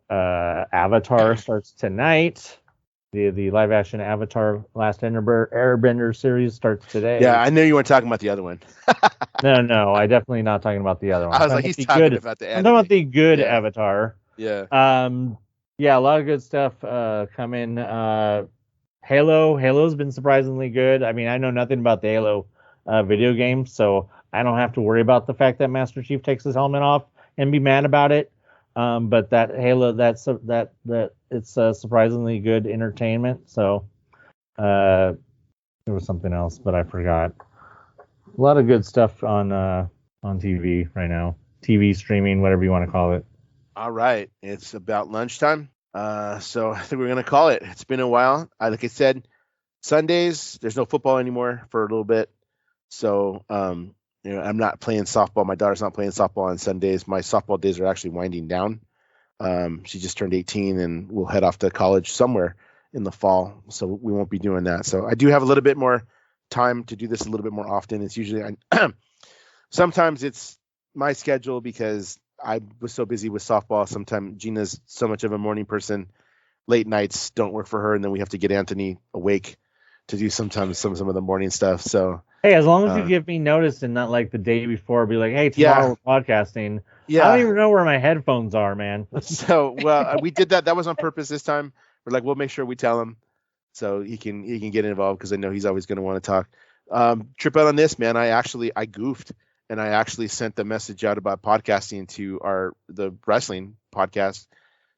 Avatar starts tonight. The live action Avatar Last Airbender series starts today. Yeah, I knew you weren't talking about the other one. No, I definitely not talking about the other one. I was like, he's talking about the anime. I'm talking about the good Avatar. Yeah. A lot of good stuff coming. Halo's been surprisingly good. I mean, I know nothing about the Halo video game, so I don't have to worry about the fact that Master Chief takes his helmet off and be mad about it. But that Halo, that it's surprisingly good entertainment. So there was something else, but I forgot. A lot of good stuff on TV right now. TV streaming, whatever you want to call it. All right, it's about lunchtime. So I think we're gonna call it. It's been a while. Like I said, Sundays there's no football anymore for a little bit. So I'm not playing softball. My daughter's not playing softball on Sundays. My softball days are actually winding down. She just turned 18 and we'll head off to college somewhere in the fall. So we won't be doing that. So I do have a little bit more time to do this a little bit more often. It's usually sometimes it's my schedule because I was so busy with softball. Sometimes Gina's so much of a morning person. Late nights don't work for her, and then we have to get Anthony awake to do sometimes some of the morning stuff. So hey, as long as you give me notice and not like the day before, be like, hey, tomorrow we're podcasting. Yeah. I don't even know where my headphones are, man. So we did that. That was on purpose this time. We're like, we'll make sure we tell him so he can get involved because I know he's always going to want to talk. Trip out on this, man. I goofed. And I actually sent the message out about podcasting to the wrestling podcast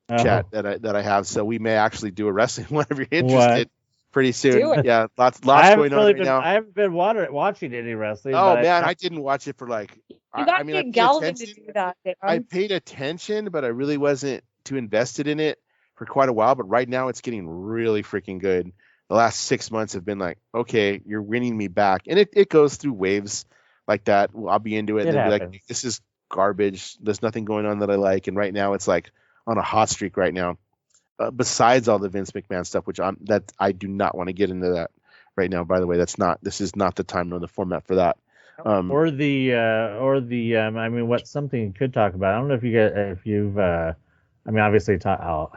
chat that I have. So we may actually do a wrestling one if you're interested pretty soon. Do it. Yeah, lots going on right now. I haven't been watching any wrestling. Oh man, I didn't watch it for like. You got to get Galvin to do that. I paid attention, but I really wasn't too invested in it for quite a while. But right now, it's getting really freaking good. The last 6 months have been like, okay, you're winning me back, and it goes through waves. Like that, I'll be into it and then be like, this is garbage. There's nothing going on that I like. And right now it's like on a hot streak right now. Besides all the Vince McMahon stuff, I do not want to get into that right now. By the way, this is not the time nor the format for that. I mean, what's something you could talk about? I don't know if you've obviously have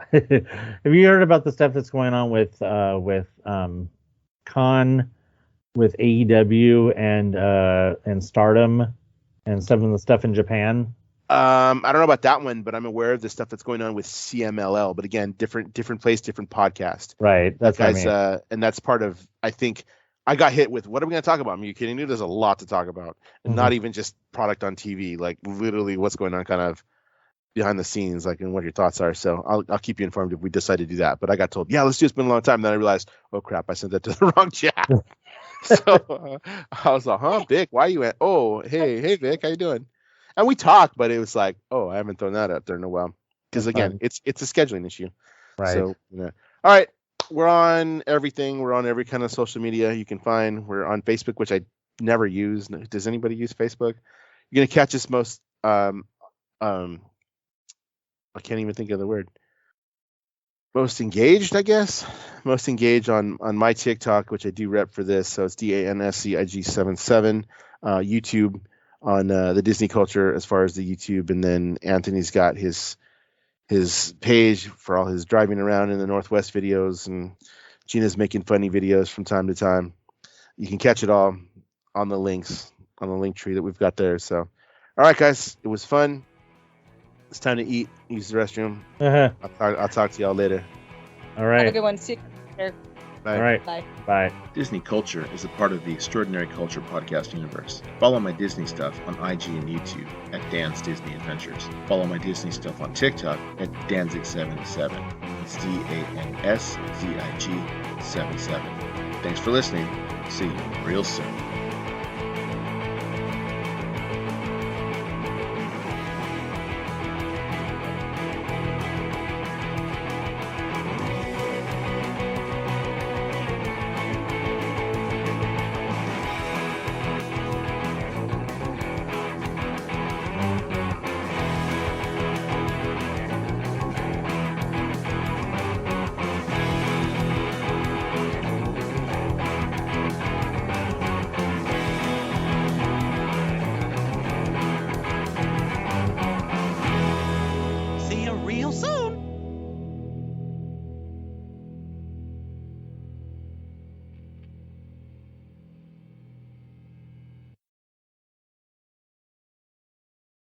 you heard about the stuff that's going on with Khan? With AEW and Stardom and some of the stuff in Japan. I don't know about that one, but I'm aware of the stuff that's going on with CMLL. But again, different place, different podcast. Right. That's what I mean. And that's part of. I think I got hit with. What are we going to talk about? Are you kidding me? There's a lot to talk about, and not even just product on TV. Like literally, what's going on, kind of behind the scenes, like, and what your thoughts are. So I'll keep you informed if we decide to do that. But I got told, yeah, let's do it. It's been a long time. Then I realized, oh crap, I sent that to the wrong chat. So I was like, Vic, why you at? Oh, hey, Vic, how you doing? And we talked, but it was like, I haven't thrown that out there in a while. Because again, it's a scheduling issue. Right. So, all right. We're on everything. We're on every kind of social media you can find. We're on Facebook, which I never use. Does anybody use Facebook? You're going to catch us most, I can't even think of the word. Most engaged, I guess. Most engaged on my TikTok, which I do rep for this. So it's DANSCIG77. YouTube on the Disney culture as far as the YouTube. And then Anthony's got his page for all his driving around in the Northwest videos. And Gina's making funny videos from time to time. You can catch it all on the links, on the link tree that we've got there. So, all right, guys, it was fun. It's time to eat. Use the restroom. I'll talk to y'all later. All right. Have a good one. See you later. Bye. All right. Bye. Bye. Disney Culture is a part of the Extraordinary Culture podcast universe. Follow my Disney stuff on IG and YouTube at Dan's Disney Adventures. Follow my Disney stuff on TikTok at Danzig77. It's DANSZIG77. Thanks for listening. See you real soon. See you real soon.